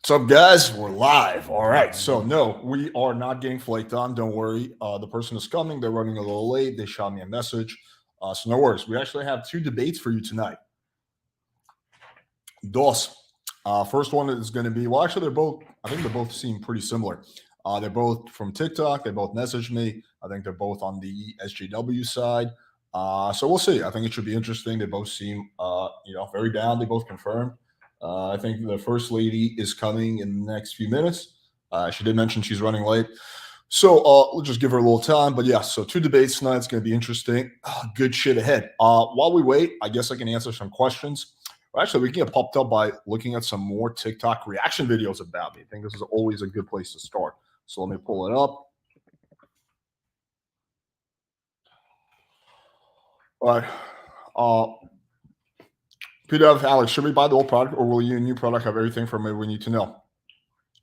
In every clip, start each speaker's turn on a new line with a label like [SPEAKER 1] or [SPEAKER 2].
[SPEAKER 1] What's up, guys? We're live. All right. So, no, we are not getting flaked on. Don't worry. The person is coming. They're running a little late. They shot me a message. So, no worries. We actually have two debates for you tonight. Dos. First one is going to be, well, actually, I think they both seem pretty similar. They're both from TikTok. They both messaged me. I think they're both on the SJW side. So, we'll see. I think it should be interesting. They both seem, very down. They both confirmed. I think the first lady is coming in the next few minutes. She did mention she's running late. So we'll just give her a little time. But yeah, so two debates tonight. It's going to be interesting. Good shit ahead. While we wait, I guess I can answer some questions. Well, actually, we can get popped up by looking at some more TikTok reaction videos about me. I think this is always a good place to start. So let me pull it up. All right. PDF, Alex, should we buy the old product or will your new product have everything from it we need to know?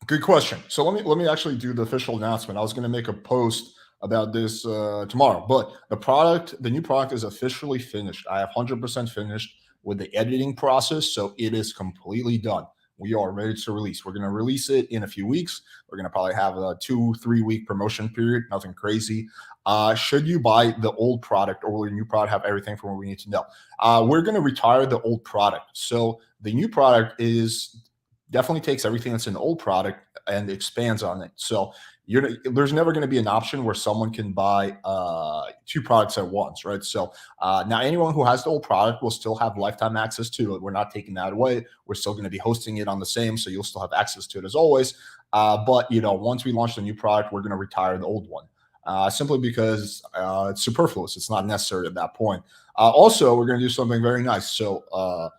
[SPEAKER 1] Good question. So let me actually do the official announcement. I was going to make a post about this tomorrow, but the new product is officially finished. I have 100% finished with the editing process, so it is completely done. We are ready to release. We're going to release it in a few weeks. We're going to probably have a 2-3 week promotion period, nothing crazy. Should you buy the old product or will your new product have everything from what we need to know? We're going to retire the old product. So the new product definitely takes everything that's in the old product and expands on it. So there's never going to be an option where someone can buy two products at once, right? So now anyone who has the old product will still have lifetime access to it. We're not taking that away. We're still going to be hosting it on the same, so you'll still have access to it as always. But once we launch the new product, we're going to retire the old one. Simply because it's superfluous. It's not necessary at that point. Also, we're going to do something very nice. So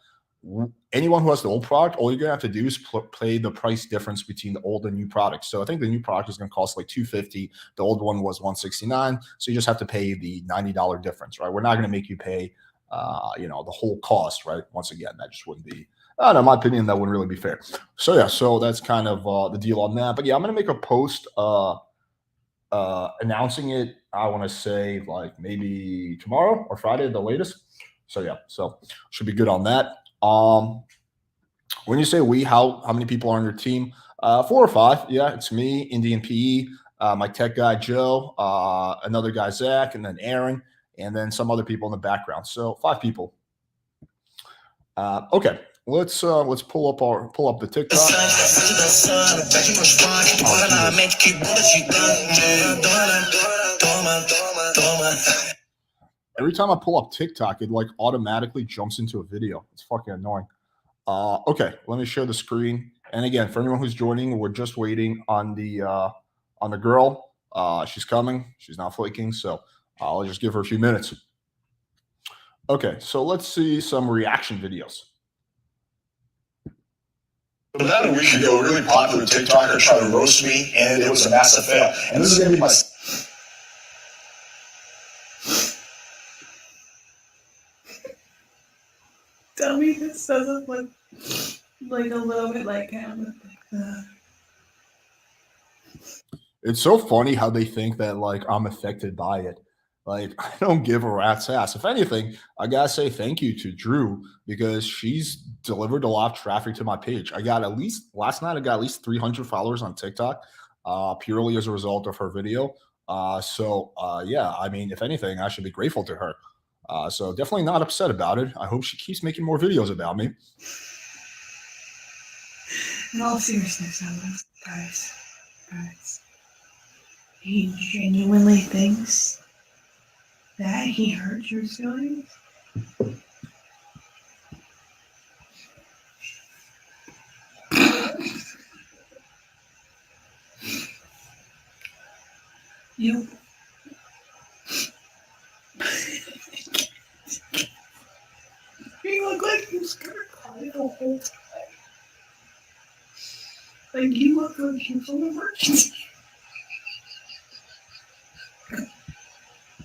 [SPEAKER 1] anyone who has the old product, all you're going to have to do is play the price difference between the old and new product. So I think the new product is going to cost like $250. The old one was $169. So you just have to pay the $90 difference, right? We're not going to make you pay, the whole cost, right? Once again, that just wouldn't be, in my opinion, that wouldn't really be fair. So yeah, so that's kind of the deal on that. But yeah, I'm going to make a post announcing it. I want to say like maybe tomorrow or Friday, the latest. So yeah, so should be good on that. When you say we, how many people are on your team? 4 or 5. Yeah, it's me, Indian PE, my tech guy Joe, another guy Zach, and then Aaron, and then some other people in the background. So 5 people. Okay, let's pull up the TikTok. Every time I pull up TikTok, it like automatically jumps into a video. It's fucking annoying. Okay, let me share the screen. And again, for anyone who's joining, we're just waiting on the girl. She's coming. She's not flaking, so I'll just give her a few minutes. Okay, so let's see some reaction videos.
[SPEAKER 2] About a week ago, a really popular TikToker tried to roast me, and it was a massive fail. And this is going to be my...
[SPEAKER 3] Tell me this doesn't look like a little bit like him.
[SPEAKER 1] It's so funny how they think that like I'm affected by it. Like I don't give a rat's ass. If anything, I gotta say thank you to Drew because she's delivered a lot of traffic to my page. Last night I got at least 300 followers on TikTok, purely as a result of her video. Yeah, I mean, if anything, I should be grateful to her. So definitely not upset about it. I hope she keeps making more videos about me.
[SPEAKER 3] In all seriousness, guys, he genuinely thinks that he hurt your feelings. You look like you scared crying the whole time. Like you look like you're from emergency.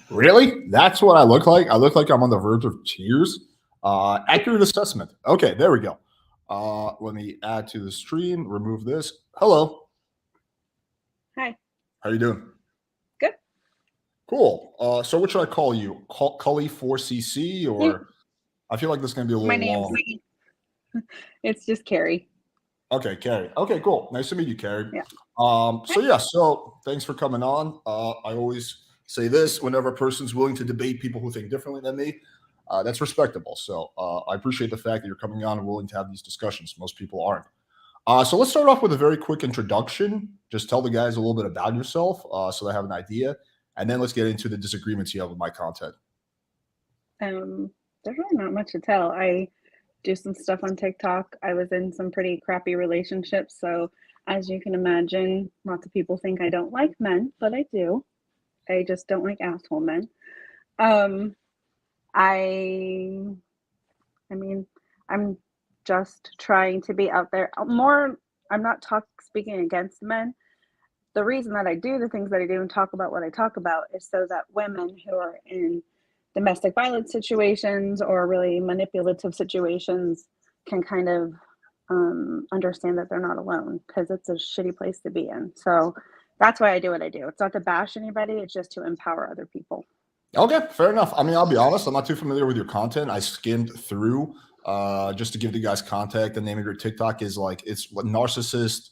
[SPEAKER 1] Really? That's what I look like? I look like I'm on the verge of tears. Accurate assessment. Okay, there we go. Let me add to the stream, remove this. Hello.
[SPEAKER 4] Hi.
[SPEAKER 1] How you doing?
[SPEAKER 4] Good.
[SPEAKER 1] Cool. So what should I call you? Cully 4CC or I feel like this is going to be a little long.
[SPEAKER 4] It's just Carrie.
[SPEAKER 1] Okay, Carrie. Okay, cool. Nice to meet you, Carrie.
[SPEAKER 4] Yeah.
[SPEAKER 1] So thanks for coming on. I always say this whenever a person's willing to debate people who think differently than me. That's respectable. So I appreciate the fact that you're coming on and willing to have these discussions. Most people aren't. So let's start off with a very quick introduction. Just tell the guys a little bit about yourself so they have an idea. And then let's get into the disagreements you have with my content.
[SPEAKER 4] There's really not much to tell. I do some stuff on TikTok. I was in some pretty crappy relationships. So as you can imagine, lots of people think I don't like men, but I do. I just don't like asshole men. I mean, I'm just trying to be out there more. I'm not speaking against men. The reason that I do the things that I do and talk about what I talk about is so that women who are in domestic violence situations or really manipulative situations can kind of understand that they're not alone, because it's a shitty place to be in. So that's why I do what I do. It's not to bash anybody. It's just to empower other people.
[SPEAKER 1] Okay, fair enough. I mean, I'll be honest, I'm not too familiar with your content. I skimmed through just to give the guys contact. The name of your TikTok is like, it's what, narcissist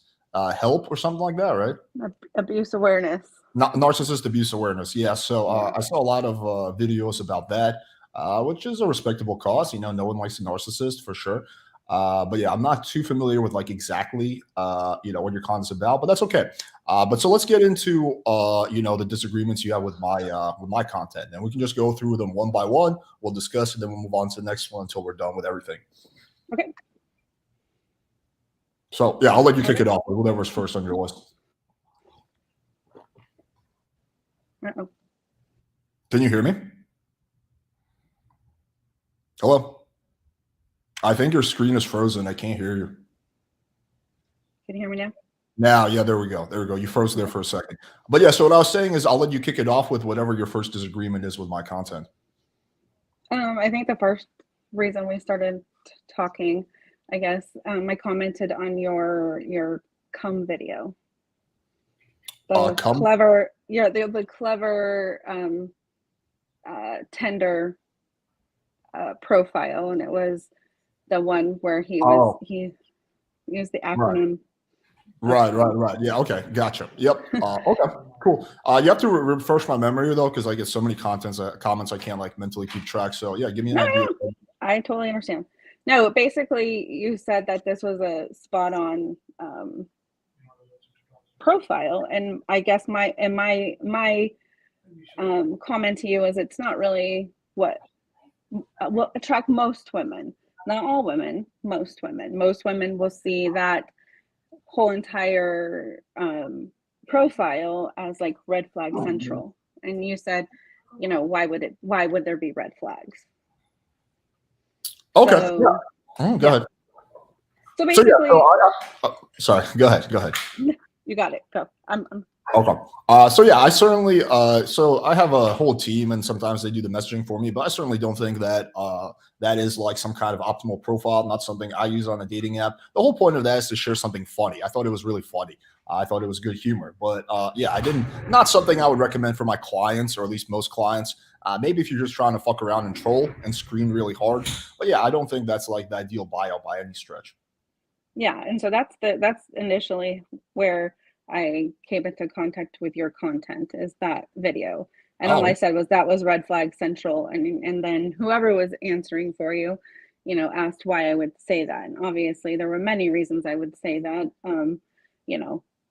[SPEAKER 1] help or something like that, right?
[SPEAKER 4] Abuse awareness.
[SPEAKER 1] Narcissist abuse awareness. Yeah. So I saw a lot of videos about that, which is a respectable cause. You know, no one likes a narcissist for sure. But yeah, I'm not too familiar with like exactly what your content's about, but that's okay. But so let's get into the disagreements you have with my content, and we can just go through them one by one. We'll discuss, and then we'll move on to the next one until we're done with everything.
[SPEAKER 4] Okay.
[SPEAKER 1] So yeah, I'll let you kick it off with whatever's first on your list.
[SPEAKER 4] Uh-oh.
[SPEAKER 1] Can you hear me? Hello? I think your screen is frozen. I can't hear you.
[SPEAKER 4] Can you hear me now?
[SPEAKER 1] Now, yeah, there we go. There we go. You froze there for a second. But yeah, so what I was saying is I'll let you kick it off with whatever your first disagreement is with my content.
[SPEAKER 4] I think the first reason we started talking, I guess, I commented on your cum video. The clever Tinder profile, and it was the one where he used the acronym.
[SPEAKER 1] Right. Yeah. Okay. Gotcha. Yep. Okay. Cool. You have to refresh my memory though, because I get so many comments I can't like mentally keep track. So yeah, give me an idea.
[SPEAKER 4] I totally understand. No, basically, you said that this was a spot on profile, and I guess my comment to you is it's not really what will attract most women. Not all women, most women. Most women will see that whole entire profile as like red flag central. And you said, why would there be red flags?
[SPEAKER 1] Okay. So, yeah. Go ahead.
[SPEAKER 4] So basically,
[SPEAKER 1] sorry. Go ahead.
[SPEAKER 4] You got it. Go. I'm
[SPEAKER 1] Okay. So yeah, I certainly. So I have a whole team, and sometimes they do the messaging for me. But I certainly don't think that that is like some kind of optimal profile. Not something I use on a dating app. The whole point of that is to share something funny. I thought it was really funny. I thought it was good humor. But yeah, not something I would recommend for my clients, or at least most clients. Maybe if you're just trying to fuck around and troll and screen really hard. But yeah, I don't think that's like the ideal bio by any stretch.
[SPEAKER 4] Yeah, and so that's initially where I came into contact with your content, is that video. And all I said was that was red flag central. And then whoever was answering for you, asked why I would say that. And obviously there were many reasons I would say that.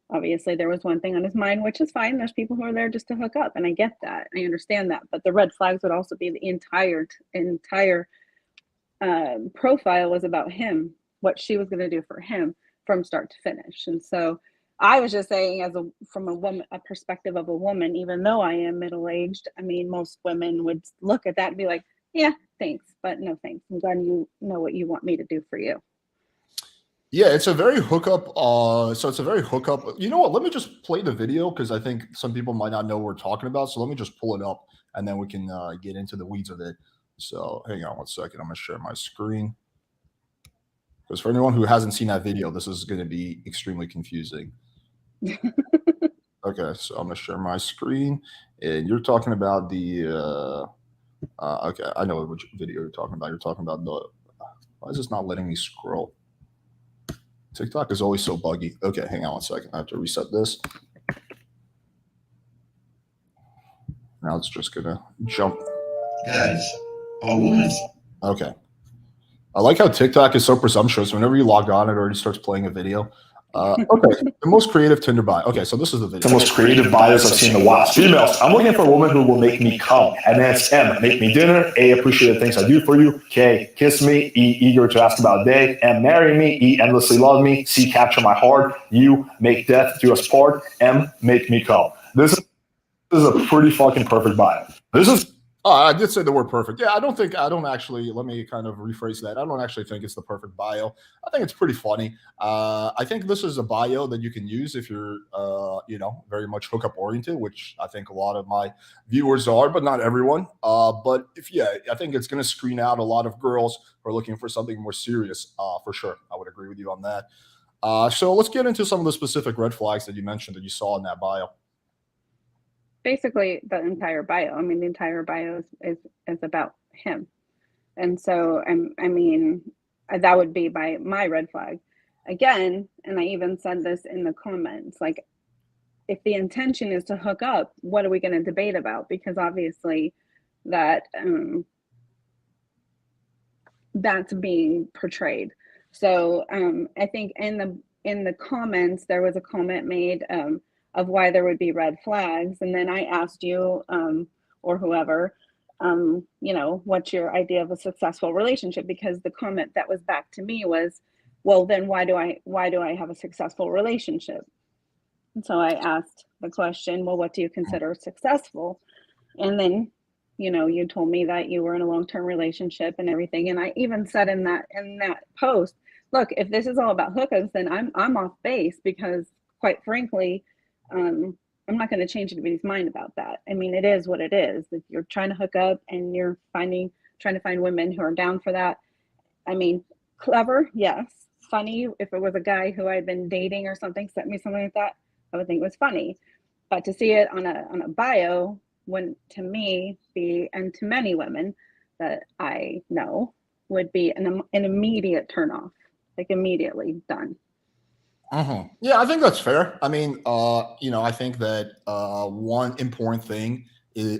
[SPEAKER 4] Obviously there was one thing on his mind, which is fine. There's people who are there just to hook up, and I get that. I understand that. But the red flags would also be the entire profile was about him, what she was going to do for him from start to finish. And so I was just saying, from a perspective of a woman, even though I am middle-aged, I mean, most women would look at that and be like, yeah, thanks, but no thanks. I'm glad you know what you want me to do for you.
[SPEAKER 1] Yeah, it's a very hookup. So it's a very hookup. You know what? Let me just play the video, because I think some people might not know what we're talking about. So let me just pull it up, and then we can get into the weeds of it. So hang on one second. I'm going to share my screen. Because for anyone who hasn't seen that video, this is going to be extremely confusing. Okay, so I'm going to share my screen, and you're talking about the okay, I know which video you're talking about. You're talking about why is this not letting me scroll? TikTok is always so buggy. Okay, hang on one second. I have to reset this. Now it's just gonna jump.
[SPEAKER 2] Guys, a woman's
[SPEAKER 1] Okay. I like how TikTok is so presumptuous. Whenever you log on, it already starts playing a video. Okay, the most creative Tinder bio. Okay, so this is the video.
[SPEAKER 2] the most creative bios I've seen in a while. Females, I'm looking for a woman who will make me come. And then it's M, make me dinner. A, appreciate the things I do for you. K, kiss me. E, eager to ask about day. M, marry me. E, endlessly love me. C, capture my heart. U, make death do us part. M, make me come. This is a pretty fucking perfect bio. This is
[SPEAKER 1] I did say the word perfect. Yeah, I don't actually, let me kind of rephrase that. I don't actually think it's the perfect bio. I think it's pretty funny. I think this is a bio that you can use if you're, very much hookup oriented, which I think a lot of my viewers are, but not everyone. But I think it's going to screen out a lot of girls who are looking for something more serious, for sure. I would agree with you on that. So let's get into some of the specific red flags that you mentioned that you saw in that bio.
[SPEAKER 4] Basically the entire bio. I mean, the entire bio is about him. And so, I mean, that would be my red flag. Again, and I even said this in the comments, like, if the intention is to hook up, what are we going to debate about? Because obviously that's being portrayed. So I think in the comments, there was a comment made of why there would be red flags. And then I asked you or whoever, what's your idea of a successful relationship? Because the comment that was back to me was, well, then why do I have a successful relationship? And so I asked the question, well, what do you consider successful? And then, you told me that you were in a long-term relationship and everything. And I even said in that post, look, if this is all about hookups, then I'm off base, because quite frankly, I'm not going to change anybody's mind about that. I mean, it is what it is. If you're trying to hook up and you're trying to find women who are down for that, I mean, clever, yes. Funny, if it was a guy who I'd been dating or something, sent me something like that, I would think it was funny. But to see it on a bio wouldn't, to me, be, and to many women that I know, would be an immediate turnoff, like immediately done.
[SPEAKER 1] Yeah, I think that's fair. I mean, I think that one important thing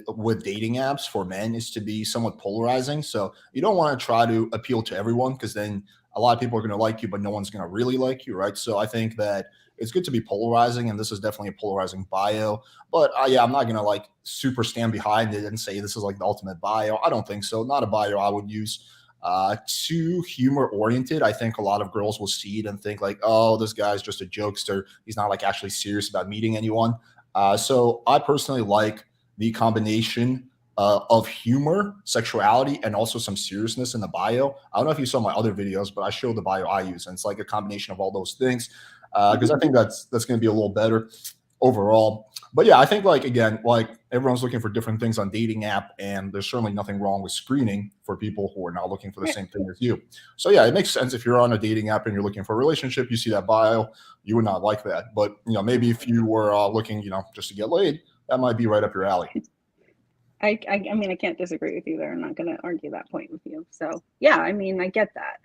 [SPEAKER 1] with dating apps for men is to be somewhat polarizing. So you don't want to try to appeal to everyone, because then a lot of people are going to like you, but no one's going to really like you, right? So I think that it's good to be polarizing, and this is definitely a polarizing bio. But I'm not going to like super stand behind it and say this is like the ultimate bio. I don't think so. Not a bio I would use. Too humor oriented. I think a lot of girls will see it and think like, oh, this guy's just a jokester. He's not like actually serious about meeting anyone. So I personally like the combination of humor, sexuality, and also some seriousness in the bio. I don't know if you saw my other videos, but I show the bio I use, and it's like a combination of all those things, because I think that's going to be a little better overall. But yeah, I think like, again, like everyone's looking for different things on dating app, and there's certainly nothing wrong with screening for people who are not looking for the same thing as you. So yeah, it makes sense if you're on a dating app and you're looking for a relationship, you see that bio, you would not like that. But maybe if you were looking, just to get laid, that might be right up your alley.
[SPEAKER 4] I mean, I can't disagree with you there. I'm not going to argue that point with you. So yeah, I mean, I get that.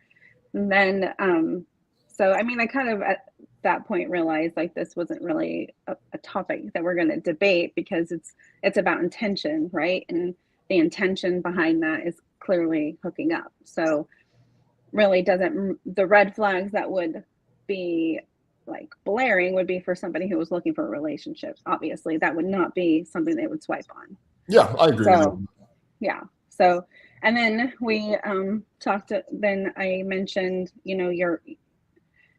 [SPEAKER 4] And then, so I mean, I kind of at that point realized like this wasn't really a topic that we're going to debate, because it's about intention, right? And the intention behind that is clearly hooking up. So really the red flags that would be like blaring would be for somebody who was looking for a relationship. Obviously, that would not be something they would swipe on.
[SPEAKER 1] Yeah, I agree.
[SPEAKER 4] So, yeah. So, and then we then I mentioned,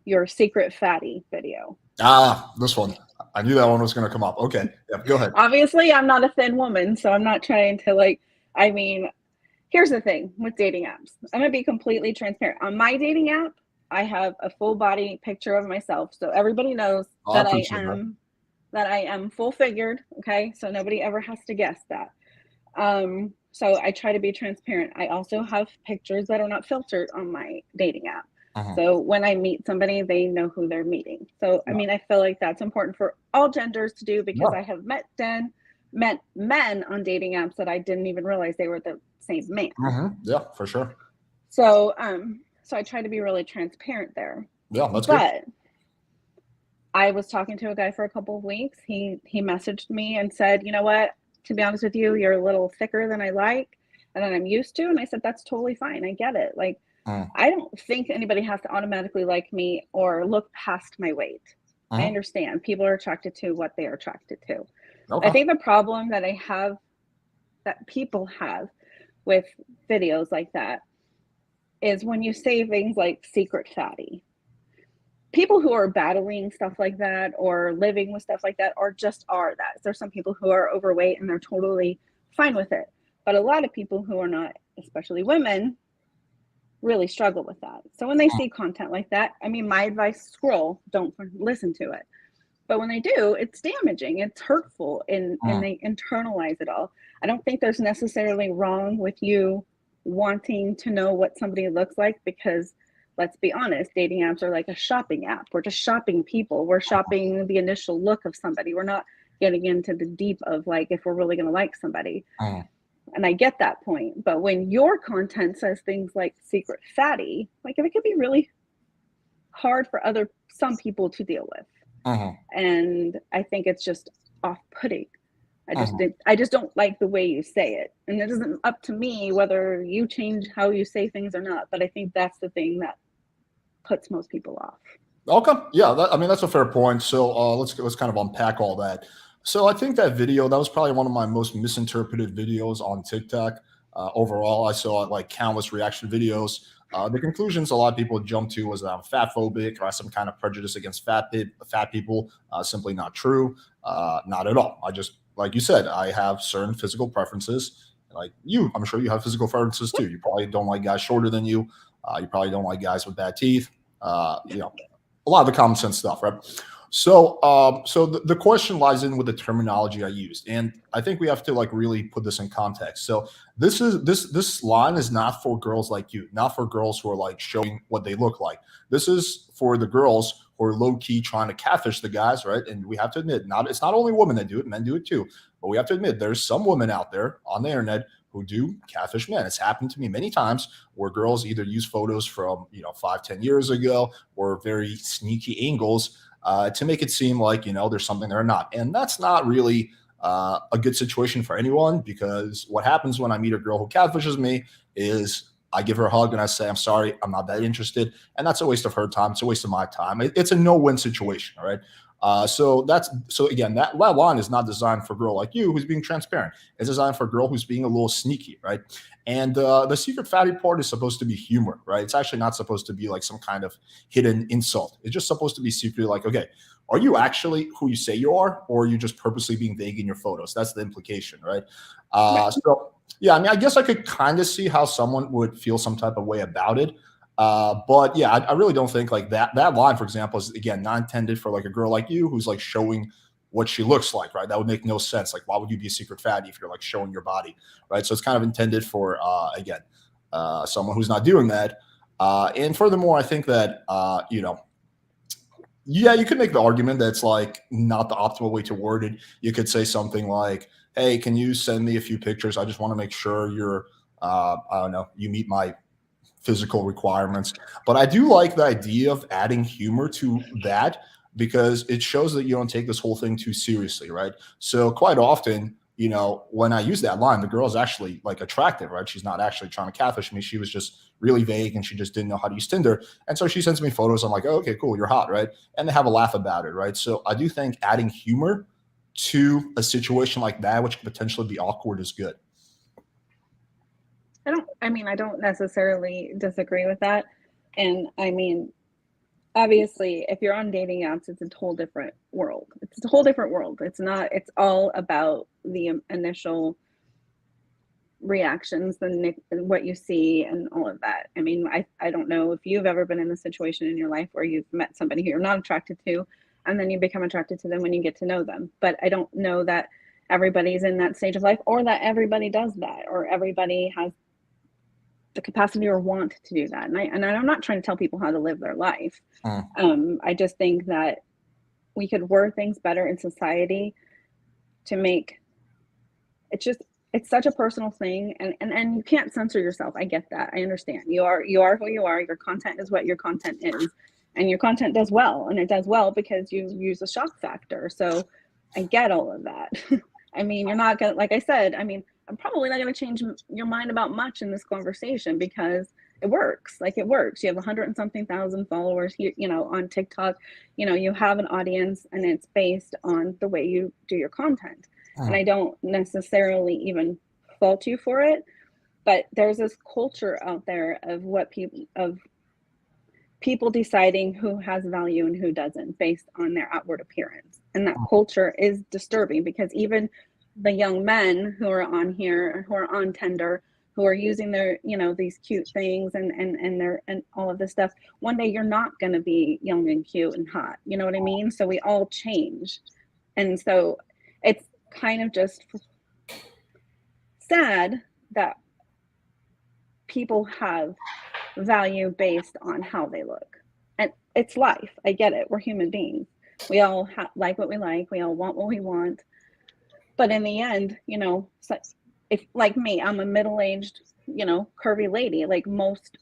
[SPEAKER 4] your secret fatty video.
[SPEAKER 1] This one. I knew that one was going to come up. Okay. Yeah, go ahead.
[SPEAKER 4] Obviously, I'm not a thin woman, so I'm not trying to here's the thing with dating apps. I'm going to be completely transparent. On my dating app, I have a full body picture of myself. So everybody knows that I am full figured. Okay. So nobody ever has to guess that. So I try to be transparent. I also have pictures that are not filtered on my dating app. So when I meet somebody, they know who they're meeting. So, I mean, I feel like that's important for all genders to do, because I have met men on dating apps that I didn't even realize they were the same man.
[SPEAKER 1] Yeah, for sure.
[SPEAKER 4] So, so I try to be really transparent there.
[SPEAKER 1] Yeah, that's good.
[SPEAKER 4] But I was talking to a guy for a couple of weeks. He messaged me and said, you know what, to be honest with you, you're a little thicker than I like and than I'm used to. And I said, that's totally fine. I get it. Like, I don't think anybody has to automatically like me or look past my weight. I understand people are attracted to what they are attracted to.
[SPEAKER 1] Okay.
[SPEAKER 4] I think the problem that that people have with videos like that is when you say things like secret fatty. People who are battling stuff like that or living with stuff like that are that. There's some people who are overweight and they're totally fine with it. But a lot of people who are not, especially women, really struggle with that. So when they see content like that, I mean, my advice, scroll, don't listen to it. But when they do, it's damaging, it's hurtful, and they internalize it all. I don't think there's necessarily wrong with you wanting to know what somebody looks like, because let's be honest, dating apps are like a shopping app. We're just shopping people. We're shopping the initial look of somebody. We're not getting into the deep of like if we're really going to like somebody. And I get that point. But when your content says things like secret fatty, like it could be really hard for some people to deal with. And I think it's just off-putting. I just don't like the way you say it. And it isn't up to me whether you change how you say things or not. But I think that's the thing that puts most people off.
[SPEAKER 1] Okay. Yeah. I mean, that's a fair point. So let's kind of unpack all that. So I think that video, that was probably one of my most misinterpreted videos on TikTok. Overall, I saw like countless reaction videos. The conclusions a lot of people jumped to was that I'm fat phobic or some kind of prejudice against fat people. Simply not true. Not at all. I just, like you said, I have certain physical preferences. Like you, I'm sure you have physical preferences too. You probably don't like guys shorter than you. You probably don't like guys with bad teeth. You know, a lot of the common sense stuff, right? So, the question lies in with the terminology I used, and I think we have to like really put this in context. So, this line is not for girls like you, not for girls who are like showing what they look like. This is for the girls who are low key trying to catfish the guys, right? And we have to admit, it's not only women that do it; men do it too. But we have to admit, there's some women out there on the internet who do catfish men. It's happened to me many times where girls either use photos from 5-10 years ago or very sneaky angles to make it seem like there's something they're not, and that's not really a good situation for anyone, because what happens when I meet a girl who catfishes me is I give her a hug and I say, I'm sorry, I'm not that interested, and that's a waste of her time. It's a waste of my time. It's a no-win situation, all right? So again, that line is not designed for a girl like you who's being transparent. It's designed for a girl who's being a little sneaky, right? And the secret fatty part is supposed to be humor, right? It's actually not supposed to be like some kind of hidden insult. It's just supposed to be secretly like, okay, are you actually who you say you are, or are you just purposely being vague in your photos? That's the implication, right? So yeah, I mean, I guess I could kind of see how someone would feel some type of way about it. But yeah, I really don't think like that line, for example, is again not intended for like a girl like you who's like showing what she looks like, right? That would make no sense. Like, why would you be a secret fatty if you're like showing your body, right? So it's kind of intended for someone who's not doing that. And furthermore, I think that yeah, you could make the argument that it's like not the optimal way to word it. You could say something like, "Hey, can you send me a few pictures? I just want to make sure you're, I don't know, you meet my physical requirements." But I do like the idea of adding humor to that, because it shows that you don't take this whole thing too seriously, right? So quite often, when I use that line, the girl is actually like attractive, right? She's not actually trying to catfish me. She was just really vague and she just didn't know how to use Tinder. And so she sends me photos. I'm like, oh, okay, cool, you're hot, right? And they have a laugh about it, right? So I do think adding humor to a situation like that, which could potentially be awkward, is good.
[SPEAKER 4] I don't necessarily disagree with that. And I mean, obviously, if you're on dating apps, it's a whole different world. It's a whole different world. It's all about the initial reactions and what you see and all of that. I mean, I don't know if you've ever been in a situation in your life where you've met somebody who you're not attracted to, and then you become attracted to them when you get to know them. But I don't know that everybody's in that stage of life, or that everybody does that, or everybody has the capacity or want to do that. And I'm not trying to tell people how to live their life. I just think that we could word things better in society to make it's such a personal thing, and you can't censor yourself. I get that. I understand. You are who you are. Your content is what your content is. and your content does well, and it does well because you use a shock factor. So I get all of that. I mean, you're not gonna, like I said, I mean, I'm probably not gonna change your mind about much in this conversation because it works. Like, it works. You have 100 and something thousand followers here, you know, on TikTok. You know, you have an audience, and it's based on the way you do your content. And I don't necessarily even fault you for it, but there's this culture out there of people deciding who has value and who doesn't based on their outward appearance. And that culture is disturbing, because even the young men who are on here, who are on Tinder, who are using their, you know, these cute things and all of this stuff, one day you're not going to be young and cute and hot. You know what I mean? So we all change. And so it's kind of just sad that people have value based on how they look. And it's life. I get it. We're human beings. We all like what we like. We all want what we want. But in the end, you know, if, like me, I'm a middle-aged, you know, curvy lady. Like, most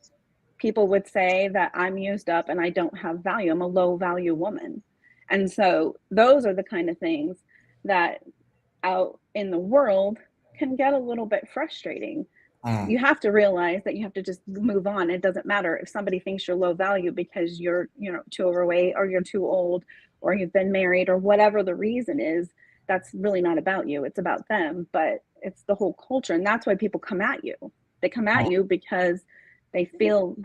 [SPEAKER 4] people would say that I'm used up and I don't have value. I'm a low value woman. And so those are the kind of things that out in the world can get a little bit frustrating. You have to realize that you have to just move on. It doesn't matter if somebody thinks you're low value because you're, you know, too overweight, or you're too old, or you've been married, or whatever the reason is. That's really not about you. It's about them. But it's the whole culture. And that's why people come at you. They come at you because they feel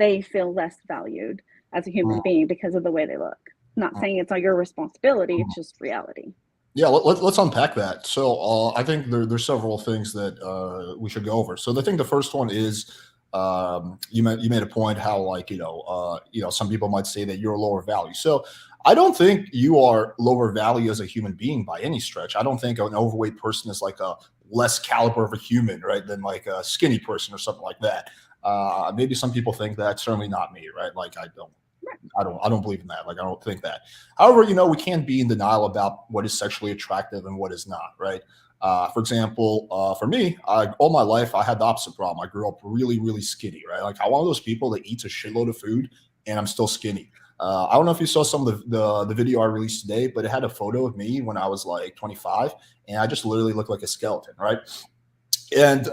[SPEAKER 4] less valued as a human being because of the way they look. I'm not saying it's all your responsibility. It's just reality.
[SPEAKER 1] Yeah, let's unpack that. So I think there's several things that we should go over. So I think the first one is you made a point how, like, you know, some people might say that you're lower value. So I don't think you are lower value as a human being by any stretch. I don't think an overweight person is like a less caliber of a human, right, than like a skinny person or something like that. Maybe some people think that. Certainly not me, right? Like, I don't believe in that. Like, I don't think that. However, you know, we can't be in denial about what is sexually attractive and what is not, right? For example, for me, all my life, I had the opposite problem. I grew up really, really skinny, right? Like, I'm one of those people that eats a shitload of food and I'm still skinny. I don't know if you saw some of the video I released today, but it had a photo of me when I was like 25, and I just literally looked like a skeleton, right? And,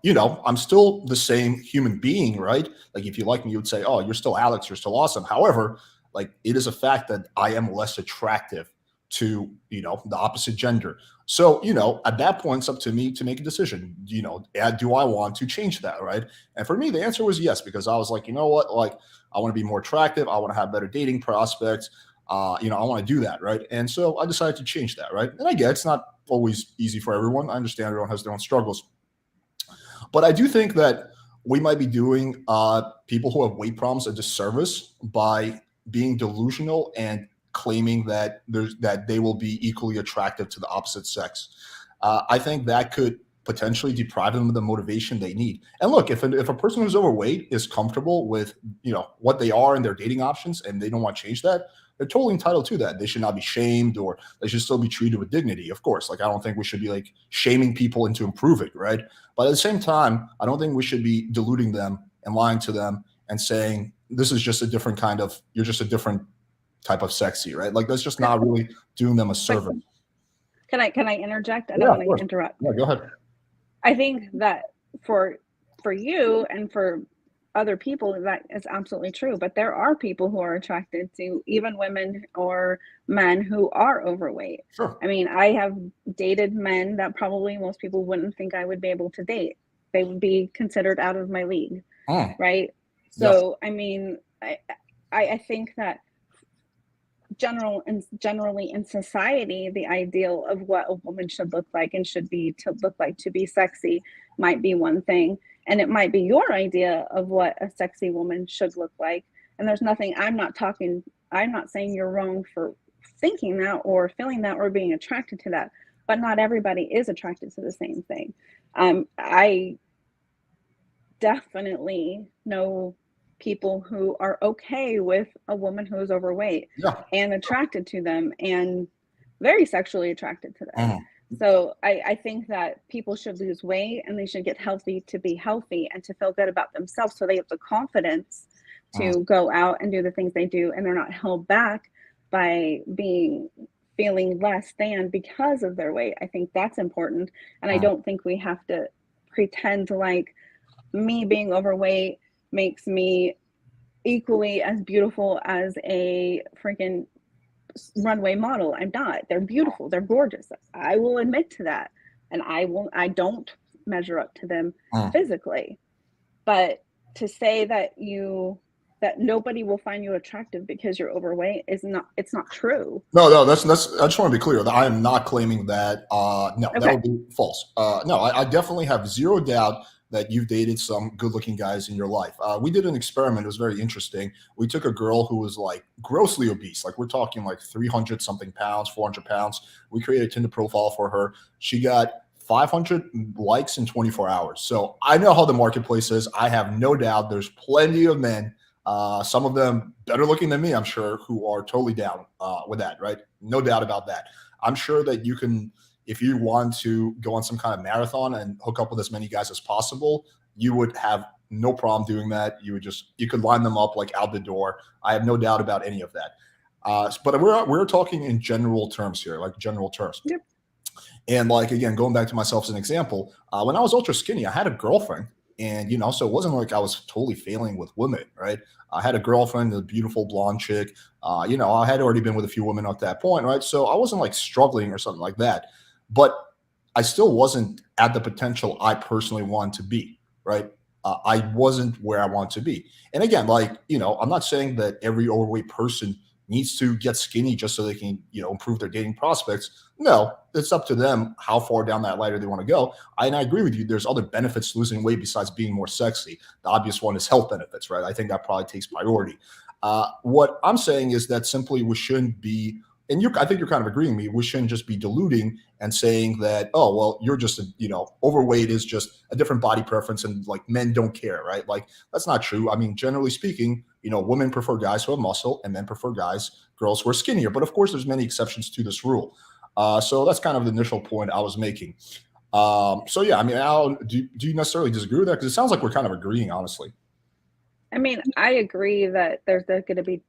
[SPEAKER 1] you know, I'm still the same human being, right? Like, if you like me, you would say, oh, you're still Alex, you're still awesome. However, like, it is a fact that I am less attractive to, you know, the opposite gender. So, you know, at that point, it's up to me to make a decision. You know, do I want to change that, right? And for me, the answer was yes, because I was like, you know what, like, I want to be more attractive. I want to have better dating prospects. You know, I want to do that, right? And so I decided to change that, right? And I get it's not always easy for everyone. I understand everyone has their own struggles. But I do think that we might be doing people who have weight problems a disservice by being delusional and claiming that they will be equally attractive to the opposite sex. I think that could potentially deprive them of the motivation they need. And look, if a person who's overweight is comfortable with, you know, what they are and their dating options, and they don't want to change that, they're totally entitled to that. They should not be shamed, or they should still be treated with dignity. Of course, like, I don't think we should be like shaming people into improving, right? But at the same time, I don't think we should be deluding them and lying to them and saying this is just a different kind of, you're just a different type of sexy, right? Like, that's just not really doing them a service.
[SPEAKER 4] Can I interject? I don't want to interrupt.
[SPEAKER 1] Yeah, go ahead.
[SPEAKER 4] I think that for you and for other people, that is absolutely true. But there are people who are attracted to even women or men who are overweight.
[SPEAKER 1] Sure.
[SPEAKER 4] I mean, I have dated men that probably most people wouldn't think I would be able to date. They would be considered out of my league, right? So, I mean, I think that generally in society, the ideal of what a woman should look like and should be to be sexy might be one thing, and it might be your idea of what a sexy woman should look like. And there's nothing, I'm not saying you're wrong for thinking that or feeling that or being attracted to that, but not everybody is attracted to the same thing. I definitely know people who are okay with a woman who is overweight and attracted to them and very sexually attracted to them. So I think that people should lose weight and they should get healthy to be healthy and to feel good about themselves, so they have the confidence to go out and do the things they do, and they're not held back by feeling less than because of their weight. I think that's important. And I don't think we have to pretend like me being overweight makes me equally as beautiful as a freaking runway model. I'm not. They're beautiful. They're gorgeous. I will admit to that. And I don't measure up to them physically. But to say that nobody will find you attractive because you're overweight it's not true.
[SPEAKER 1] No, that's I just want to be clear that I am not claiming that. No,
[SPEAKER 4] Okay.
[SPEAKER 1] that would be false. No, I definitely have zero doubt that you've dated some good-looking guys in your life. We did an experiment. It was very interesting. We took a girl who was like grossly obese. Like we're talking like 300 something pounds, 400 pounds. We created a Tinder profile for her. She got 500 likes in 24 hours. So I know how the marketplace is. I have no doubt there's plenty of men, some of them better looking than me, I'm sure, who are totally down with that, right? No doubt about that. I'm sure that you can, if you want to go on some kind of marathon and hook up with as many guys as possible, you would have no problem doing that. You could line them up like out the door. I have no doubt about any of that. But we're talking in general terms here, like general terms.
[SPEAKER 4] Yep.
[SPEAKER 1] And like, again, going back to myself as an example, when I was ultra skinny, I had a girlfriend, and, so it wasn't like I was totally failing with women, right? I had a girlfriend, a beautiful blonde chick. I had already been with a few women at that point, right? So I wasn't like struggling or something like that, but I still wasn't at the potential I personally wanted to be, right? I wasn't where I want to be. And again, like, I'm not saying that every overweight person needs to get skinny just so they can, improve their dating prospects. No, it's up to them how far down that ladder they want to go. And I agree with you. There's other benefits to losing weight besides being more sexy. The obvious one is health benefits, right? I think that probably takes priority. What I'm saying is that simply we shouldn't be, and I think you're kind of agreeing with me, we shouldn't just be diluting and saying that, oh, well, you're just, overweight is just a different body preference and like men don't care, right? Like that's not true. I mean, generally speaking, women prefer guys who have muscle and men prefer girls who are skinnier. But of course, there's many exceptions to this rule. So that's kind of the initial point I was making. So yeah, I mean, Al, do you necessarily disagree with that? Because it sounds like we're kind of agreeing, honestly.
[SPEAKER 4] I mean, I agree that there's going to be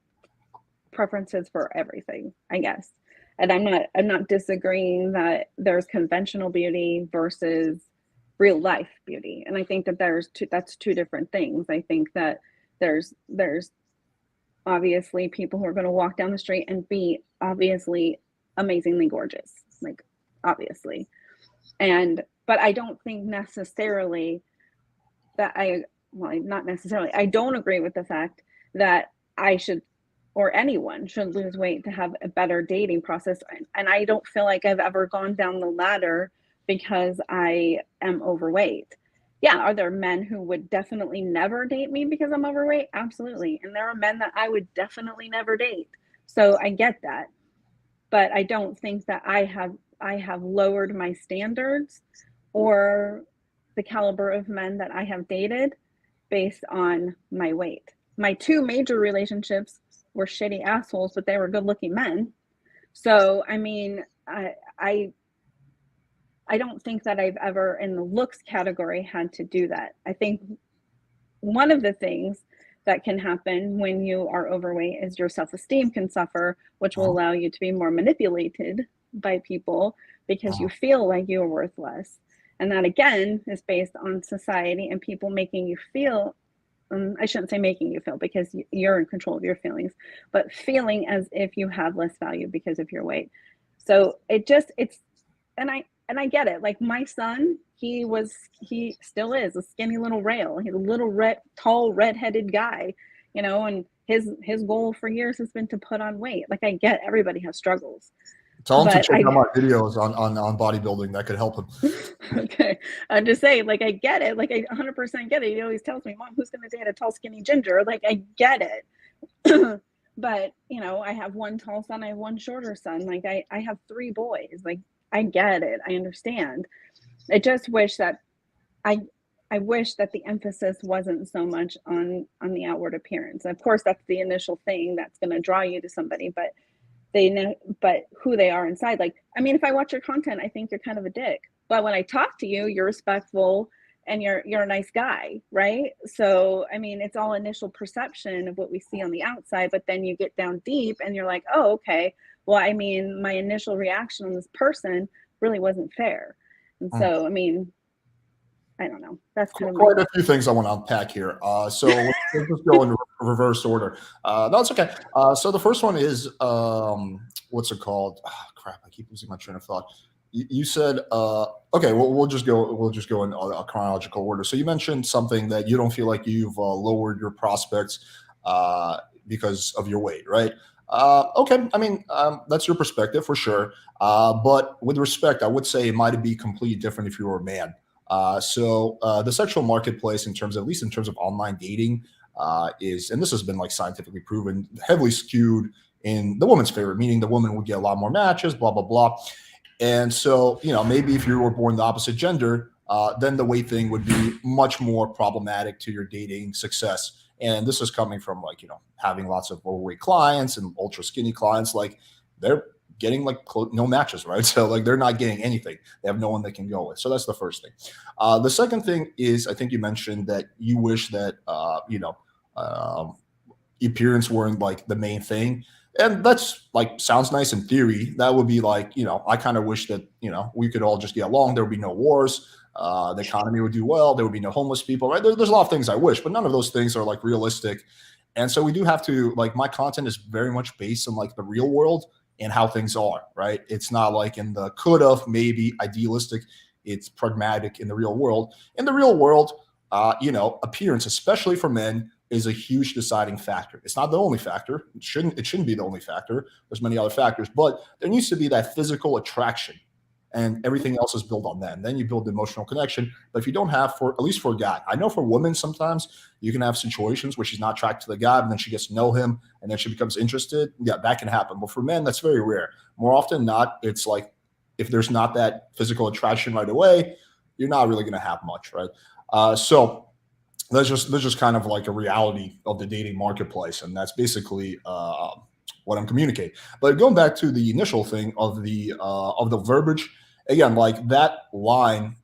[SPEAKER 4] preferences for everything, I guess. And I'm not disagreeing that there's conventional beauty versus real life beauty. And I think that that's two different things. I think that there's obviously people who are going to walk down the street and be obviously amazingly gorgeous, like obviously. But I don't think necessarily that not necessarily. I don't agree with the fact that I should, or anyone should, lose weight to have a better dating process. And I don't feel like I've ever gone down the ladder because I am overweight. Yeah, are there men who would definitely never date me because I'm overweight? Absolutely. And there are men that I would definitely never date. So I get that. But I don't think that I have lowered my standards or the caliber of men that I have dated based on my weight. My two major relationships were shitty assholes, but they were good-looking men. So, I mean, I don't think that I've ever, in the looks category, had to do that. I think one of the things that can happen when you are overweight is your self-esteem can suffer, which will allow you to be more manipulated by people because you feel like you are worth less. And that, again, is based on society and people making you feel, I shouldn't say making you feel because you're in control of your feelings, but feeling as if you have less value because of your weight. So and I get it. Like my son, he still is a skinny little rail. He's a little tall, redheaded guy, and his goal for years has been to put on weight. Like I get everybody has struggles.
[SPEAKER 1] Tell him to check out my videos on bodybuilding. That could help him.
[SPEAKER 4] Okay. I'm just saying, like, I get it. Like, I 100% get it. He always tells me, Mom, who's going to date a tall, skinny ginger? Like, I get it. But, I have one tall son. I have one shorter son. Like, I have 3 boys. Like, I get it. I understand. I just wish that I wish that the emphasis wasn't so much on the outward appearance. Of course, that's the initial thing that's going to draw you to somebody, but they know, but who they are inside. Like, I mean, if I watch your content, I think you're kind of a dick. But when I talk to you, you're respectful and you're a nice guy, right? So I mean, it's all initial perception of what we see on the outside, but then you get down deep and you're like, oh, okay, well, I mean, my initial reaction on this person really wasn't fair. And so I mean, I don't know, that's kind of
[SPEAKER 1] quite a few things I want to unpack here. So let's just go in reverse order. No, it's okay. So the first one is what's it called? Oh, crap, I keep losing my train of thought. You said okay. Well, we'll just go in a chronological order. So you mentioned something that you don't feel like you've lowered your prospects because of your weight, right? Okay. I mean, that's your perspective for sure. But with respect, I would say it might be completely different if you were a man. So the sexual marketplace, at least in terms of online dating, is, and this has been like scientifically proven, heavily skewed in the woman's favor, meaning the woman would get a lot more matches, blah blah blah. And so, maybe if you were born the opposite gender, then the weight thing would be much more problematic to your dating success. And this is coming from having lots of overweight clients and ultra skinny clients. Like they're getting no matches, right? So like they're not getting anything. They have no one they can go with. So that's the first thing. The second thing is, I think you mentioned that you wish that appearance weren't like the main thing. And that's sounds nice in theory. That would be I kind of wish that, we could all just get along. There would be no wars. The economy would do well. There would be no homeless people, right? There's a lot of things I wish, but none of those things are realistic. And so we do have to, my content is very much based on the real world and how things are, right? It's not like in the could have, maybe idealistic. It's pragmatic in the real world. In the real world, appearance, especially for men, is a huge deciding factor. It's not the only factor. It shouldn't be the only factor. There's many other factors, but there needs to be that physical attraction, and everything else is built on that. And then you build the emotional connection. But if you don't have, at least for a guy, I know for women sometimes you can have situations where she's not attracted to the guy, but then she gets to know him and then she becomes interested. Yeah, that can happen. But for men, that's very rare. More often than not, it's if there's not that physical attraction right away, you're not really going to have much, right? So that's just kind of a reality of the dating marketplace, and that's basically what I'm communicating. But going back to the initial thing of the verbiage, again, that line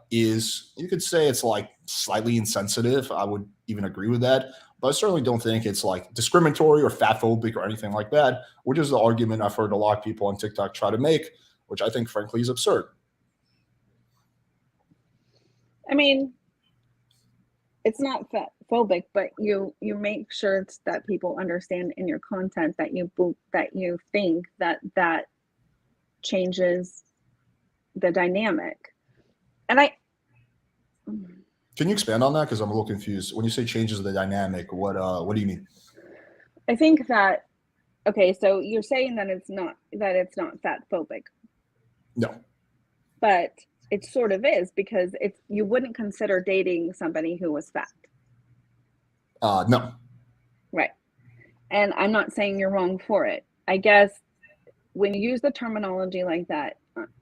[SPEAKER 1] is, you could say it's slightly insensitive. I would even agree with that, but I certainly don't think it's discriminatory or fatphobic or anything like that, which is the argument I've heard a lot of people on TikTok try to make, which I think frankly is absurd.
[SPEAKER 4] I mean, it's not phobic, but you make sure that people understand in your content that you think that changes the dynamic. And
[SPEAKER 1] can you expand on that? Because I'm a little confused. When you say changes the dynamic, what do you mean?
[SPEAKER 4] I think that, okay, so you're saying that it's not fat phobic.
[SPEAKER 1] No.
[SPEAKER 4] But it sort of is, because you wouldn't consider dating somebody who was fat.
[SPEAKER 1] No.
[SPEAKER 4] Right. And I'm not saying you're wrong for it. I guess when you use the terminology like that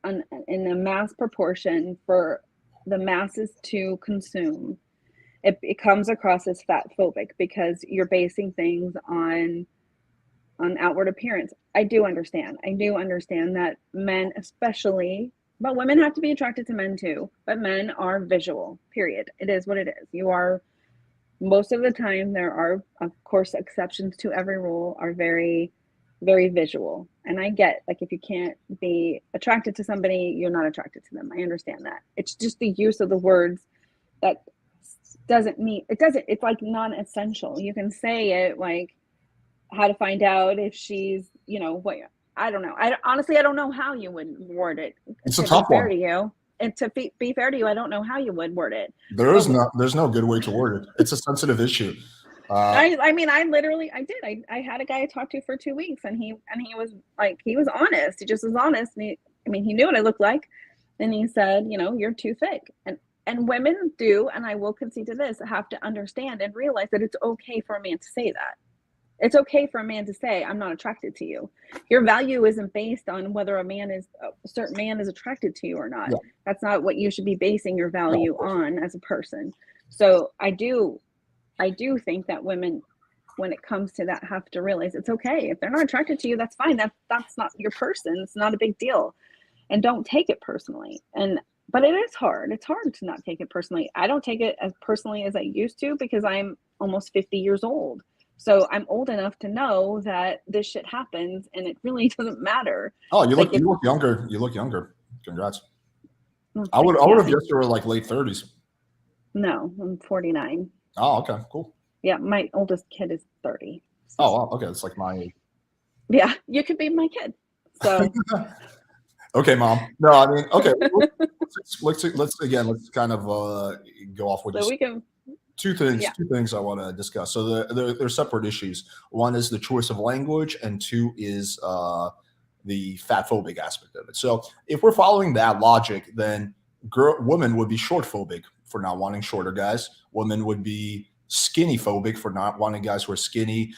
[SPEAKER 4] in a mass proportion for the masses to consume, it comes across as fat phobic because you're basing things on outward appearance. I do understand that men especially, but women have to be attracted to men too, but men are visual, period. It is what it is. You are, most of the time, there are, of course, exceptions to every rule, are very, very visual. And I get, if you can't be attracted to somebody, you're not attracted to them. I understand that. It's just the use of the words that it's non-essential. You can say it how to find out if she's, what, I don't know. Honestly, I don't know how you would word it.
[SPEAKER 1] It's a tough one.
[SPEAKER 4] To you. And to be fair to you, I don't know how you would word it.
[SPEAKER 1] There's no good way to word it. It's a sensitive issue.
[SPEAKER 4] I mean, I had a guy I talked to for 2 weeks, and he was he was honest. He just was honest. And he knew what I looked like. And he said, you're too thick. And women do, and I will concede to this, have to understand and realize that it's okay for a man to say that. It's okay for a man to say, I'm not attracted to you. Your value isn't based on whether a certain man is attracted to you or not. Yeah. That's not what you should be basing your value on as a person. So I do think that women, when it comes to that, have to realize it's okay. If they're not attracted to you, that's fine. That's not your person. It's not a big deal. And don't take it personally. And but it is hard. It's hard to not take it personally. I don't take it as personally as I used to because I'm almost 50 years old. So I'm old enough to know that this shit happens and it really doesn't matter.
[SPEAKER 1] Oh, you
[SPEAKER 4] Like,
[SPEAKER 1] look younger. You look younger. Congrats.
[SPEAKER 4] oh,
[SPEAKER 1] I would
[SPEAKER 4] yeah,
[SPEAKER 1] have guessed you were like late 30s.
[SPEAKER 4] no, I'm 49.
[SPEAKER 1] Oh, okay, cool.
[SPEAKER 4] Yeah, my oldest kid is 30. So,
[SPEAKER 1] Oh, wow, okay, it's like my age.
[SPEAKER 4] yeah, you could be my kid. So
[SPEAKER 1] Okay, mom. No, I mean, okay. Let's kind of go off with
[SPEAKER 4] so we can,
[SPEAKER 1] two things.
[SPEAKER 4] yeah.
[SPEAKER 1] Two things I want to discuss. So they're separate issues. One is the choice of language, and two is the fat phobic aspect of it. So if we're following that logic, then women would be short phobic for not wanting shorter guys. Women would be skinny phobic for not wanting guys who are skinny.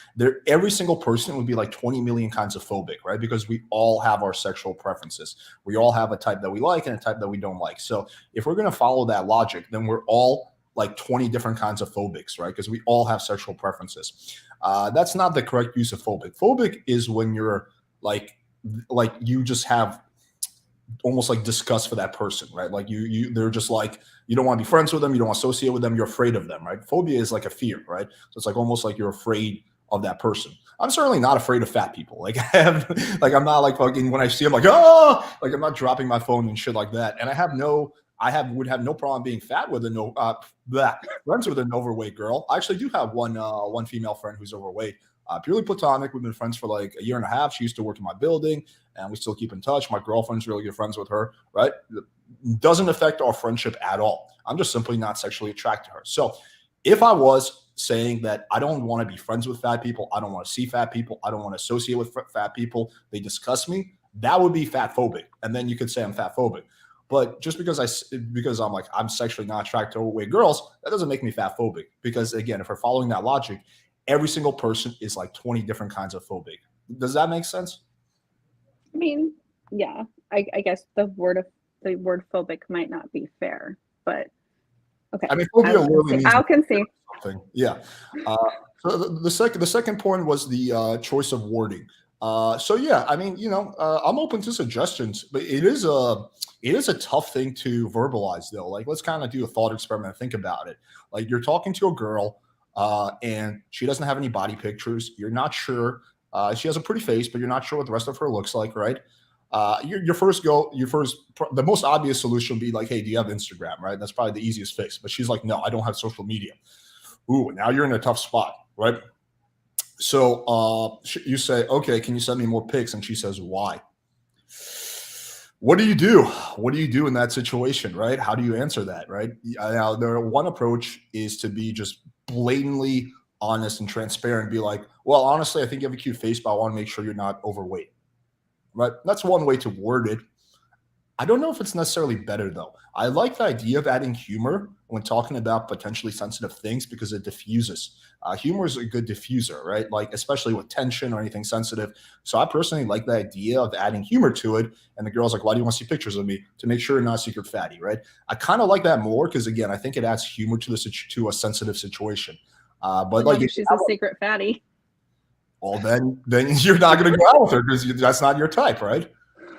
[SPEAKER 1] Every single person would be like 20 million kinds of phobic, right? Because we all have our sexual preferences. We all have a type that we like and a type that we don't like. So if we're going to follow that logic, then we're all like 20 different kinds of phobics, right? Because we all have sexual preferences. That's not the correct use of phobic. Phobic is when you're like you just have almost like disgust for that person, right? Like they're just like, you don't want to be friends with them, you don't want to associate with them, you're afraid of them, right? Phobia is like a fear, right? So it's like almost like you're afraid of that person. I'm certainly not afraid of fat people. Like I'm not like fucking when I see them like, oh, like I'm not dropping my phone and shit like that. And would have no problem being fat with friends with an overweight girl. I actually do have one female friend who's overweight. Purely platonic. We've been friends for like a year and a half. She used to work in my building, and we still keep in touch. My girlfriend's really good friends with her, right? Doesn't affect our friendship at all. I'm just simply not sexually attracted to her. So if I was saying that I don't want to be friends with fat people, I don't want to see fat people, I don't want to associate with fat people, they disgust me, that would be fat phobic. And then you could say I'm fat phobic. But just because I'm sexually not attracted to overweight girls, that doesn't make me fat phobic. Because again, if we're following that logic, every single person is like 20 different kinds of phobic. Does that make sense?
[SPEAKER 4] I mean, yeah. I guess the word phobic might not be fair, but okay.
[SPEAKER 1] I mean, phobia really means
[SPEAKER 4] I'll concede.
[SPEAKER 1] something. Yeah. So the second point was the choice of wording. So yeah, I mean, I'm open to suggestions, but it is a tough thing to verbalize though. Like, let's kind of do a thought experiment. Think about it. Like, you're talking to a girl, and she doesn't have any body pictures. You're not sure. She has a pretty face, but you're not sure what the rest of her looks like, right? The most obvious solution would be like, hey, do you have Instagram, right? That's probably the easiest fix. But she's like, no, I don't have social media. Ooh, now you're in a tough spot, right? So you say, okay, can you send me more pics? And she says, why? What do you do? What do you do in that situation, right? How do you answer that, right? Now, one approach is to be just blatantly honest and transparent. Be like, well, honestly, I think you have a cute face, but I want to make sure you're not overweight, right? That's one way to word it. I don't know if it's necessarily better, though. I like the idea of adding humor when talking about potentially sensitive things because it diffuses. Humor is a good diffuser, right? Like, especially with tension or anything sensitive. So I personally like the idea of adding humor to it. And the girl's like, why do you want to see pictures of me? To make sure you're not a secret fatty, right? I kind of like that more because, again, I think it adds humor to to a sensitive situation. But like,
[SPEAKER 4] if she's a secret fatty.
[SPEAKER 1] Well, then you're not going to go out with her because that's not your type, right?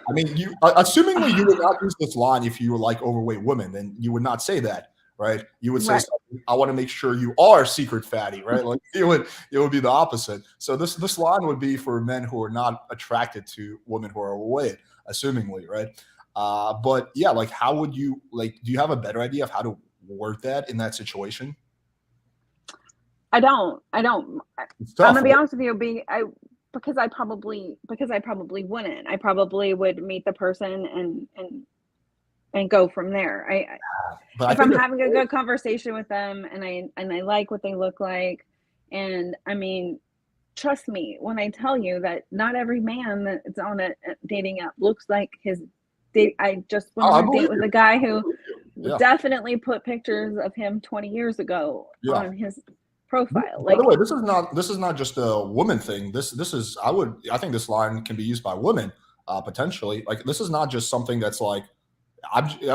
[SPEAKER 1] I mean, assumingly you would not use this line if you were like overweight women, then you would not say that, right? You would say,
[SPEAKER 4] right.
[SPEAKER 1] Something, I want to make sure you are secret fatty, right? Like it would be the opposite. So this line would be for men who are not attracted to women who are overweight, assumingly, right? But yeah, like how would you do you have a better idea of how to word that in that situation?
[SPEAKER 4] I don't.
[SPEAKER 1] It's tough,
[SPEAKER 4] I'm gonna be
[SPEAKER 1] right?
[SPEAKER 4] honest with you. Because I probably wouldn't. I probably would meet the person and go from there. If I'm having a good conversation with them and I like what they look like, and I mean, trust me when I tell you that not every man that's on a dating app looks like his date. I just went on a date with a guy who definitely put pictures of him 20 years ago on his profile.
[SPEAKER 1] By the way, this is not just a woman thing. I think this line can be used by women potentially. Like this is not just something that's like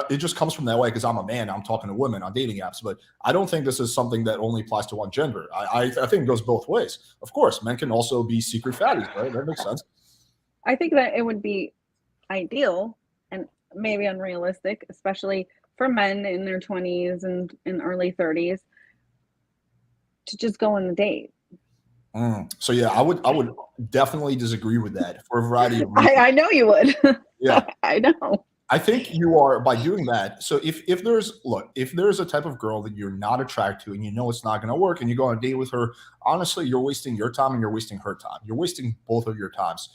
[SPEAKER 1] it just comes from that way because I'm a man. I'm talking to women on dating apps, but I don't think this is something that only applies to one gender. I think it goes both ways. Of course, men can also be secret fatties, right? That makes sense.
[SPEAKER 4] I think that it would be ideal, and maybe unrealistic, especially for men in their 20s and in early 30s, to just go on a date.
[SPEAKER 1] So yeah, I would definitely disagree with that for a variety of reasons.
[SPEAKER 4] I know you would.
[SPEAKER 1] Yeah.
[SPEAKER 4] I know.
[SPEAKER 1] I think you are, by doing that. So if there's a type of girl that you're not attracted to and you know it's not going to work and you go on a date with her, honestly, you're wasting your time and you're wasting her time. You're wasting both of your times.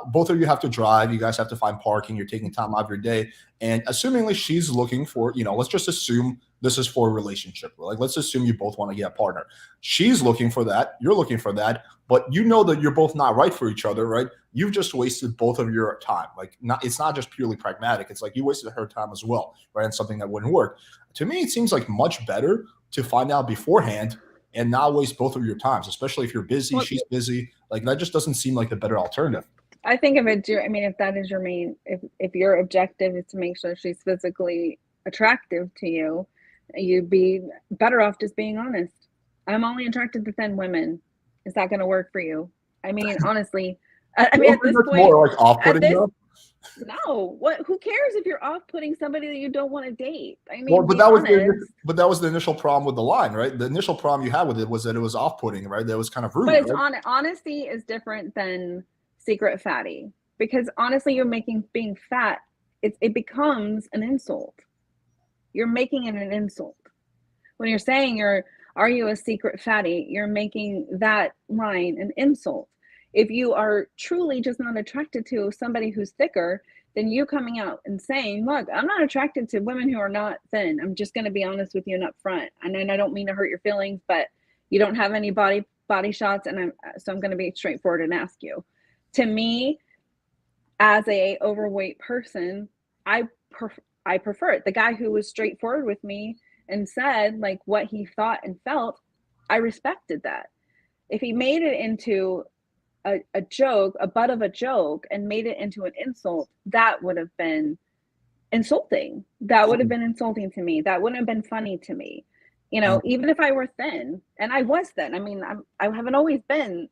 [SPEAKER 1] Both of you have to drive. You guys have to find parking. You're taking time out of your day. And assumingly she's looking for, let's just assume this is for a relationship. Like, let's assume you both want to get a partner. She's looking for that. You're looking for that. But you know that you're both not right for each other, right? You've just wasted both of your time. Like, it's not just purely pragmatic. It's like you wasted her time as well, right? And something that wouldn't work. To me, it seems like much better to find out beforehand and not waste both of your times, especially if you're busy, she's busy. Like, that just doesn't seem like the better alternative.
[SPEAKER 4] I think if that is your main, if your objective is to make sure she's physically attractive to you, you'd be better off just being honest. I'm only attracted to thin women. Is that going to work for you? I mean, honestly, I mean, at this point,
[SPEAKER 1] more like off-putting though?
[SPEAKER 4] No, who cares if you're off-putting somebody that you don't want to date? I mean,
[SPEAKER 1] well, but that was the initial problem with the line, right? The initial problem you had with it was that it was off-putting, right? That was kind of rude.
[SPEAKER 4] But it's honesty is different than secret fatty, because honestly, you're making being fat, it becomes an insult. You're making it an insult when you're saying are you a secret fatty? You're making that line an insult. If you are truly just not attracted to somebody who's thicker, then you coming out and saying, look, I'm not attracted to women who are not thin. I'm just going to be honest with you and up front. And I don't mean to hurt your feelings, but you don't have any body shots, and I'm going to be straightforward and ask you. To me, as a overweight person, I prefer it. The guy who was straightforward with me and said like what he thought and felt, I respected that. If he made it into a joke, a butt of a joke, and made it into an insult, that would have been insulting. That would have been insulting to me. That wouldn't have been funny to me. Even if I were thin, and I was thin. I mean, I haven't always been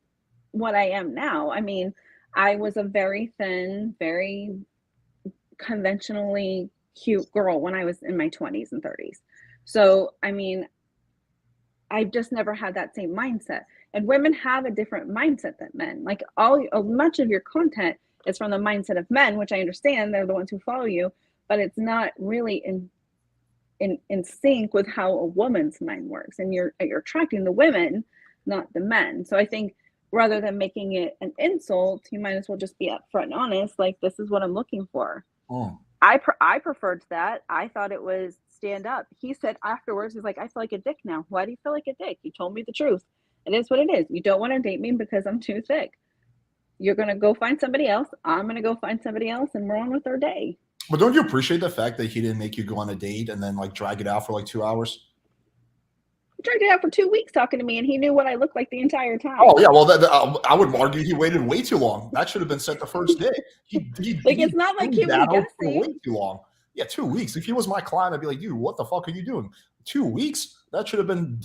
[SPEAKER 4] what I am now. I mean, I was a very thin, very conventionally cute girl when I was in my 20s and 30s. So, I mean, I've just never had that same mindset. And women have a different mindset than men. Like much of your content is from the mindset of men, which I understand, they're the ones who follow you, but it's not really in sync with how a woman's mind works. And you're attracting the women, not the men. So I think rather than making it an insult, you might as well just be upfront and honest. Like, this is what I'm looking for. I preferred that. I thought it was stand up. He said afterwards, he's like, I feel like a dick now. Why do you feel like a dick? You told me the truth. It is what it is. You don't want to date me because I'm too thick. You're going to go find somebody else. I'm going to go find somebody else, and we're on with our day.
[SPEAKER 1] But don't you appreciate the fact that he didn't make you go on a date and then like drag it out for like 2 hours?
[SPEAKER 4] He dragged it out for 2 weeks talking to me, and he knew what I looked like the entire time.
[SPEAKER 1] Oh yeah, well I would argue he waited way too long. That should have been set the first day.
[SPEAKER 4] It's not like he was guessing.
[SPEAKER 1] Way too long. Yeah, 2 weeks. If he was my client, I'd be like, dude, what the fuck are you doing? 2 weeks? That should have been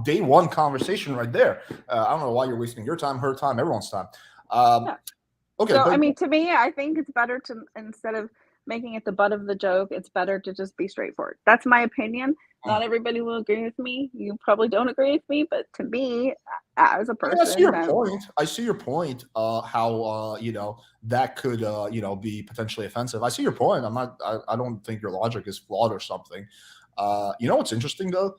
[SPEAKER 1] day one conversation right there. I don't know why you're wasting your time, her time, everyone's time.
[SPEAKER 4] Yeah. Okay. So, I mean, to me, I think it's better to, instead of making it the butt of the joke, it's better to just be straightforward. That's my opinion. Not everybody will agree with me. You probably don't agree with me, but to me, as a person,
[SPEAKER 1] I see your point. I see your point. How that could be potentially offensive. I see your point. I don't think your logic is flawed or something. What's interesting though?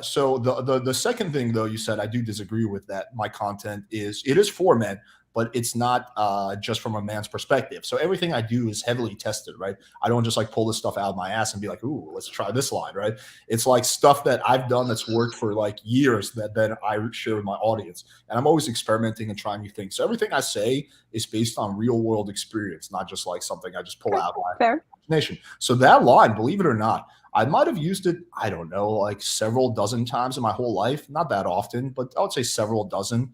[SPEAKER 1] So the second thing though, you said, I do disagree with that. My content is for men, but it's not just from a man's perspective. So everything I do is heavily tested, right? I don't just like pull this stuff out of my ass and be like, ooh, let's try this line, right? It's like stuff that I've done that's worked for like years that then I share with my audience. And I'm always experimenting and trying new things. So everything I say is based on real world experience, not just like something I just pull out of my imagination. So that line, believe it or not, I might have used it, I don't know, like several dozen times in my whole life. Not that often, but I would say several dozen.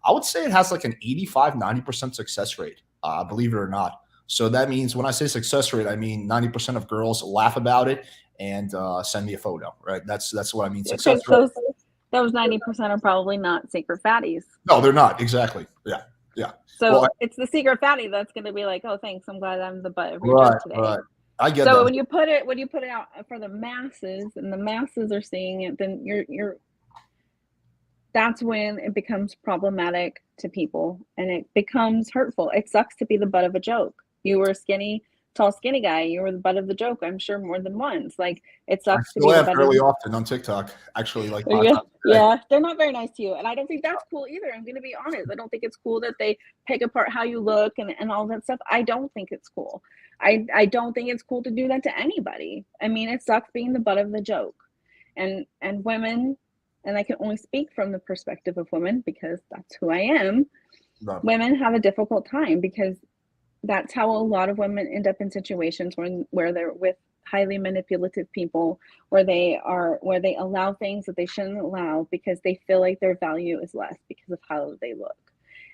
[SPEAKER 1] I would say it has like an 85-90% success rate, believe it or not. So that means when I say success rate, I mean 90% of girls laugh about it and send me a photo, right? That's what I mean. Success rate.
[SPEAKER 4] Those 90% are probably not secret fatties.
[SPEAKER 1] No, they're not. Exactly. Yeah. Yeah.
[SPEAKER 4] So
[SPEAKER 1] Well,
[SPEAKER 4] it's the secret fatty that's going to be like, oh, thanks, I'm glad I'm the butt of your
[SPEAKER 1] right,
[SPEAKER 4] joke today.
[SPEAKER 1] right. I get
[SPEAKER 4] So
[SPEAKER 1] that.
[SPEAKER 4] when you put it out for the masses, and the masses are seeing it, then that's when it becomes problematic to people, and it becomes hurtful. It sucks to be the butt of a joke. You were a tall, skinny guy. You were the butt of the joke, I'm sure, more than once. Like, it
[SPEAKER 1] I
[SPEAKER 4] sucks to
[SPEAKER 1] still
[SPEAKER 4] be the
[SPEAKER 1] am
[SPEAKER 4] butt
[SPEAKER 1] fairly
[SPEAKER 4] of.
[SPEAKER 1] often on TikTok, actually, like
[SPEAKER 4] There
[SPEAKER 1] 5
[SPEAKER 4] you go.
[SPEAKER 1] times a day.
[SPEAKER 4] Yeah, they're not very nice to you, and I don't think that's cool either. I'm going to be honest. I don't think it's cool that they pick apart how you look and all that stuff. I don't think it's cool. I don't think it's cool to do that to anybody. I mean, it sucks being the butt of the joke, and women, and I can only speak from the perspective of women because that's who I am.
[SPEAKER 1] No.
[SPEAKER 4] Women have a difficult time because that's how a lot of women end up in situations where they're with highly manipulative people, where they allow things that they shouldn't allow because they feel like their value is less because of how they look.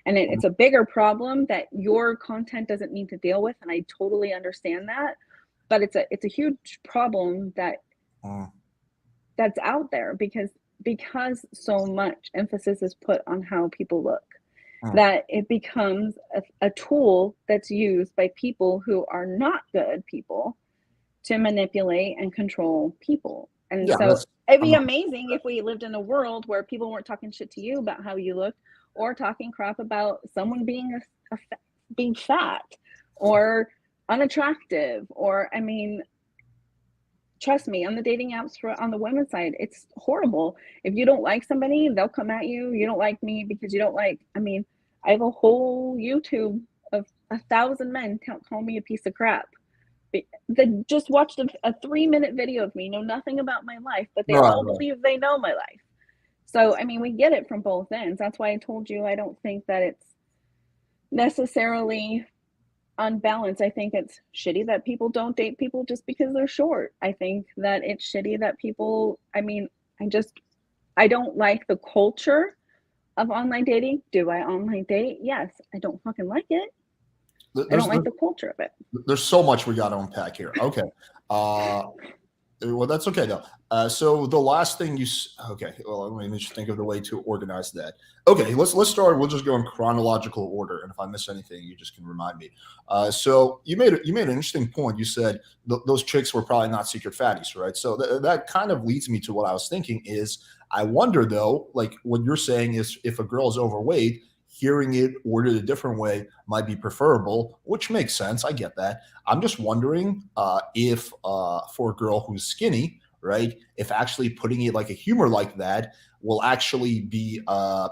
[SPEAKER 4] And it's a bigger problem that your content doesn't need to deal with, and I totally understand that, but it's a huge problem that's out there because so much emphasis is put on how people look, that it becomes a tool that's used by people who are not good people to manipulate and control people. And
[SPEAKER 1] Yeah,
[SPEAKER 4] so it'd be
[SPEAKER 1] I'm-
[SPEAKER 4] amazing if we lived in a world where people weren't talking shit to you about how you looked, or talking crap about someone being being fat or unattractive, or, I mean, trust me, on the dating apps on the women's side, it's horrible. If you don't like somebody, they'll come at you. You don't like me because you don't like, I mean, I have a whole YouTube of 1,000 men call me a piece of crap. They just watched a 3-minute video of me, know nothing about my life, but they all believe they know my life. So, I mean, we get it from both ends. That's why I told you I don't think that it's necessarily unbalanced. I think it's shitty that people don't date people just because they're short. I think that it's shitty that people, I mean, I don't like the culture of online dating. Do I online date? Yes. I don't fucking like it. I don't like the culture of it.
[SPEAKER 1] There's so much we got to unpack here. Okay. Well, that's okay though. So the last thing okay. Well, let me just think of the way to organize that. Okay, let's start. We'll just go in chronological order, and if I miss anything, you just can remind me. So you made an interesting point. You said those chicks were probably not secret fatties, right? So that kind of leads me to what I was thinking is, I wonder though, like what you're saying is, if a girl is overweight, hearing it worded a different way might be preferable, which makes sense. I get that. I'm just wondering if for a girl who's skinny, right, if actually putting it like a humor like that will actually be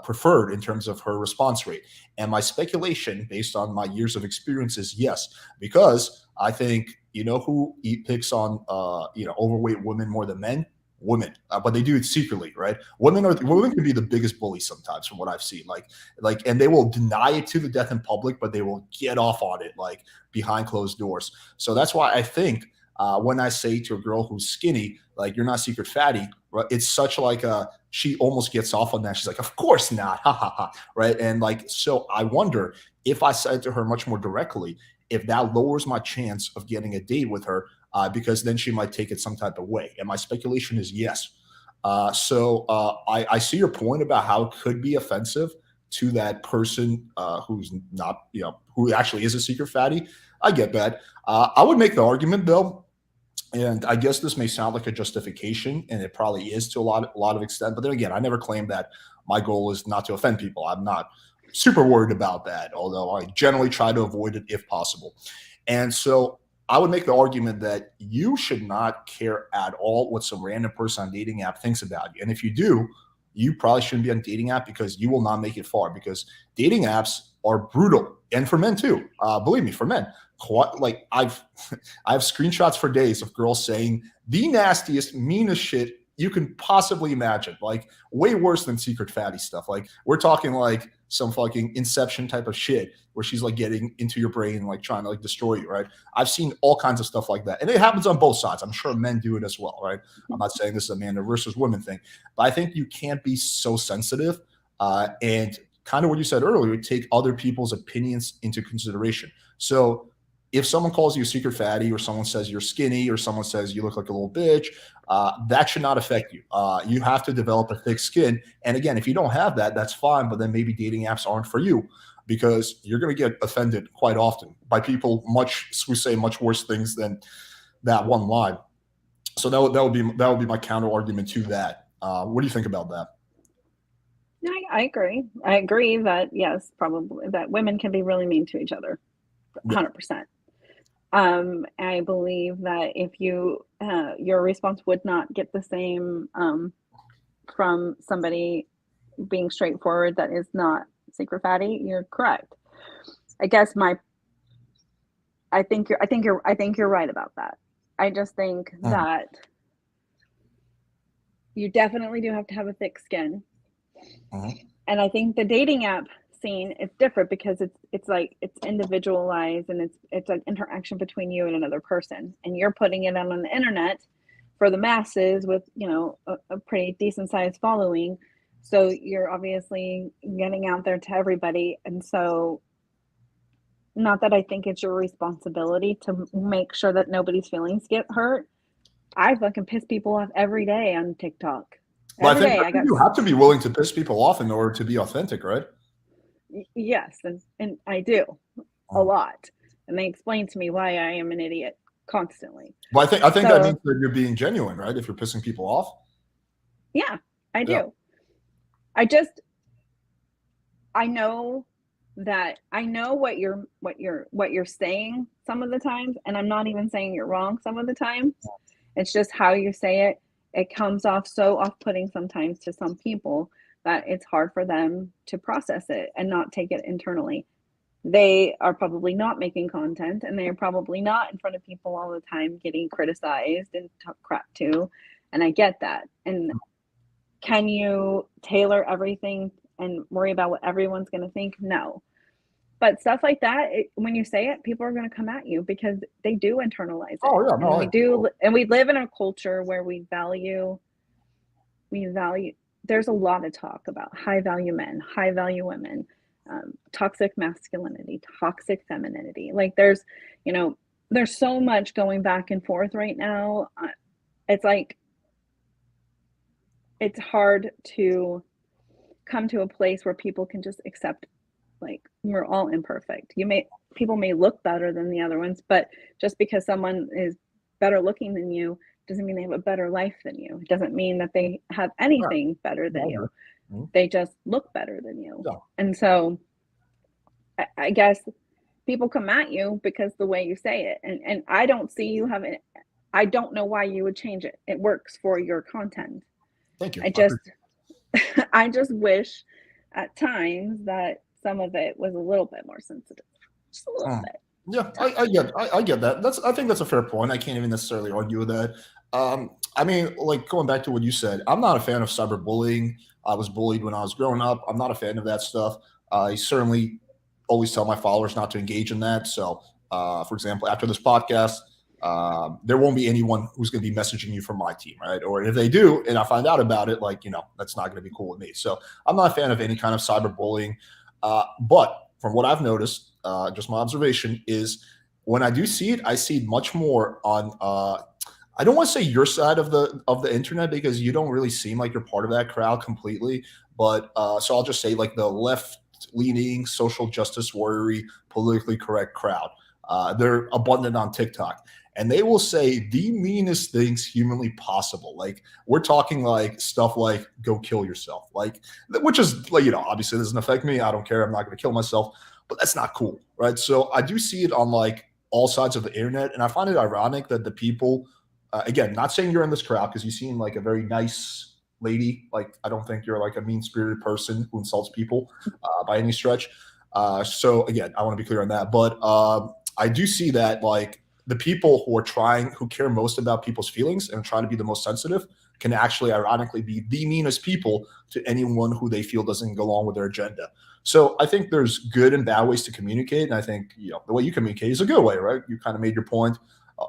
[SPEAKER 1] preferred in terms of her response rate. And my speculation, based on my years of experience, is yes, because I think, you know who picks on overweight women more than men? Women, but they do it secretly, right? Women can be the biggest bullies sometimes, from what I've seen. And they will deny it to the death in public, but they will get off on it like behind closed doors. So that's why I think when I say to a girl who's skinny, like, you're not secret fatty, right? It's such like she almost gets off on that. She's like, of course not, ha ha ha, right? And like, so I wonder if I said to her much more directly, if that lowers my chance of getting a date with her. Because then she might take it some type of way. And my speculation is yes. So I see your point about how it could be offensive to that person who's not, who actually is a secret fatty. I get that. I would make the argument though, and I guess this may sound like a justification, and it probably is to a lot of extent. But then again, I never claimed that my goal is not to offend people. I'm not super worried about that, although I generally try to avoid it if possible. And so I would make the argument that you should not care at all what some random person on a dating app thinks about you. And if you do, you probably shouldn't be on a dating app, because you will not make it far, because dating apps are brutal. And for men too, believe me, for men. Like I have screenshots for days of girls saying the nastiest, meanest shit you can possibly imagine, like way worse than secret fatty stuff. Like, we're talking like some fucking Inception type of shit where she's like getting into your brain and like trying to like destroy you, right? I've seen all kinds of stuff like that. And it happens on both sides. I'm sure men do it as well, right? I'm not saying this is a man versus women thing, but I think you can't be so sensitive and kind of what you said earlier, take other people's opinions into consideration. So if someone calls you a secret fatty, or someone says you're skinny, or someone says you look like a little bitch, that should not affect you. You have to develop a thick skin. And again, if you don't have that, that's fine, but then maybe dating apps aren't for you. because you're going to get offended quite often by people who say much worse things than that one line. So that would be my counter argument to that. What do you think about that?
[SPEAKER 4] I agree. I agree that yes, probably that women can be really mean to each other, 100%. I believe that if your response would not get the same from somebody being straightforward that is not secret fatty, you're correct. I guess I think you're right about that. I just think that you definitely do have to have a thick skin. And I think the dating app scene is different because it's individualized, and it's an interaction between you and another person, and you're putting it on the internet for the masses with a pretty decent sized following, so you're obviously getting out there to everybody. And so, not that I think it's your responsibility to make sure that nobody's feelings get hurt. I fucking piss people off every day on TikTok.
[SPEAKER 1] Well, I think you have to be willing to piss people off in order to be authentic, right?
[SPEAKER 4] Yes, and I do a lot, and they explain to me why I am an idiot constantly.
[SPEAKER 1] Well, I think that means that you're being genuine, right? If you're pissing people off.
[SPEAKER 4] Yeah, I do. I know what you're saying some of the times, and I'm not even saying you're wrong some of the times. It's just how you say it. It comes off so off-putting sometimes to some people that it's hard for them to process it and not take it internally. They are probably not making content, and they are probably not in front of people all the time getting criticized and talk crap to. And I get that. And can you tailor everything and worry about what everyone's going to think? No. But stuff like that, when you say it, people are going to come at you because they do internalize it.
[SPEAKER 1] Oh yeah, no,
[SPEAKER 4] and we live in a culture where we value. There's a lot of talk about high value men, high value women, toxic masculinity, toxic femininity. Like there's so much going back and forth right now. It's like it's hard to come to a place where people can just accept, like, we're all imperfect. People may look better than the other ones, but just because someone is better looking than you doesn't mean they have a better life than you. It doesn't mean that they have anything better than you. They just look better than you. Yeah. And so I guess people come at you because the way you say it, and I don't see you having, I don't know why you would change it. It works for your content.
[SPEAKER 1] Thank you.
[SPEAKER 4] I just wish at times that some of it was a little bit more sensitive, just a little bit.
[SPEAKER 1] Yeah, I get that. I think that's a fair point. I can't even necessarily argue with that. I mean, like going back to what you said, I'm not a fan of cyberbullying. I was bullied when I was growing up. I'm not a fan of that stuff. I certainly always tell my followers not to engage in that. So, for example, after this podcast, there won't be anyone who's going to be messaging you from my team, right? Or if they do, and I find out about it, like, that's not going to be cool with me. So I'm not a fan of any kind of cyberbullying. But from what I've noticed, just my observation is when I do see it, I see it much more on, I don't want to say your side of the internet because you don't really seem like you're part of that crowd completely. But so I'll just say like the left-leaning, social justice warrior, politically correct crowd. They're abundant on TikTok. And they will say the meanest things humanly possible. Like we're talking like stuff like go kill yourself, like, which is like, obviously doesn't affect me. I don't care. I'm not going to kill myself, but that's not cool. Right. So I do see it on like all sides of the internet. And I find it ironic that the people, again, not saying you're in this crowd because you seem like a very nice lady. Like, I don't think you're like a mean spirited person who insults people by any stretch. So again, I want to be clear on that, but I do see that like, the people who care most about people's feelings and try to be the most sensitive can actually ironically be the meanest people to anyone who they feel doesn't go along with their agenda. So I think there's good and bad ways to communicate. And I think, the way you communicate is a good way, right? You kind of made your point.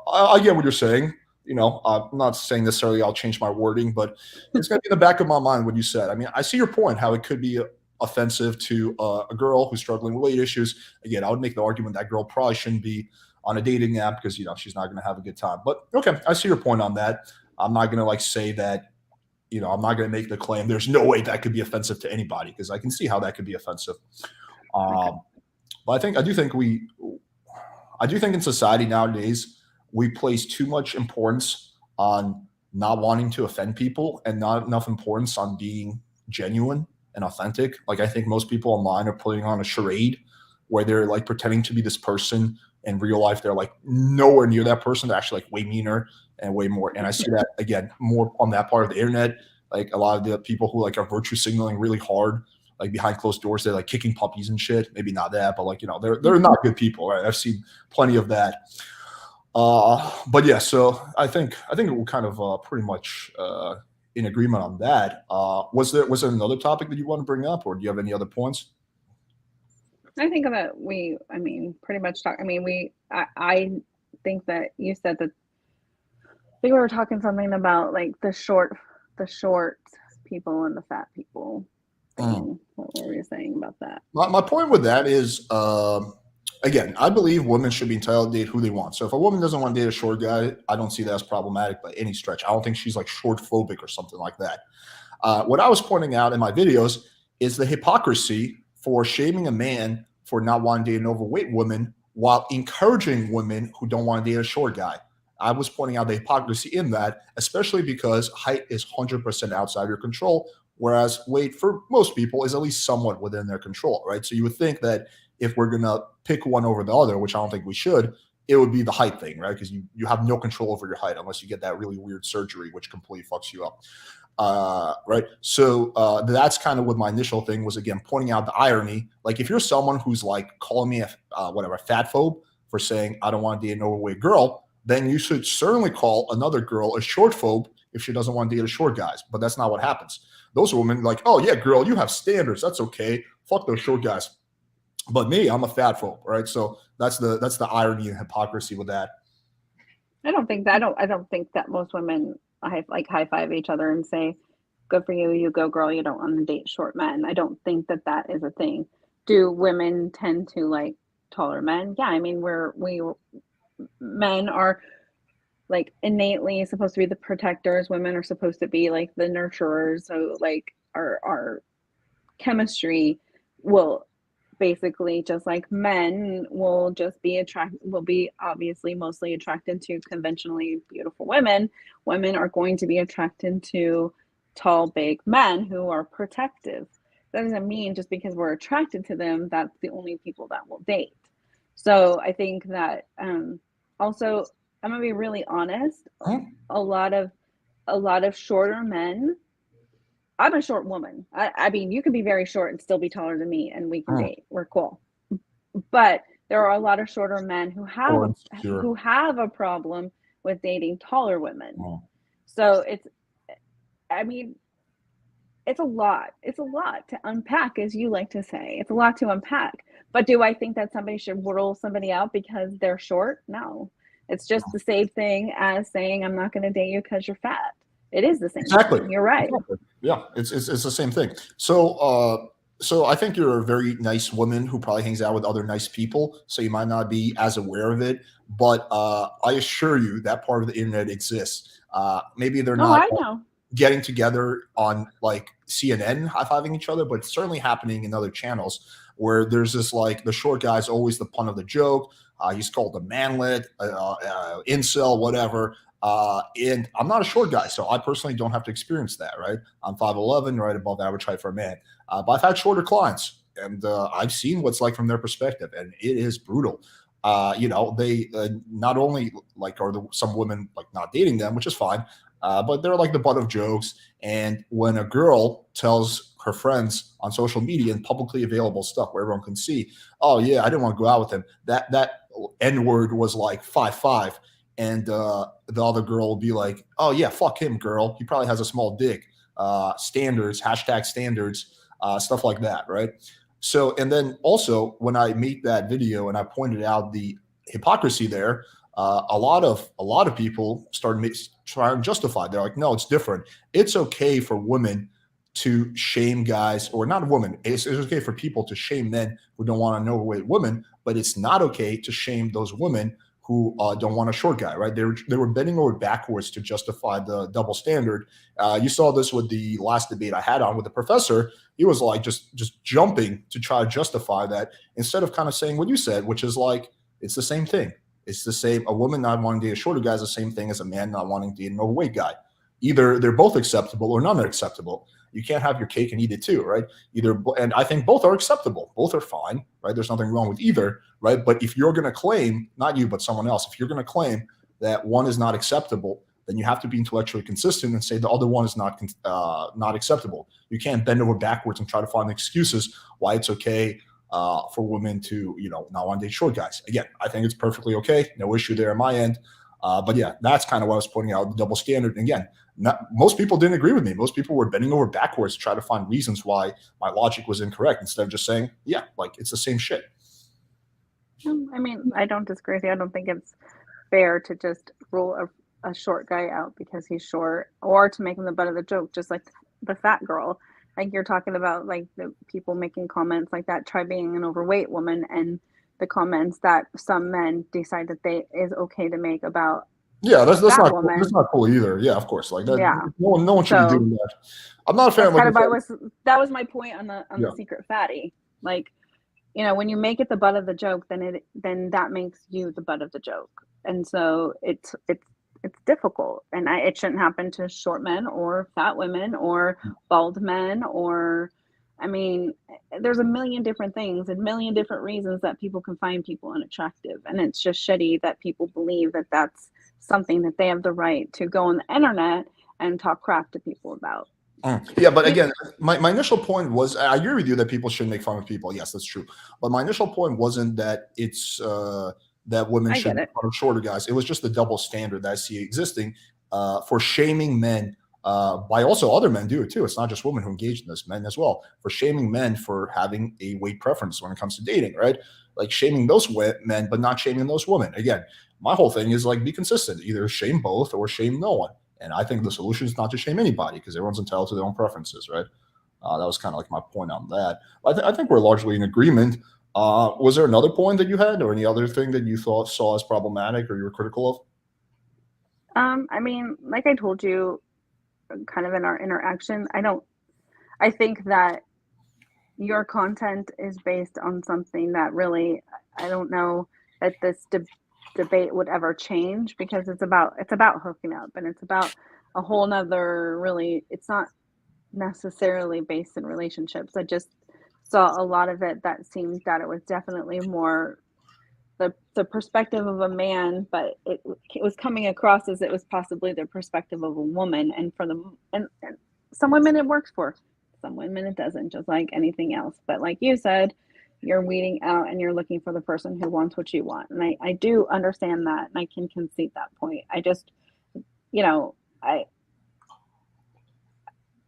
[SPEAKER 1] I get what you're saying. I'm not saying necessarily I'll change my wording, but it's going to be in the back of my mind what you said. I mean, I see your point, how it could be offensive to a girl who's struggling with weight issues. Again, I would make the argument that girl probably shouldn't be on a dating app because, she's not going to have a good time. But okay, I see your point on that. I'm not going to like say that, I'm not going to make the claim there's no way that could be offensive to anybody because I can see how that could be offensive. But I do think in society nowadays we place too much importance on not wanting to offend people and not enough importance on being genuine and authentic. Like I think most people online are putting on a charade where they're like pretending to be this person. In real life, they're like nowhere near that person. They're actually like way meaner and way more. And I see that again more on that part of the internet. Like a lot of the people who like are virtue signaling really hard, like behind closed doors, they're like kicking puppies and shit. Maybe not that, but like they're not good people, right? I've seen plenty of that. But yeah, so I think we're kind of pretty much in agreement on that. Was there another topic that you want to bring up, or do you have any other points?
[SPEAKER 4] I think that pretty much talk. I think that you said that. I think we were talking something about like the short people and the fat people. What were you saying about that?
[SPEAKER 1] My point with that is, again, I believe women should be entitled to date who they want. So if a woman doesn't want to date a short guy, I don't see that as problematic by any stretch. I don't think she's like short phobic or something like that. What I was pointing out in my videos is the hypocrisy for shaming a man for not wanting to date an overweight woman while encouraging women who don't want to date a short guy. I was pointing out the hypocrisy in that, especially because height is 100% outside your control, whereas weight for most people is at least somewhat within their control, right? So you would think that if we're going to pick one over the other, which I don't think we should, it would be the height thing, right? Because you have no control over your height unless you get that really weird surgery, which completely fucks you up. Right. So that's kind of what my initial thing was, again, pointing out the irony. Like if you're someone who's like calling me a fat phobe for saying I don't want to date an overweight girl, then you should certainly call another girl a short phobe if she doesn't want to date a short guys. But that's not what happens. Those women like, oh yeah, girl, you have standards. That's okay. Fuck those short guys. But me, I'm a fat phobe, right? So that's the irony and hypocrisy with that.
[SPEAKER 4] I don't think that most women high five each other and say, "Good for you, you go girl, you don't want to date short men." I don't think that is a thing. Do women tend to like taller men? Yeah, I mean men are like innately supposed to be the protectors. Women are supposed to be like the nurturers. So like our chemistry will basically, just like men will be obviously mostly attracted to conventionally beautiful women. Women are going to be attracted to tall, big men who are protective. That doesn't mean just because we're attracted to them, that's the only people that we'll date. So I think that also, I'm gonna be really honest. A lot of shorter men. I'm a short woman. I mean, you can be very short and still be taller than me, and we can date. We're cool. But there are a lot of shorter men who have a problem with dating taller women. So it's a lot. It's a lot to unpack, as you like to say. It's a lot to unpack. But do I think that somebody should rule somebody out because they're short? No. It's just the same thing as saying I'm not going to date you because you're fat. It is the same
[SPEAKER 1] Exactly.
[SPEAKER 4] thing. You're right.
[SPEAKER 1] Exactly. Yeah, it's the same thing. So I think you're a very nice woman who probably hangs out with other nice people, so you might not be as aware of it. But I assure you that part of the internet exists. Maybe they're not
[SPEAKER 4] I know.
[SPEAKER 1] Getting together on like CNN high-fiving each other, but it's certainly happening in other channels where there's this like the short guy's always the pun of the joke. He's called the manlet, incel, whatever. And I'm not a short guy, so I personally don't have to experience that, right? I'm 5'11", right above average height for a man. But I've had shorter clients, and I've seen what's like from their perspective, and it is brutal. They not only like are some women like not dating them, which is fine, but they're like the butt of jokes. And when a girl tells her friends on social media and publicly available stuff where everyone can see, oh yeah, I didn't want to go out with him. That N-word was like 5'5". And the other girl will be like, oh yeah, fuck him, girl. He probably has a small dick. Standards, #standards, stuff like that, right? So, and then also when I made that video and I pointed out the hypocrisy there, a lot of people started trying to justify. They're like, no, it's different. It's okay for women to shame guys, or not a woman. It's okay for people to shame men who don't want an overweight woman, but it's not okay to shame those women who don't want a short guy, right? They were bending over backwards to justify the double standard. You saw this with the last debate I had on with the professor. He was like just jumping to try to justify that instead of kind of saying what you said, which is like it's the same thing. It's the same. A woman not wanting to date a shorter guy is the same thing as a man not wanting to date an overweight guy. Either they're both acceptable or none are acceptable. You can't have your cake and eat it too, right? And I think both are acceptable. Both are fine, right? There's nothing wrong with either, right? But if you're going to claim, not you, but someone else, if you're going to claim that one is not acceptable, then you have to be intellectually consistent and say the other one is not acceptable. You can't bend over backwards and try to find excuses why it's okay for women to, not want to date short guys. Again, I think it's perfectly okay. No issue there on my end. But yeah, that's kind of what I was pointing out, the double standard. And again, most people didn't agree with me. Most people were bending over backwards to try to find reasons why my logic was incorrect instead of just saying, yeah, like it's the same shit.
[SPEAKER 4] I mean, I don't disagree with you. I don't think it's fair to just rule a short guy out because he's short, or to make him the butt of the joke, just like the fat girl. Like you're talking about, like the people making comments like that. Try being an overweight woman, and the comments that some men decide that is okay to make about.
[SPEAKER 1] Yeah, that's not
[SPEAKER 4] that
[SPEAKER 1] cool.
[SPEAKER 4] woman.
[SPEAKER 1] That's not cool either. Yeah, of course. Like that.
[SPEAKER 4] Yeah.
[SPEAKER 1] No one should be doing that. I'm not a fan of
[SPEAKER 4] that was my point on the secret fatty. Like, when you make it the butt of the joke, then that makes you the butt of the joke, and so it's difficult, and it shouldn't happen to short men or fat women or bald men or. I mean, there's a million different things, a million different reasons that people can find people unattractive, and it's just shitty that people believe that that's something that they have the right to go on the internet and talk crap to people about.
[SPEAKER 1] Yeah, but again, my initial point was, I agree with you that people shouldn't make fun of people. Yes, that's true. But my initial point wasn't that it's that women should make fun of shorter guys. It was just the double standard that I see existing for shaming men. By also other men do it too. It's not just women who engage in this, men as well, for shaming men for having a weight preference when it comes to dating, right? Like shaming those men, but not shaming those women. Again, my whole thing is like be consistent. Either shame both or shame no one. And I think the solution is not to shame anybody because everyone's entitled to their own preferences, right? That was kind of like my point on that. I think we're largely in agreement. Was there another point that you had or any other thing that you saw as problematic or you were critical of?
[SPEAKER 4] I mean, like I told you, kind of in our interaction, I think that your content is based on something that really, I don't know that this debate would ever change because it's about hooking up, and it's about a whole nother, really, it's not necessarily based in relationships. I just saw a lot of it that seemed that it was definitely more the perspective of a man, but it was coming across as it was possibly the perspective of a woman, and for and some women it works for, some women it doesn't, just like anything else. But like you said, you're weeding out and you're looking for the person who wants what you want, and I do understand that, and I can concede that point. I just,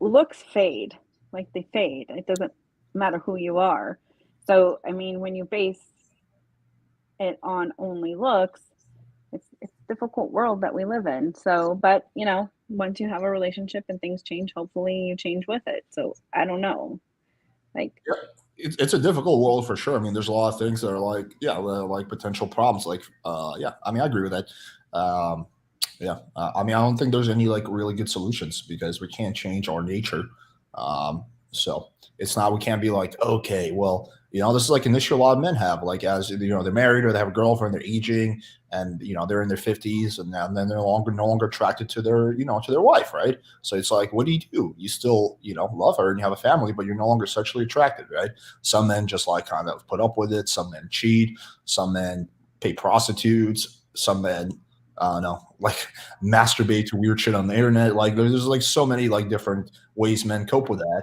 [SPEAKER 4] looks fade, like they fade. It doesn't matter who you are. So I mean, when you base it on only looks, it's a difficult world that we live in. So, but once you have a relationship and things change, hopefully you change with it. So I don't know, like
[SPEAKER 1] it's a difficult world for sure. I mean, there's a lot of things that are like potential problems. Like I mean, I agree with that. I mean, I don't think there's any like really good solutions because we can't change our nature. So it's not, we can't be like, okay, well, this is like an issue a lot of men have, like as they're married or they have a girlfriend, they're aging, and they're in their 50s, and then they're no longer attracted to their to their wife, right? So it's like, what do? You still love her and you have a family, but you're no longer sexually attracted, right? Some men just like kind of put up with it. Some men cheat. Some men pay prostitutes. Some men like masturbate to weird shit on the internet. Like there's like so many like different ways men cope with that.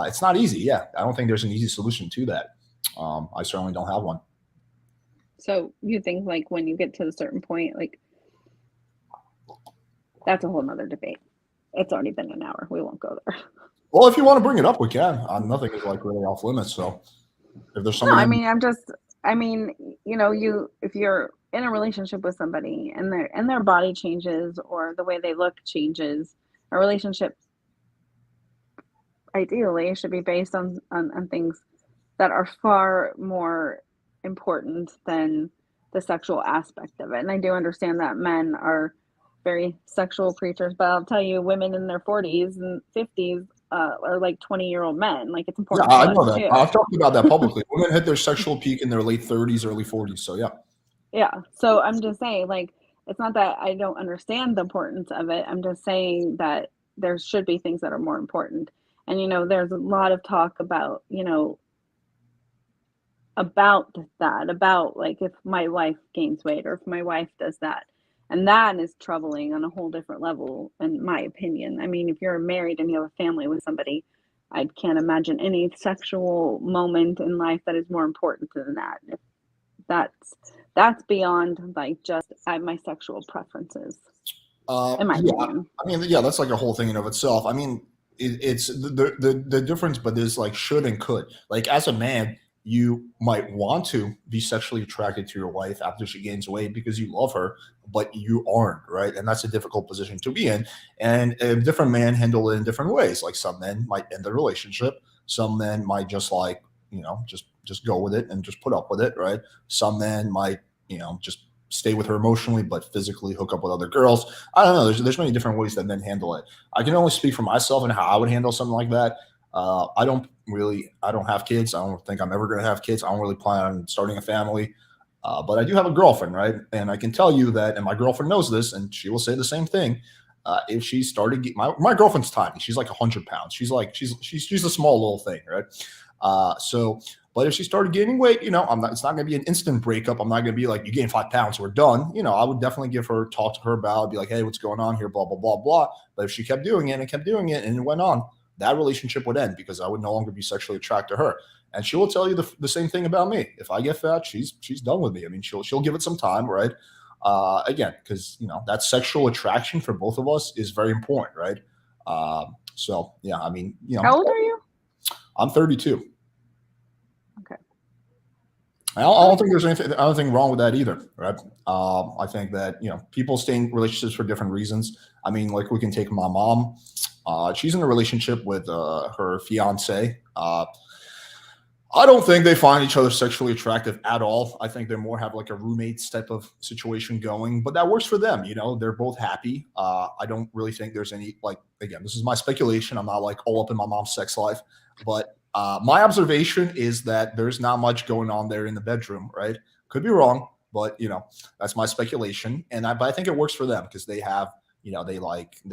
[SPEAKER 1] It's not easy. Yeah. I don't think there's an easy solution to that. I certainly don't have one.
[SPEAKER 4] So you think like when you get to a certain point, like that's a whole nother debate. It's already been an hour. We won't go there.
[SPEAKER 1] Well, if you want to bring it up, we can. Nothing is like really off limits. So if there's something,
[SPEAKER 4] no, I mean, if you're in a relationship with somebody and their body changes or the way they look changes, a relationship ideally should be based on things that are far more important than the sexual aspect of it. And I do understand that men are very sexual creatures, but I'll tell you, women in their 40s and 50s are like 20-year-old men. Like, it's
[SPEAKER 1] Yeah,
[SPEAKER 4] important
[SPEAKER 1] I
[SPEAKER 4] to
[SPEAKER 1] know
[SPEAKER 4] us
[SPEAKER 1] that.
[SPEAKER 4] too.
[SPEAKER 1] I've talked about that publicly. Women hit their sexual peak in their late 30s, early 40s. So yeah.
[SPEAKER 4] Yeah. So I'm just saying, like, it's not that I don't understand the importance of it. I'm just saying that there should be things that are more important. And, there's a lot of talk about, about like if my wife gains weight or if my wife does that. And that is troubling on a whole different level, in my opinion. I mean, if you're married and you have a family with somebody, I can't imagine any sexual moment in life that is more important than that. If that's beyond like just my sexual preferences, in my
[SPEAKER 1] Yeah,
[SPEAKER 4] opinion.
[SPEAKER 1] I mean, yeah, that's like a whole thing in of itself. I mean, it's the difference, but there's like should and could. Like as a man, you might want to be sexually attracted to your wife after she gains weight because you love her, but you aren't, right? And that's a difficult position to be in. And a different men handle it in different ways. Like some men might end the relationship. Some men might just like just go with it and just put up with it, right? Some men might just stay with her emotionally, but physically hook up with other girls. I don't know. There's many different ways that men handle it. I can only speak for myself and how I would handle something like that. I don't have kids. I don't think I'm ever going to have kids. I don't really plan on starting a family. But I do have a girlfriend, right? And I can tell you that, and my girlfriend knows this, and she will say the same thing. If she started, my girlfriend's tiny. She's like 100 pounds. She's a small little thing, right? So but if she started gaining weight, it's not going to be an instant breakup. I'm not going to be like, you gain 5 pounds, we're done. I would definitely talk to her about it, be like, hey, what's going on here, blah, blah, blah, blah. But if she kept doing it and kept doing it and it went on, that relationship would end because I would no longer be sexually attracted to her. And she will tell you the same thing about me. If I get fat, she's done with me. I mean, she'll give it some time, right? Again, because, that sexual attraction for both of us is very important, right? So, yeah, I mean,
[SPEAKER 4] How old are you?
[SPEAKER 1] I'm 32.
[SPEAKER 4] Okay.
[SPEAKER 1] I don't think there's anything wrong with that either, right? I think that people stay in relationships for different reasons. I mean, like we can take my mom. She's in a relationship with her fiance. I don't think they find each other sexually attractive at all. I think they more have like a roommates type of situation going, but that works for them. They're both happy. I don't really think there's any again, this is my speculation. I'm not like all up in my mom's sex life, but my observation is that there's not much going on there in the bedroom, right? Could be wrong, but that's my speculation. But I think it works for them because they have, they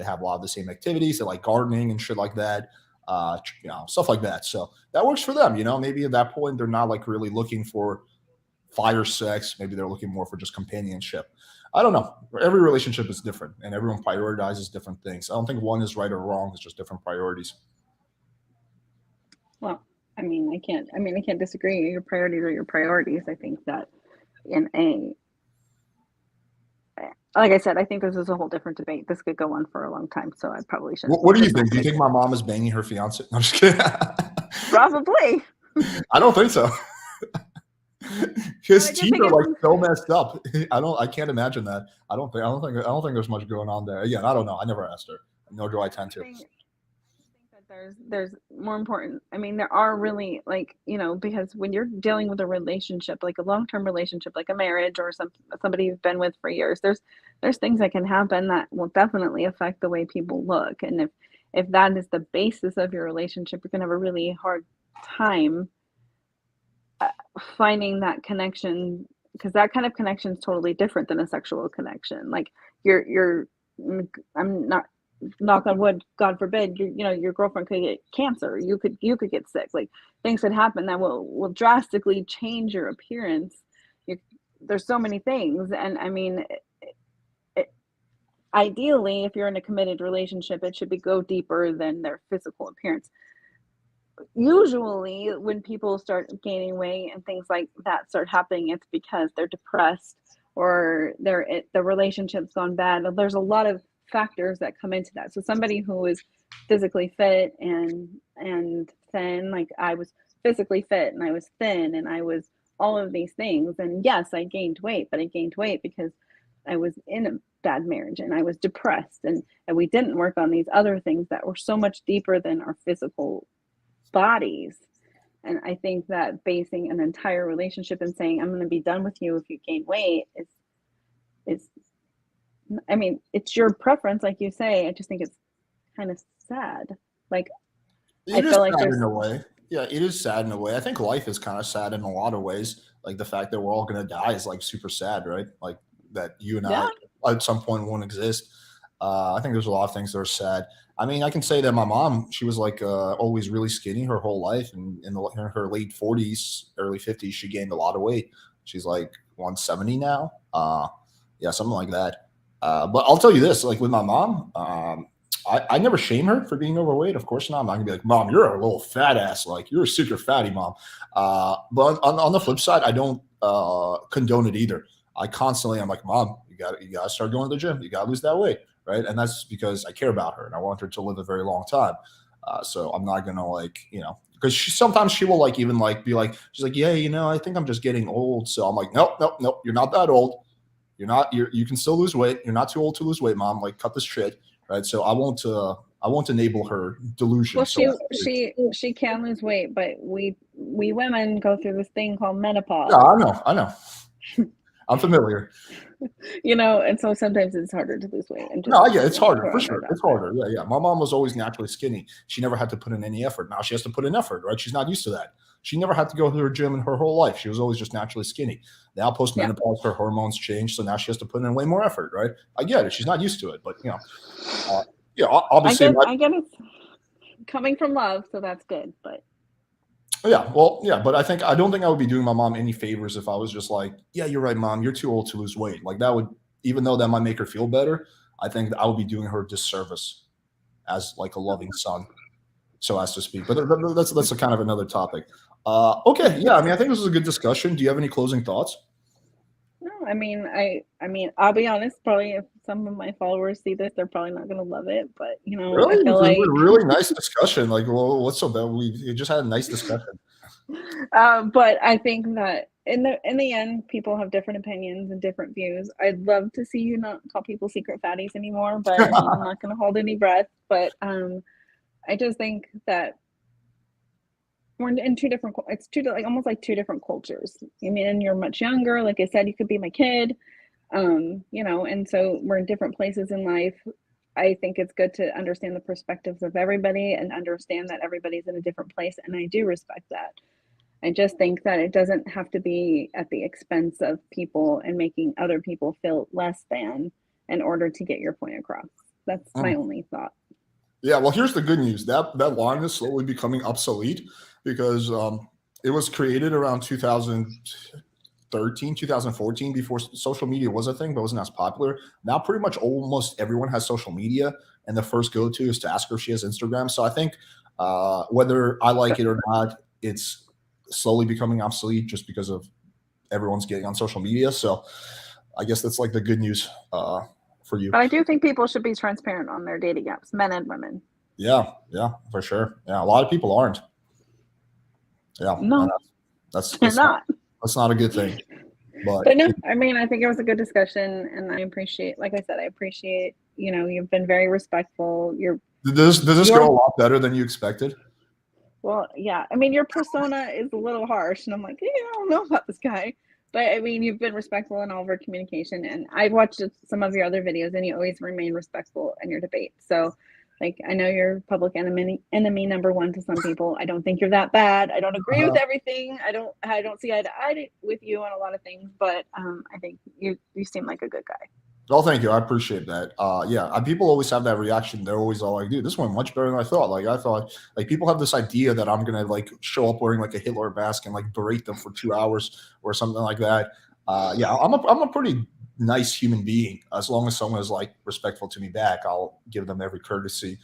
[SPEAKER 1] have a lot of the same activities. They like gardening and shit like that, stuff like that. So that works for them. Maybe at that point they're not like really looking for fire sex. Maybe they're looking more for just companionship. I don't know. Every relationship is different, and everyone prioritizes different things. I don't think one is right or wrong. It's just different priorities.
[SPEAKER 4] Well, I can't disagree. Your priorities are your priorities. I think that like I said, I think this is a whole different debate. This could go on for a long time, so I probably shouldn't.
[SPEAKER 1] What do you think? Do you think my mom is banging her fiance? No, I'm just kidding.
[SPEAKER 4] Probably.
[SPEAKER 1] I don't think so. His
[SPEAKER 4] I just
[SPEAKER 1] teeth
[SPEAKER 4] think
[SPEAKER 1] are like
[SPEAKER 4] it's-
[SPEAKER 1] so messed up. I can't imagine that. I don't think there's much going on there. Again, I don't know. I never asked her, nor do I tend to.
[SPEAKER 4] I think that there's more important. I mean, there are really because when you're dealing with a relationship, like a long-term relationship, like a marriage or somebody you've been with for years, there's things that can happen that will definitely affect the way people look. And if that is the basis of your relationship, you're gonna have a really hard time finding that connection, because that kind of connection is totally different than a sexual connection. Like I'm not, knock on wood, God forbid, your girlfriend could get cancer. You could get sick. Like, things could happen that will drastically change your appearance. There's so many things, and I mean, ideally, if you're in a committed relationship, it should go deeper than their physical appearance. Usually when people start gaining weight and things like that start happening, it's because they're depressed or the relationship's gone bad. There's a lot of factors that come into that. So somebody who is physically fit and thin, like I was physically fit and I was thin and I was all of these things, and yes, I gained weight, but I gained weight because I was in a bad marriage and I was depressed, and we didn't work on these other things that were so much deeper than our physical bodies. And I think that basing an entire relationship and saying, I'm going to be done with you if you gain weight is, I mean, it's your preference, like you say. I just think it's kind of sad. Like, I
[SPEAKER 1] It is
[SPEAKER 4] feel like
[SPEAKER 1] sad
[SPEAKER 4] there's,
[SPEAKER 1] in a way. Yeah, it is sad in a way. I think life is kind of sad in a lot of ways. Like the fact that we're all gonna die is like super sad, right? Like that you and I
[SPEAKER 4] yeah,
[SPEAKER 1] at some point won't exist. I think there's a lot of things that are sad. I mean, I can say that my mom, she was like always really skinny her whole life, and in her late 40s, early 50s, she gained a lot of weight. She's like 170 now. Yeah, something like that. But I'll tell you this: like with my mom, I never shame her for being overweight. Of course not. I'm not gonna be like, Mom, you're a little fat ass. Like you're a super fatty, Mom. But on the flip side, I don't condone it either. I constantly, I'm like, Mom, you got to start going to the gym. You got to lose that weight, right? And that's because I care about her and I want her to live a very long time. So I'm not gonna like, because sometimes she will like even like be like, she's like, yeah, I think I'm just getting old. So I'm like, nope, nope, nope. You're not that old. You can still lose weight. You're not too old to lose weight, Mom. Like cut this shit. Right. So I won't enable her delusion.
[SPEAKER 4] well,
[SPEAKER 1] So
[SPEAKER 4] she can lose weight, but we women go through this thing called menopause.
[SPEAKER 1] yeah, I know. I'm familiar.
[SPEAKER 4] And so sometimes it's harder to lose weight. And
[SPEAKER 1] No, I get it. It's harder for
[SPEAKER 4] throw
[SPEAKER 1] sure.
[SPEAKER 4] that
[SPEAKER 1] It's
[SPEAKER 4] out
[SPEAKER 1] harder. Yeah, yeah. My mom was always naturally skinny. She never had to put in any effort. Now she has to put in effort, right? She's not used to that. She never had to go to her gym in her whole life. She was always just naturally skinny. Now post-menopause, her hormones change, so now she has to put in way more effort, right? I get it. She's not used to it, but yeah, obviously.
[SPEAKER 4] I get it coming from love, so that's good. But
[SPEAKER 1] yeah, well, yeah, but I don't think I would be doing my mom any favors if I was just like, yeah, you're right, Mom, you're too old to lose weight. Like that would, even though that might make her feel better, I think I would be doing her a disservice as like a loving son, so as to speak. But that's a kind of another topic. Okay, yeah, I mean, I think this was a good discussion. Do you have any closing thoughts?
[SPEAKER 4] no, I mean, I'll be honest. Probably if some of my followers see this, they're probably not going to love it. But
[SPEAKER 1] Really,
[SPEAKER 4] I feel
[SPEAKER 1] this
[SPEAKER 4] like,
[SPEAKER 1] was a really nice discussion. Like, well, what's so bad? We just had a nice discussion.
[SPEAKER 4] but I think that in the end, people have different opinions and different views. I'd love to see you not call people secret fatties anymore, but I mean, I'm not going to hold any breath. But I just think that we're in two different, it's like almost like two different cultures. I mean, and you're much younger. Like I said, you could be my kid, and so we're in different places in life. I think it's good to understand the perspectives of everybody and understand that everybody's in a different place. And I do respect that. I just think that it doesn't have to be at the expense of people and making other people feel less than in order to get your point across. That's my only thought.
[SPEAKER 1] Yeah, well, here's the good news. That line is slowly becoming obsolete because it was created around 2013, 2014, before social media was a thing, but wasn't as popular. Now, pretty much almost everyone has social media, and the first go-to is to ask her if she has Instagram. So I think whether I like it or not, it's slowly becoming obsolete just because of everyone's getting on social media. So I guess that's like the good news for you.
[SPEAKER 4] But I do think people should be transparent on their dating apps, men and women.
[SPEAKER 1] Yeah, for sure. Yeah, a lot of people aren't. Yeah,
[SPEAKER 4] no,
[SPEAKER 1] that's
[SPEAKER 4] not.
[SPEAKER 1] That's not a good thing.
[SPEAKER 4] But no, I mean, I think it was a good discussion, and I appreciate, like I said, you've been very respectful.
[SPEAKER 1] Does this go a lot better than you expected?
[SPEAKER 4] Well, yeah. I mean, your persona is a little harsh, and I'm like, I don't know about this guy. But I mean, you've been respectful in all of our communication, and I've watched some of your other videos, and you always remain respectful in your debates. So, like, I know you're public enemy number one to some people. I don't think you're that bad. I don't agree with everything. I don't see eye to eye with you on a lot of things, but I think you seem like a good guy.
[SPEAKER 1] Oh, thank you. I appreciate that. Yeah, people always have that reaction. They're always all like, dude, this went much better than I thought. Like, I thought, like, people have this idea that I'm going to, like, show up wearing, like, a Hitler mask and, like, berate them for 2 hours or something like that. Yeah, I'm a pretty nice human being. As long as someone is, like, respectful to me back, I'll give them every courtesy.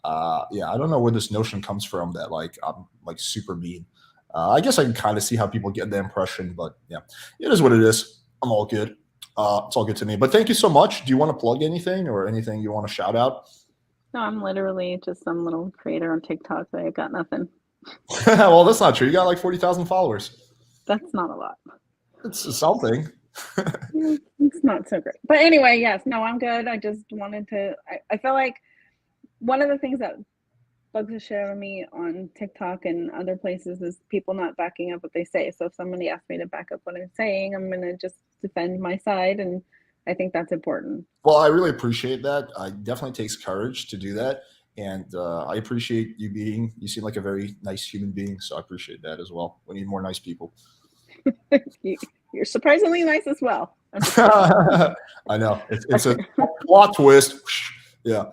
[SPEAKER 1] Yeah, I don't know where this notion comes from that, like, I'm, like, super mean. I guess I can kind of see how people get the impression, but, yeah, it is what it is. I'm all good. It's all good to me. But thank you so much. Do you want to plug anything or anything you want to shout out?
[SPEAKER 4] No, I'm literally just some little creator on TikTok. So I got nothing.
[SPEAKER 1] Well, that's not true. You got like 40,000 followers.
[SPEAKER 4] That's not a lot.
[SPEAKER 1] It's something.
[SPEAKER 4] It's not so great. But anyway, yes. No, I'm good. I just wanted to – I feel like one of the things that bugs the shit out of me on TikTok and other places is people not backing up what they say. So if somebody asks me to back up what I'm saying, I'm gonna just defend my side, and I think that's important.
[SPEAKER 1] Well, I really appreciate that. It definitely takes courage to do that. And I appreciate you seem like a very nice human being. So I appreciate that as well. We need more nice people.
[SPEAKER 4] You're surprisingly nice as well.
[SPEAKER 1] I know. It's a plot twist. Yeah.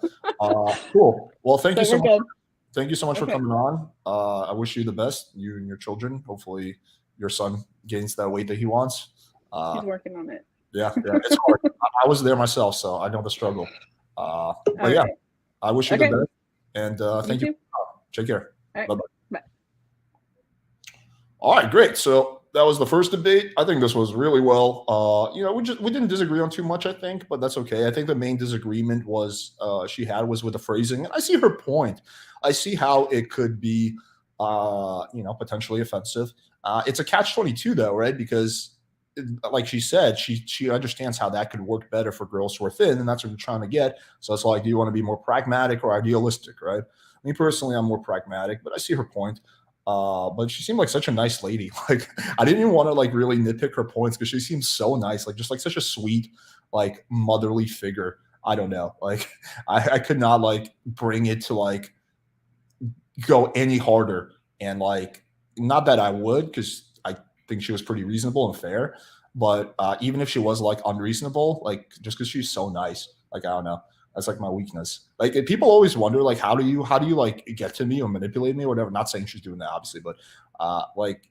[SPEAKER 1] Cool. Well, thank
[SPEAKER 4] So
[SPEAKER 1] you so
[SPEAKER 4] we're
[SPEAKER 1] much.
[SPEAKER 4] good.
[SPEAKER 1] Thank you so much for
[SPEAKER 4] Okay.
[SPEAKER 1] coming on. I wish you the best, you and your children. Hopefully your son gains that weight that he wants.
[SPEAKER 4] He's working on it.
[SPEAKER 1] Yeah, it's hard. I was there myself, so I know the struggle. But
[SPEAKER 4] All
[SPEAKER 1] yeah,
[SPEAKER 4] right.
[SPEAKER 1] I wish you
[SPEAKER 4] Okay.
[SPEAKER 1] the best, and thank you.
[SPEAKER 4] too.
[SPEAKER 1] Take care.
[SPEAKER 4] All right.
[SPEAKER 1] Bye-bye.
[SPEAKER 4] Bye.
[SPEAKER 1] All right, great. So that was the first debate. I think this was really well. We didn't disagree on too much, I think, but that's okay. I think the main disagreement was was with the phrasing, and I see her point. I see how it could be, potentially offensive. It's a catch-22 though, right? Because like she said, she understands how that could work better for girls who are thin, and that's what we're trying to get. So it's like, do you want to be more pragmatic or idealistic, right? Me personally, I'm more pragmatic, but I see her point. But she seemed like such a nice lady. Like I didn't even want to like really nitpick her points because she seems so nice, like just like such a sweet, like motherly figure. I don't know. Like I could not like bring it to like go any harder, and like not that I would, because I think she was pretty reasonable and fair. But even if she was like unreasonable, like just because she's so nice, like I don't know, that's like my weakness. Like people always wonder, like how do you like get to me or manipulate me or whatever. Not saying she's doing that, obviously, but like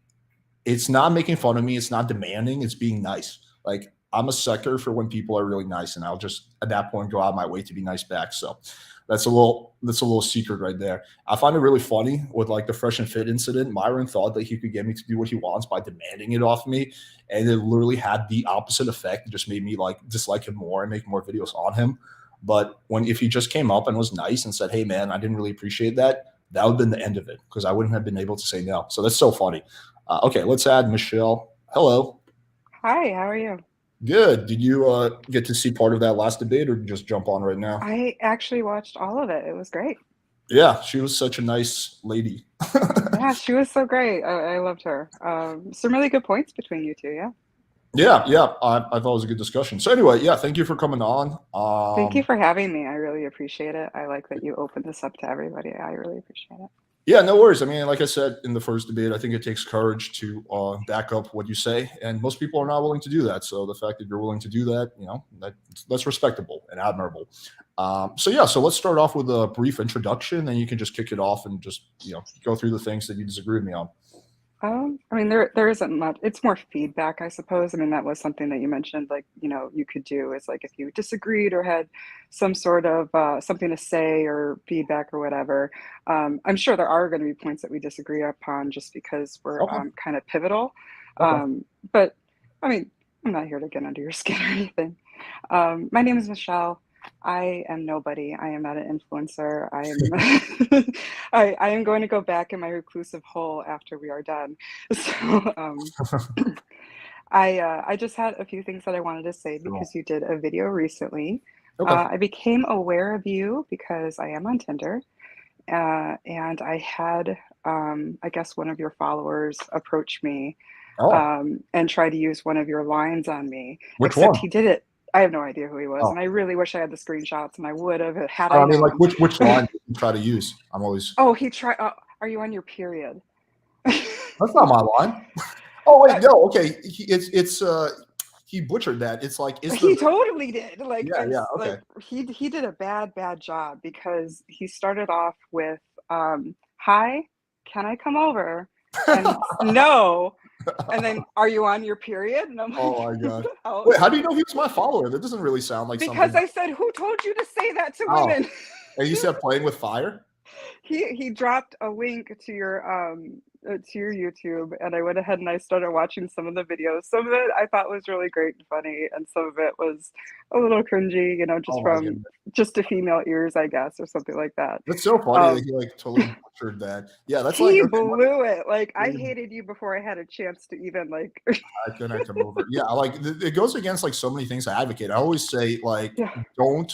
[SPEAKER 1] it's not making fun of me. It's not demanding. It's being nice. Like I'm a sucker for when people are really nice, and I'll just at that point go out of my way to be nice back. So that's a little secret right there. I find it really funny with like the Fresh and Fit incident. Myron thought that he could get me to do what he wants by demanding it off me, and it literally had the opposite effect. It just made me like dislike him more and make more videos on him. But if he just came up and was nice and said, "Hey man, I didn't really appreciate that," that would have been the end of it, because I wouldn't have been able to say no. So that's so funny. Okay, let's add Michelle. Hello.
[SPEAKER 5] Hi, how are you?
[SPEAKER 1] Good. Did you get to see part of that last debate, or just jump on right now?
[SPEAKER 5] I actually watched all of it. It was great.
[SPEAKER 1] Yeah, she was such a nice lady.
[SPEAKER 5] Yeah, she was so great. I loved her. Some really good points between you two, yeah.
[SPEAKER 1] Yeah. I thought it was a good discussion. So anyway, yeah, thank you for coming on.
[SPEAKER 5] Thank you for having me. I really appreciate it. I like that you opened this up to everybody. I really appreciate it.
[SPEAKER 1] Yeah, no worries. I mean, like I said in the first debate, I think it takes courage to back up what you say, and most people are not willing to do that. So the fact that you're willing to do that, that's respectable and admirable. So let's start off with a brief introduction, and you can just kick it off and just go through the things that you disagree with me on.
[SPEAKER 5] I mean, there isn't much. It's more feedback, I suppose. I mean, that was something that you mentioned, like, you could do is like if you disagreed or had some sort of something to say or feedback or whatever. I'm sure there are going to be points that we disagree upon just because we're
[SPEAKER 1] Okay.
[SPEAKER 5] kind of pivotal.
[SPEAKER 1] Okay.
[SPEAKER 5] But I mean, I'm not here to get under your skin or anything. My name is Michelle. I am nobody. I am not an influencer. I am I am going to go back in my reclusive hole after we are done. So I just had a few things that I wanted to say because you did a video recently.
[SPEAKER 1] Okay.
[SPEAKER 5] I became aware of you because I am on Tinder. And I had I guess one of your followers approach me and try to use one of your lines on me.
[SPEAKER 1] Which
[SPEAKER 5] Except
[SPEAKER 1] one?
[SPEAKER 5] he did it. I have no idea who he was,
[SPEAKER 1] Oh.
[SPEAKER 5] and I really wish I had the screenshots, and I would have had
[SPEAKER 1] I
[SPEAKER 5] I
[SPEAKER 1] mean,
[SPEAKER 5] known.
[SPEAKER 1] like which line did you try to use? I'm always.
[SPEAKER 5] Oh, he tried. Are you on your period?
[SPEAKER 1] That's not my line. Oh wait, no. Okay, he butchered that. It's like
[SPEAKER 5] He totally did. Like,
[SPEAKER 1] yeah. Okay.
[SPEAKER 5] like he did a bad job because he started off with, "Hi, can I come over?" And no. And then, "Are you on your period?" And I'm like,
[SPEAKER 1] Oh my god! Wait, how do you know he was my follower? That doesn't really sound like
[SPEAKER 5] because
[SPEAKER 1] something.
[SPEAKER 5] I said, "Who told you to say that to
[SPEAKER 1] Oh.
[SPEAKER 5] women?"
[SPEAKER 1] And you said playing with fire.
[SPEAKER 5] He dropped a link to your YouTube, and I went ahead and I started watching some of the videos. Some of it I thought was really great and funny, and some of it was a little cringy, just from just to female ears, I guess, or something like that.
[SPEAKER 1] That's so funny that he like totally butchered that. Yeah, that's
[SPEAKER 5] he
[SPEAKER 1] like
[SPEAKER 5] blew it. Like I hated you before I had a chance to even like.
[SPEAKER 1] I couldn't come over. Yeah, like it goes against like so many things I advocate. I always say like don't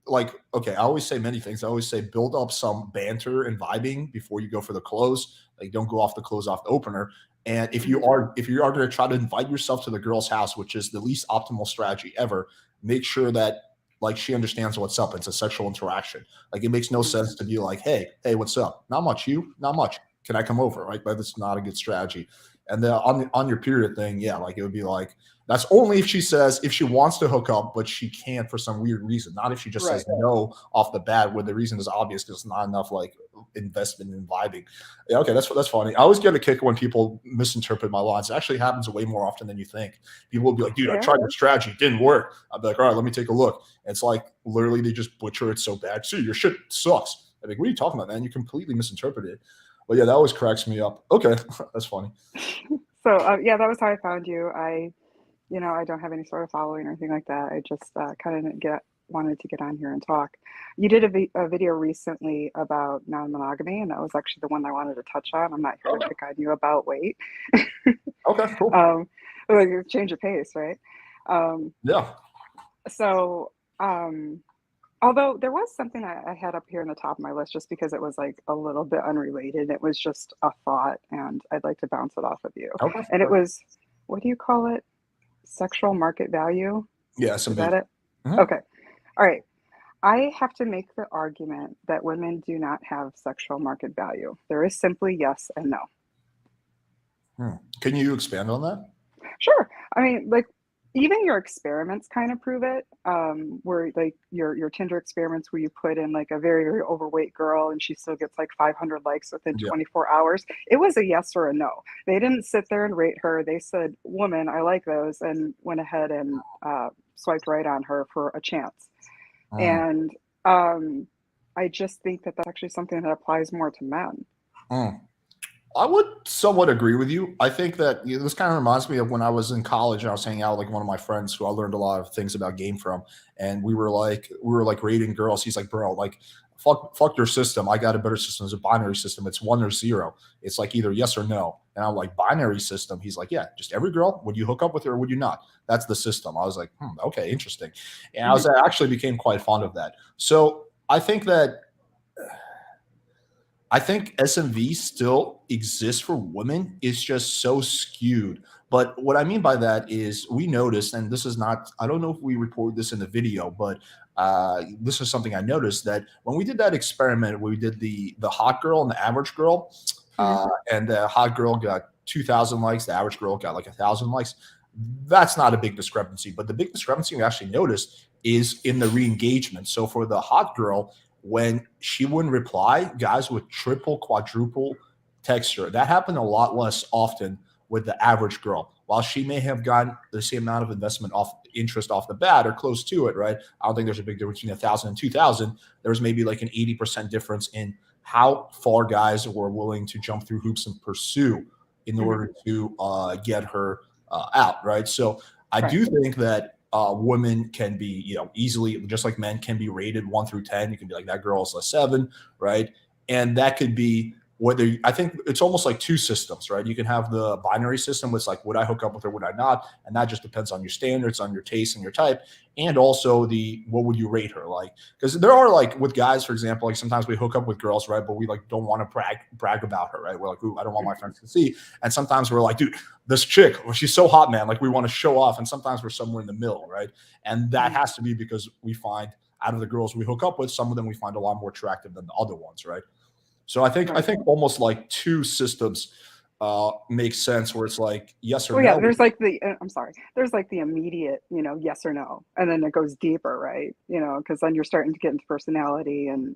[SPEAKER 1] like, okay, I always say many things. I always say build up some banter and vibing before you go for the close. Like, don't go off the close off the opener. And if you are going to try to invite yourself to the girl's house, which is the least optimal strategy ever, make sure that like she understands what's up. It's a sexual interaction. Like, it makes no sense to be like, hey, what's up? Not much. You? Not much. Can I come over? Right? But that's not a good strategy. And then on your period thing, yeah, like it would be like, that's only if she says, if she wants to hook up, but she can't for some weird reason. Not if she just says no off the bat, where the reason is obvious because it's not enough like investment in vibing. Yeah, okay, that's funny. I always get a kick when people misinterpret my lines. It actually happens way more often than you think. People will be like, dude, I tried your strategy, it didn't work. I'll be like, all right, let me take a look. And it's like literally they just butcher it so bad. See, your shit sucks. I'm like, what are you talking about, man? You completely misinterpreted it. But yeah, that always cracks me up. Okay, that's funny.
[SPEAKER 5] So yeah, that was how I found you. I don't have any sort of following or anything like that. I just kind of wanted to get on here and talk. You did a video recently about non-monogamy, and that was actually the one I wanted to touch on. I'm not here to pick on you about weight.
[SPEAKER 1] Okay, cool.
[SPEAKER 5] Like change of pace, right?
[SPEAKER 1] Yeah.
[SPEAKER 5] So, although there was something I had up here in the top of my list just because it was like a little bit unrelated. It was just a thought, and I'd like to bounce it off of you.
[SPEAKER 1] Okay.
[SPEAKER 5] And it was, what do you call it? Sexual market value?
[SPEAKER 1] Yeah,
[SPEAKER 5] Is that it? Okay. All right. I have to make the argument that women do not have sexual market value. There is simply yes and no.
[SPEAKER 1] Can you expand on that?
[SPEAKER 5] Sure. I mean, like, even your experiments kind of prove it. Where like your Tinder experiments where you put in like a very, very overweight girl and she still gets like 500 likes within 24 hours. It was a yes or a no. They didn't sit there and rate her. They said, woman, I like those, and went ahead and swiped right on her for a chance. And I just think that that's actually something that applies more to men.
[SPEAKER 1] I would somewhat agree with you. I think that this kind of reminds me of when I was in college and I was hanging out with like one of my friends who I learned a lot of things about game from, and we were like rating girls. He's like, bro, like fuck your system. I got a better system. It's a binary system. It's 1 or 0. It's like either yes or no. And I'm like, binary system. He's like, yeah, just every girl. Would you hook up with her or would you not? That's the system. I was like, okay, interesting. And I actually became quite fond of that. So I think SMV still exists for women. It's just so skewed. But what I mean by that is we noticed, and this is not, I don't know if we reported this in the video, but this is something I noticed that when we did that experiment, we did the hot girl and the average girl, and the hot girl got 2,000 likes, the average girl got like 1,000 likes. That's not a big discrepancy, but the big discrepancy we actually noticed is in the re-engagement. So for the hot girl, when she wouldn't reply, guys would triple, quadruple text her. That happened a lot less often with the average girl. While she may have gotten the same amount of interest off the bat or close to it, right? I don't think there's a big difference between 1,000 and 2,000. There's maybe like an 80% difference in how far guys were willing to jump through hoops and pursue in order to get her out, right? So I do think that women can be, easily, just like men can be rated 1 through 10. You can be like, that girl's a 7, right? And that could be I think it's almost like 2 systems, right? You can have the binary system, which like, would I hook up with her, would I not? And that just depends on your standards, on your taste and your type. And also what would you rate her? Like, because there are like with guys, for example, like sometimes we hook up with girls, right? But we like don't want to brag about her, right? We're like, ooh, I don't want my friends to see. And sometimes we're like, dude, this chick, she's so hot, man. Like we want to show off. And sometimes we're somewhere in the middle, right? And that has to be because we find out of the girls we hook up with, some of them we find a lot more attractive than the other ones, right? So I think almost like 2 systems make sense where it's like yes or no.
[SPEAKER 5] Yeah, there's like there's like the immediate, yes or no, and then it goes deeper, right? Because then you're starting to get into personality and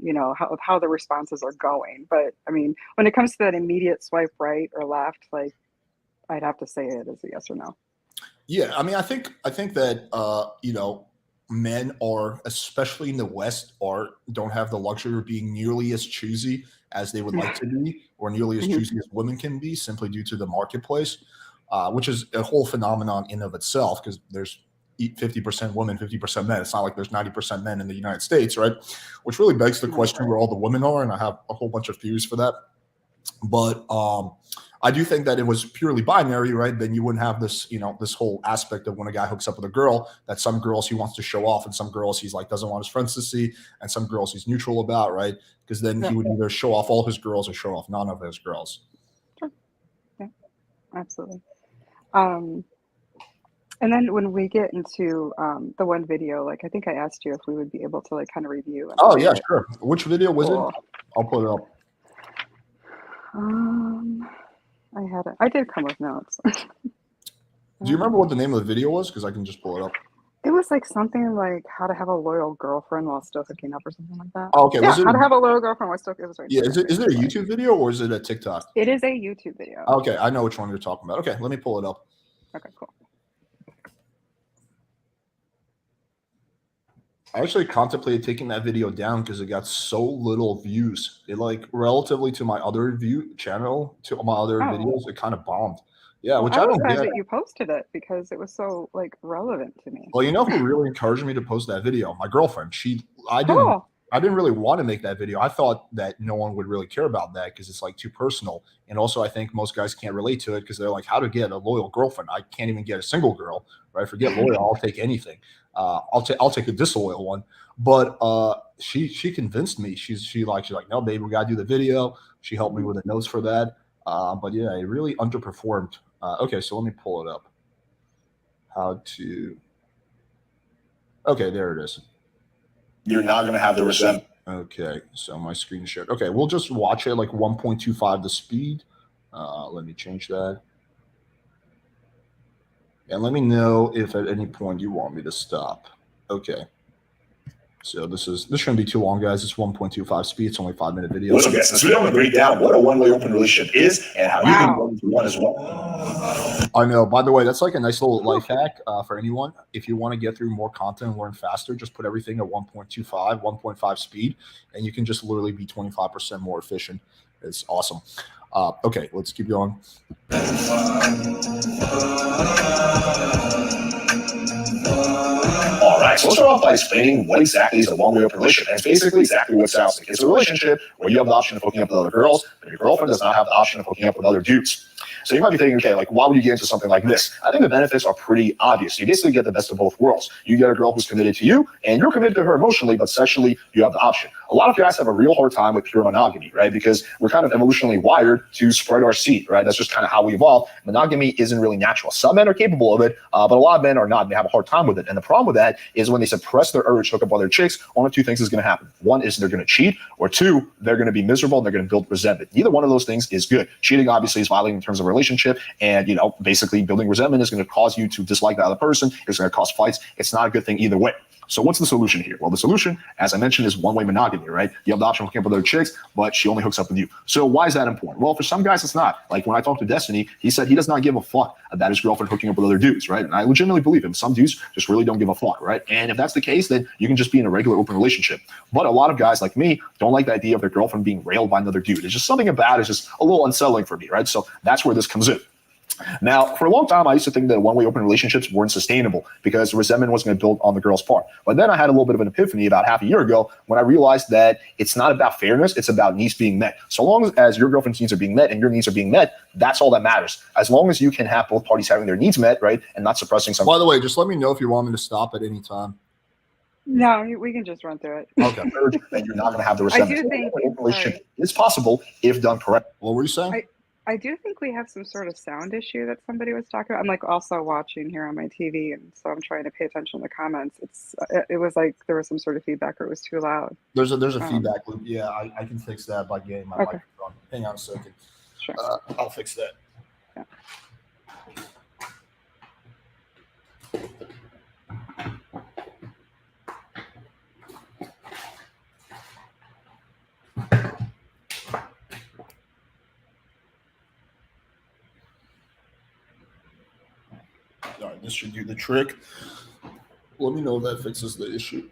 [SPEAKER 5] how the responses are going. But I mean, when it comes to that immediate swipe right or left, like I'd have to say it as a yes or no.
[SPEAKER 1] Yeah, I mean, I think that men are, especially in the West, don't have the luxury of being nearly as choosy as they would like to be, or nearly as choosy as women can be, simply due to the marketplace, which is a whole phenomenon in of itself, because there's 50% women, 50% men. It's not like there's 90% men in the United States, right? Which really begs the question where all the women are, and I have a whole bunch of theories for that. But I do think that it was purely binary, right? Then you wouldn't have this, this whole aspect of when a guy hooks up with a girl, that some girls he wants to show off and some girls he's like doesn't want his friends to see, and some girls he's neutral about, right? Because then he would either show off all his girls or show off none of his girls.
[SPEAKER 5] Sure. Yeah, absolutely. And then when we get into the one video, like I think I asked you if we would be able to like kind of review.
[SPEAKER 1] Oh yeah, sure. Which video was
[SPEAKER 5] Cool.
[SPEAKER 1] it? I'll put it up.
[SPEAKER 5] I did come with notes.
[SPEAKER 1] Do you remember what the name of the video was? Because I can just pull it up.
[SPEAKER 5] It was like something like how to have a loyal girlfriend while still hooking up or something like that.
[SPEAKER 1] Oh, okay.
[SPEAKER 5] Yeah, how to have a loyal girlfriend while still. It was right.
[SPEAKER 1] Yeah, is it a YouTube video or is it a TikTok?
[SPEAKER 5] It is a YouTube video.
[SPEAKER 1] Okay, I know which one you're talking about. Okay, let me pull it up.
[SPEAKER 5] Okay, cool.
[SPEAKER 1] I actually contemplated taking that video down because it got so little views. It like relatively to my other videos, it kind of bombed. Yeah, which I don't
[SPEAKER 5] glad
[SPEAKER 1] get.
[SPEAKER 5] that you posted it because it was so like relevant to me.
[SPEAKER 1] Well, you know who really encouraged me to post that video? My girlfriend. I didn't really want to make that video. I thought that no one would really care about that because it's like too personal. And also I think most guys can't relate to it because they're like, how to get a loyal girlfriend? I can't even get a single girl, right? Forget loyal, I'll take anything. I'll take a disloyal one. But she convinced me. She's like, no, babe, we gotta do the video. She helped me with the notes for that. But yeah, it really underperformed. Okay, so let me pull it up. Okay, there it is.
[SPEAKER 2] You're not going to have the resentment.
[SPEAKER 1] Okay, so my screen shared. Okay, we'll just watch it like 1.25 the speed. Let me change that. And let me know if at any point you want me to stop. Okay. So this shouldn't be too long, guys. It's 1.25 speed. It's only a 5-minute video.
[SPEAKER 2] So guys, this video I'm going to break down what a one-way open relationship is and how you can go into one as well.
[SPEAKER 1] I know. By the way, that's like a nice little life hack for anyone. If you want to get through more content and learn faster, just put everything at 1.25, 1.5 speed, and you can just literally be 25% more efficient. It's awesome. Okay, let's keep going.
[SPEAKER 2] All right, so let's start off by explaining what exactly is a one-way open relationship. And it's basically exactly what it sounds like. It's a relationship where you have the option of hooking up with other girls, but your girlfriend does not have the option of hooking up with other dudes. So you might be thinking, okay, like why would you get into something like this? I think the benefits are pretty obvious. You basically get the best of both worlds. You get a girl who's committed to you, and you're committed to her emotionally, but sexually, you have the option. A lot of guys have a real hard time with pure monogamy, right? Because we're kind of evolutionally wired to spread our seed, right? That's just kind of how we evolved. Monogamy isn't really natural. Some men are capable of it, but a lot of men are not. And they have a hard time with it. And the problem with that is when they suppress their urge to hook up with other chicks, one of two things is going to happen. One is they're going to cheat, or two, they're going to be miserable and they're going to build resentment. Neither one of those things is good. Cheating obviously is violating in terms of a relationship, and basically building resentment is going to cause you to dislike the other person. It's going to cause fights. It's not a good thing either way. So what's the solution here? Well, the solution, as I mentioned, is one-way monogamy, right? You have the option of hooking up with other chicks, but she only hooks up with you. So why is that important? Well, for some guys, it's not. Like when I talked to Destiny, he said he does not give a fuck about his girlfriend hooking up with other dudes, right? And I legitimately believe him. Some dudes just really don't give a fuck, right? And if that's the case, then you can just be in a regular open relationship. But a lot of guys like me don't like the idea of their girlfriend being railed by another dude. It's just something about it is just a little unsettling for me, right? So that's where this comes in. Now, for a long time, I used to think that one-way open relationships weren't sustainable because resentment was going to build on the girl's part. But then I had a little bit of an epiphany about half a year ago when I realized that it's not about fairness, it's about needs being met. So long as your girlfriend's needs are being met and your needs are being met, that's all that matters. As long as you can have both parties having their needs met, right, and not suppressing something.
[SPEAKER 1] By the way, just let me know if you want me to stop at any time.
[SPEAKER 5] No, we can just run through it.
[SPEAKER 1] Okay.
[SPEAKER 2] Then you're not going to have the resentment.
[SPEAKER 5] I do think
[SPEAKER 2] relationship is possible if done correctly.
[SPEAKER 1] What were you saying?
[SPEAKER 5] I do think we have some sort of sound issue that somebody was talking about. I'm like also watching here on my TV, and so I'm trying to pay attention to the comments. It was like there was some sort of feedback, or it was too loud.
[SPEAKER 1] There's a feedback loop. Yeah, I can fix that by getting my microphone. Hang on a second.
[SPEAKER 5] Sure.
[SPEAKER 1] I'll fix that.
[SPEAKER 5] Yeah.
[SPEAKER 1] All right, this should do the trick. Let me know if that fixes the issue.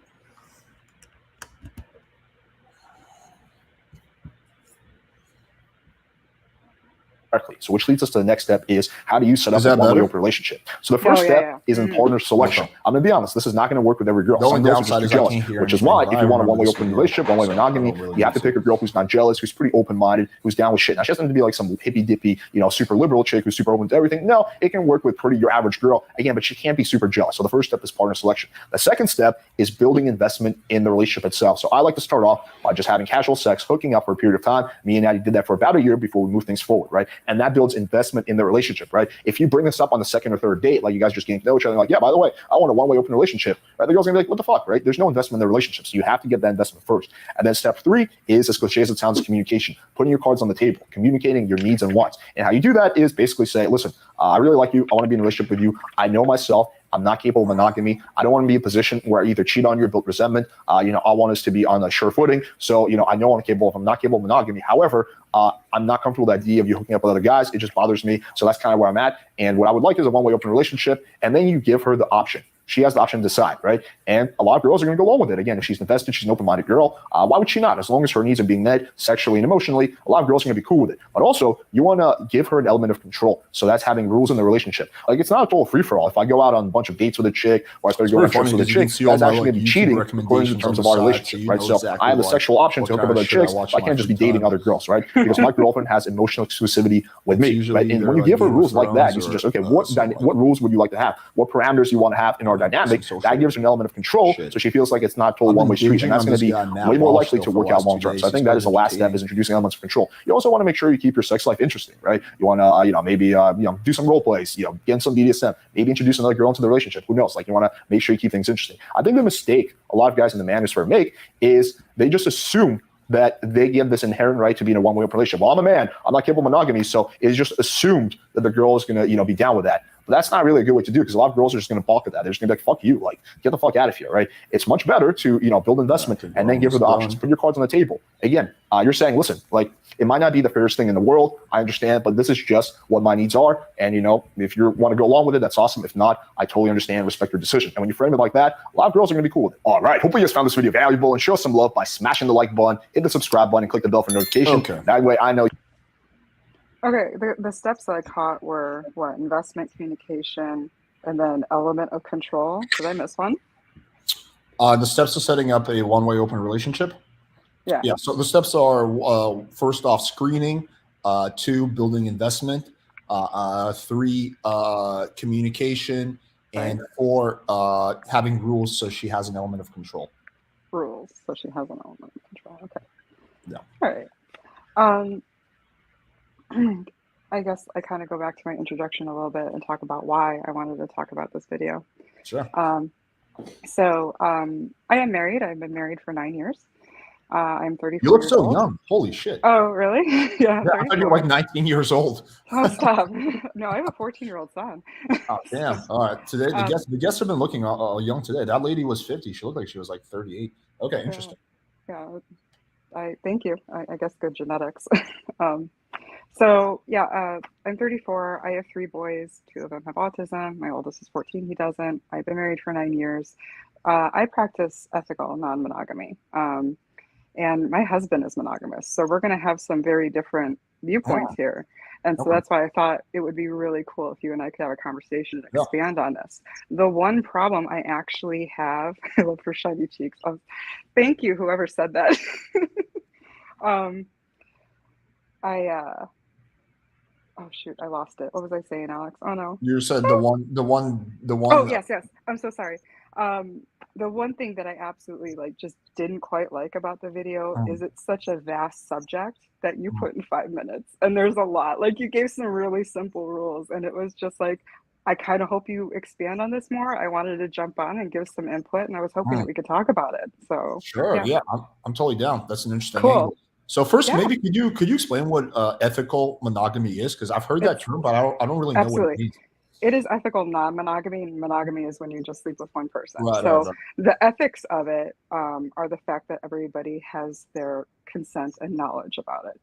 [SPEAKER 2] correctly. So which leads us to the next step is how do you set up
[SPEAKER 1] Is
[SPEAKER 2] a
[SPEAKER 1] that
[SPEAKER 2] one-way
[SPEAKER 1] better?
[SPEAKER 2] open relationship? So the first step is in partner selection.
[SPEAKER 1] Okay.
[SPEAKER 2] I'm going to be honest, this is not going to work with every girl.
[SPEAKER 1] The only
[SPEAKER 2] Some girls are
[SPEAKER 1] downside
[SPEAKER 2] just
[SPEAKER 1] is
[SPEAKER 2] too
[SPEAKER 1] I
[SPEAKER 2] jealous,
[SPEAKER 1] can't hear
[SPEAKER 2] which is
[SPEAKER 1] anything,
[SPEAKER 2] why
[SPEAKER 1] but
[SPEAKER 2] if
[SPEAKER 1] I
[SPEAKER 2] you want a
[SPEAKER 1] remember
[SPEAKER 2] one-way
[SPEAKER 1] this
[SPEAKER 2] open
[SPEAKER 1] video,
[SPEAKER 2] relationship, one-way
[SPEAKER 1] so I
[SPEAKER 2] monogamy,
[SPEAKER 1] don't really
[SPEAKER 2] you have
[SPEAKER 1] need
[SPEAKER 2] to pick a girl who's not jealous, who's pretty open-minded, who's down with shit. Now, she doesn't have to be like some hippy-dippy, super liberal chick who's super open to everything. No, it can work with your average girl, again, but she can't be super jealous. So the first step is partner selection. The second step is building investment in the relationship itself. So I like to start off by just having casual sex, hooking up for a period of time. Me and Addie did that for about a year before we move things forward, right? And that builds investment in the relationship, right? If you bring this up on the second or third date, like you guys just getting to know each other, like, yeah, by the way, I want a one-way open relationship, right? The girl's gonna be like, what the fuck, right? There's no investment in the relationship. So you have to get that investment first. And then step three is, as cliche as it sounds, communication, putting your cards on the table, communicating your needs and wants. And how you do that is basically say, listen, I really like you. I want to be in a relationship with you. I know myself. I'm not capable of monogamy. I don't want to be in a position where I either cheat on you or build resentment. I want us to be on a sure footing. So, I know I'm not capable of monogamy. However, I'm not comfortable with the idea of you hooking up with other guys. It just bothers me. So that's kind of where I'm at. And what I would like is a one-way open relationship. And then you give her the option. She has the option to decide, right? And a lot of girls are going to go along with it. Again, if she's invested, she's an open-minded girl. Why would she not? As long as her needs are being met sexually and emotionally, a lot of girls are going to be cool with it. But also, you want to give her an element of control. So that's having rules in the relationship. Like, it's not a total free-for-all. If I go out on a bunch of dates with a chick, or I start going on trips with a chick, that's actually going to be cheating according to the terms of our relationship, right? So I have the sexual option to hook up with other chicks. I can't just be dating other girls, right? Because my girlfriend has emotional exclusivity with me, right? And when you give her rules like that, you suggest, okay, what rules would you like to have? What parameters you want to have in our dynamic? That gives her an element of control, so she feels like it's not total one-way street, and that's going to be way more likely to work out long-term. So I think that is the last step, is introducing elements of control. You also want to make sure you keep your sex life interesting, right? You want to, maybe, do some role plays, get in some BDSM, maybe introduce another girl into the relationship. Who knows? Like, you want to make sure you keep things interesting. I think the mistake a lot of guys in the manosphere make is they just assume that they give this inherent right to be in a one-way relationship. Well, I'm a man. I'm not capable of monogamy, so it's just assumed that the girl is going to, be down with that. But that's not really a good way to do, because a lot of girls are just going to balk at that. They're just going to be like, fuck you, like, get the fuck out of here, right? It's much better to, build investment and then give her the options. Put your cards on the table. Again, you're saying, listen, like, it might not be the fairest thing in the world. I understand, but this is just what my needs are. And, if you want to go along with it, that's awesome. If not, I totally understand and respect your decision. And when you frame it like that, a lot of girls are going to be cool with it. All right. Hopefully you guys found this video valuable, and show us some love by smashing the like button, hit the subscribe button, and click the bell for notification.
[SPEAKER 1] Okay.
[SPEAKER 2] That way I know.
[SPEAKER 5] Okay, the steps that I caught were what? Investment, communication, and then element of control. Did I miss one?
[SPEAKER 1] The steps to setting up a one-way open relationship.
[SPEAKER 5] Yeah.
[SPEAKER 1] Yeah. So the steps are, first off, screening. 2, building investment. 3, communication. And 4, having rules so she has an element of control.
[SPEAKER 5] Rules, so she has an element of control. Okay.
[SPEAKER 1] Yeah.
[SPEAKER 5] All right. I guess I kind of go back to my introduction a little bit and talk about why I wanted to talk about this video.
[SPEAKER 1] Sure.
[SPEAKER 5] So I am married. I've been married for 9 years. I'm 34
[SPEAKER 1] You look
[SPEAKER 5] years
[SPEAKER 1] so
[SPEAKER 5] old.
[SPEAKER 1] young. Holy shit.
[SPEAKER 5] Oh, really? Yeah.
[SPEAKER 1] I thought you were like 19 years old.
[SPEAKER 5] Oh, stop. No, I have a 14-year-old son.
[SPEAKER 1] Oh, damn. All right. Today, the guests have been looking young today. That lady was 50. She looked like she was like 38. Okay, interesting.
[SPEAKER 5] Yeah. I thank you. I guess good genetics. I'm 34. I have 3 boys. 2 of them have autism. My oldest is 14. He doesn't. I've been married for 9 years. I practice ethical non-monogamy. And my husband is monogamous. So we're going to have some very different viewpoints here. And so that's why I thought it would be really cool if you and I could have a conversation and expand on this. The one problem I actually have, I love her shiny cheeks. Thank you, whoever said that. Oh shoot, I lost it. What was I saying, Alex? Oh no.
[SPEAKER 1] You said the one.
[SPEAKER 5] Oh yes. I'm so sorry. The one thing that I absolutely just didn't quite like about the video is it's such a vast subject that you put in 5 minutes, and there's a lot. Like, you gave some really simple rules, and it was just like, I kind of hope you expand on this more. I wanted to jump on and give some input, and I was hoping that we could talk about it. So
[SPEAKER 1] sure, yeah, I'm totally down. That's an interesting
[SPEAKER 5] cool.
[SPEAKER 1] angle. So first, maybe could you explain what ethical monogamy is? Because I've heard that term, but I don't really know what it means.
[SPEAKER 5] It is ethical non-monogamy, and monogamy is when you just sleep with one person.
[SPEAKER 1] Right.
[SPEAKER 5] The ethics of it are the fact that everybody has their consent and knowledge about it.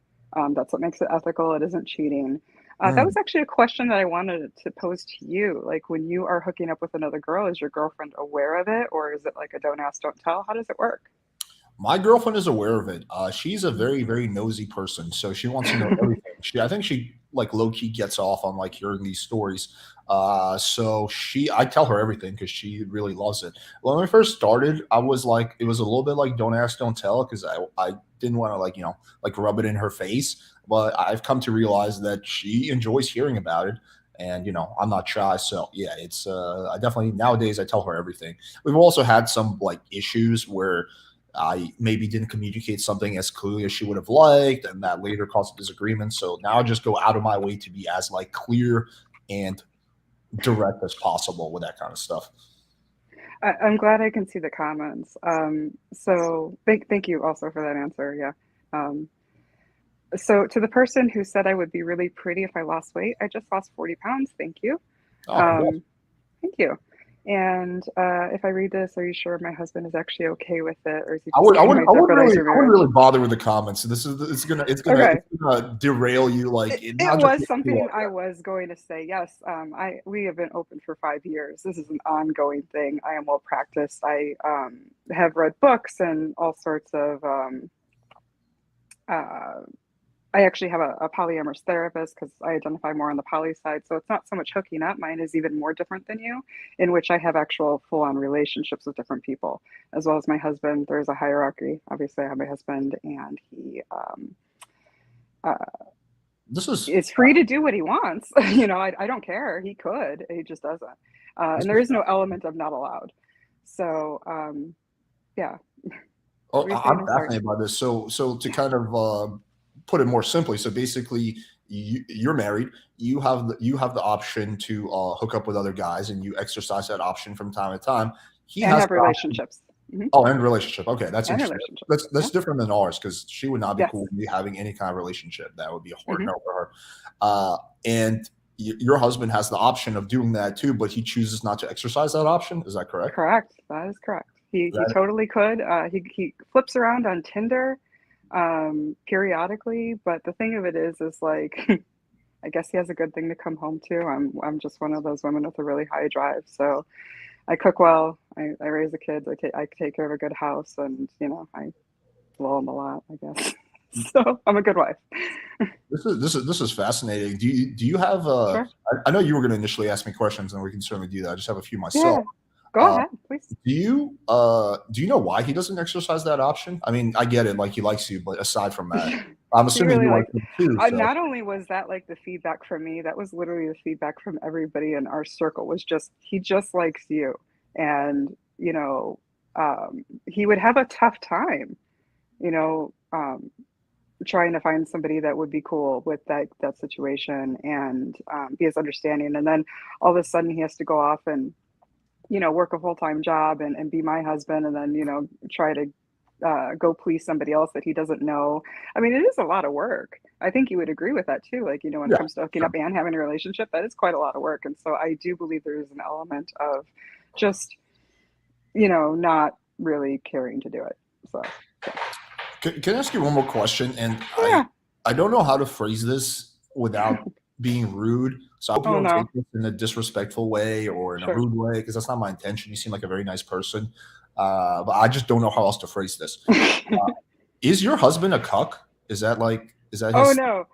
[SPEAKER 5] That's what makes it ethical. It isn't cheating. That was actually a question that I wanted to pose to you. Like, when you are hooking up with another girl, is your girlfriend aware of it, or is it like a don't ask, don't tell? How does it work?
[SPEAKER 1] My girlfriend is aware of it. She's a very, very nosy person, so she wants to know everything. I think she like low key gets off on like hearing these stories. So I tell her everything because she really loves it. When we first started, I was like, it was a little bit like don't ask, don't tell, because I didn't want to like, like rub it in her face. But I've come to realize that she enjoys hearing about it. And I'm not shy, so yeah, it's I definitely nowadays I tell her everything. We've also had some like issues where I maybe didn't communicate something as clearly as she would have liked, and that later caused a disagreement. So now I just go out of my way to be as like clear and direct as possible with that kind of stuff.
[SPEAKER 5] I'm glad I can see the comments. So thank you also for that answer. Yeah. So to the person who said I would be really pretty if I lost weight, I just lost 40 pounds. Thank you.
[SPEAKER 1] Oh, congrats.
[SPEAKER 5] Thank you. And if I read this, are you sure my husband is actually okay with it, or is he
[SPEAKER 1] I
[SPEAKER 5] just
[SPEAKER 1] would, I
[SPEAKER 5] trying
[SPEAKER 1] would,
[SPEAKER 5] to
[SPEAKER 1] I wouldn't
[SPEAKER 5] jeopardize
[SPEAKER 1] really,
[SPEAKER 5] your
[SPEAKER 1] I wouldn't
[SPEAKER 5] marriage?
[SPEAKER 1] really bother with the comments. It's gonna derail you. Like
[SPEAKER 5] It
[SPEAKER 1] not just
[SPEAKER 5] was something I was going to say. Yes, we have been open for 5 years. This is an ongoing thing. I am well practiced. I have read books and all sorts of. I actually have a polyamorous therapist because I identify more on the poly side. So it's not so much hooking up. Mine is even more different than you, in which I have actual full-on relationships with different people, as well as my husband. There's a hierarchy. Obviously, I have my husband, and he
[SPEAKER 1] This is
[SPEAKER 5] is free to do what he wants. I don't care. He could. He just doesn't.
[SPEAKER 1] this
[SPEAKER 5] And there
[SPEAKER 1] is
[SPEAKER 5] is no element of not allowed. So, yeah.
[SPEAKER 1] Oh,
[SPEAKER 5] What were you saying?
[SPEAKER 1] I'm
[SPEAKER 5] I'm sorry.
[SPEAKER 1] fascinated by this. So to kind of put it more simply, so basically, you're married. You have the option to hook up with other guys, and you exercise that option from time to time. He
[SPEAKER 5] And
[SPEAKER 1] has
[SPEAKER 5] have
[SPEAKER 1] the option.
[SPEAKER 5] relationships. Hmm.
[SPEAKER 1] Oh, and relationship. Okay, that's
[SPEAKER 5] And
[SPEAKER 1] interesting.
[SPEAKER 5] relationships.
[SPEAKER 1] That's
[SPEAKER 5] Yeah.
[SPEAKER 1] different than ours because she would not be
[SPEAKER 5] Yes.
[SPEAKER 1] cool with me having any kind of relationship. That would be a hard
[SPEAKER 5] Hmm.
[SPEAKER 1] no for her. And your husband has the option of doing that too, but he chooses not to exercise that option. Is that correct?
[SPEAKER 5] Correct. That is correct. He
[SPEAKER 1] That,
[SPEAKER 5] totally could. He flips around on Tinder periodically, but the thing of it is like I guess he has a good thing to come home to. I'm just one of those women with a really high drive. So I cook well. I raise the kids. I take care of a good house, and I blow them a lot, I guess. So I'm a good wife.
[SPEAKER 1] this is fascinating. Do you have
[SPEAKER 5] Sure.
[SPEAKER 1] I know you were going to initially ask me questions, and we can certainly do that. I just have a few myself.
[SPEAKER 5] Yeah. Go
[SPEAKER 1] Uh,
[SPEAKER 5] ahead, please.
[SPEAKER 1] do you know why he doesn't exercise that option? I mean, I get it, like he likes you, but aside from that, I'm
[SPEAKER 5] He
[SPEAKER 1] assuming
[SPEAKER 5] really
[SPEAKER 1] you like
[SPEAKER 5] like.
[SPEAKER 1] him too. So
[SPEAKER 5] Not only was that like the feedback from me, that was literally the feedback from everybody in our circle. Was just he just likes you, and he would have a tough time, you know, um, trying to find somebody that would be cool with that situation and be as understanding. And then all of a sudden, he has to go off and work a full-time job and be my husband, and then try to go please somebody else that he doesn't know. I mean, it is a lot of work. I think you would agree with that too. Like, when it
[SPEAKER 1] yeah,
[SPEAKER 5] comes to hooking
[SPEAKER 1] sure.
[SPEAKER 5] up and having a relationship, that is quite a lot of work. And so I do believe there is an element of just, not really caring to do it. So,
[SPEAKER 1] Can I ask you one more question? And
[SPEAKER 5] yeah.
[SPEAKER 1] I don't know how to phrase this without being rude. So I hope you
[SPEAKER 5] Oh
[SPEAKER 1] don't take
[SPEAKER 5] no.
[SPEAKER 1] this in a disrespectful way or in a
[SPEAKER 5] Sure.
[SPEAKER 1] rude way, because that's not my intention. You seem like a very nice person. But I just don't know how else to phrase this. Is your husband a cuck? Is that
[SPEAKER 5] Oh
[SPEAKER 1] his?
[SPEAKER 5] no.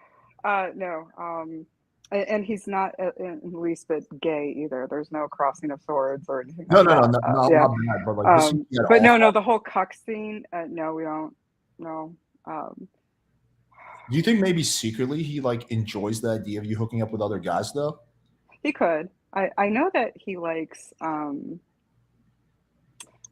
[SPEAKER 5] No. And he's not in the least bit gay either. There's no crossing of swords or anything
[SPEAKER 1] No,
[SPEAKER 5] like
[SPEAKER 1] no, no,
[SPEAKER 5] that.
[SPEAKER 1] no, no,
[SPEAKER 5] Yeah.
[SPEAKER 1] not bad. But like, does he at
[SPEAKER 5] But
[SPEAKER 1] all?
[SPEAKER 5] no, the whole cucks thing. No, we don't. No.
[SPEAKER 1] Do you think maybe secretly he like enjoys the idea of you hooking up with other guys though?
[SPEAKER 5] He could. I know that he likes.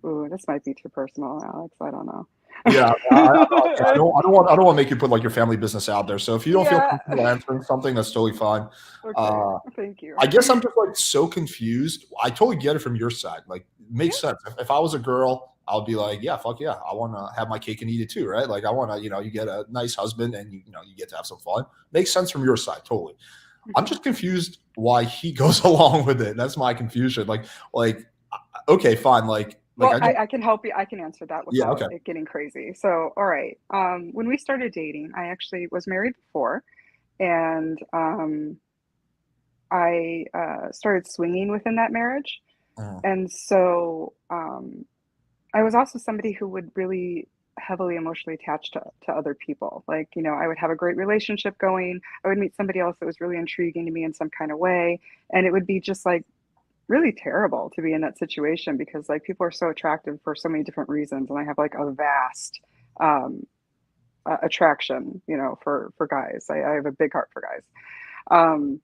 [SPEAKER 5] Ooh, this might be too personal, Alex. I don't know.
[SPEAKER 1] Yeah, I don't want to make you put like your family business out there. So if you don't feel
[SPEAKER 5] Yeah.
[SPEAKER 1] comfortable answering something, that's totally fine.
[SPEAKER 5] Okay.
[SPEAKER 1] Uh,
[SPEAKER 5] Thank you.
[SPEAKER 1] I guess I'm just like so confused. I totally get it from your side. Like, it makes sense. If I was a girl, I would be like, yeah, fuck yeah, I want to have my cake and eat it too, right? Like, I want to, you get a nice husband and you get to have some fun. Makes sense from your side, totally. I'm just confused why he goes along with it. That's my confusion. Okay, fine.
[SPEAKER 5] Well,
[SPEAKER 1] I just,
[SPEAKER 5] I can help you. I can answer that
[SPEAKER 1] yeah,
[SPEAKER 5] without
[SPEAKER 1] okay.
[SPEAKER 5] it getting crazy. So, all right. When we started dating, I actually was married before, and I started swinging within that marriage.
[SPEAKER 1] Mhm.
[SPEAKER 5] And so I was also somebody who would really heavily emotionally attached to other people. Like, you know, I would have a great relationship going. I would meet somebody else that was really intriguing to me in some kind of way. And it would be just like really terrible to be in that situation because like people are so attractive for so many different reasons. And I have like a vast attraction, you know, for guys. I have a big heart for guys. Um,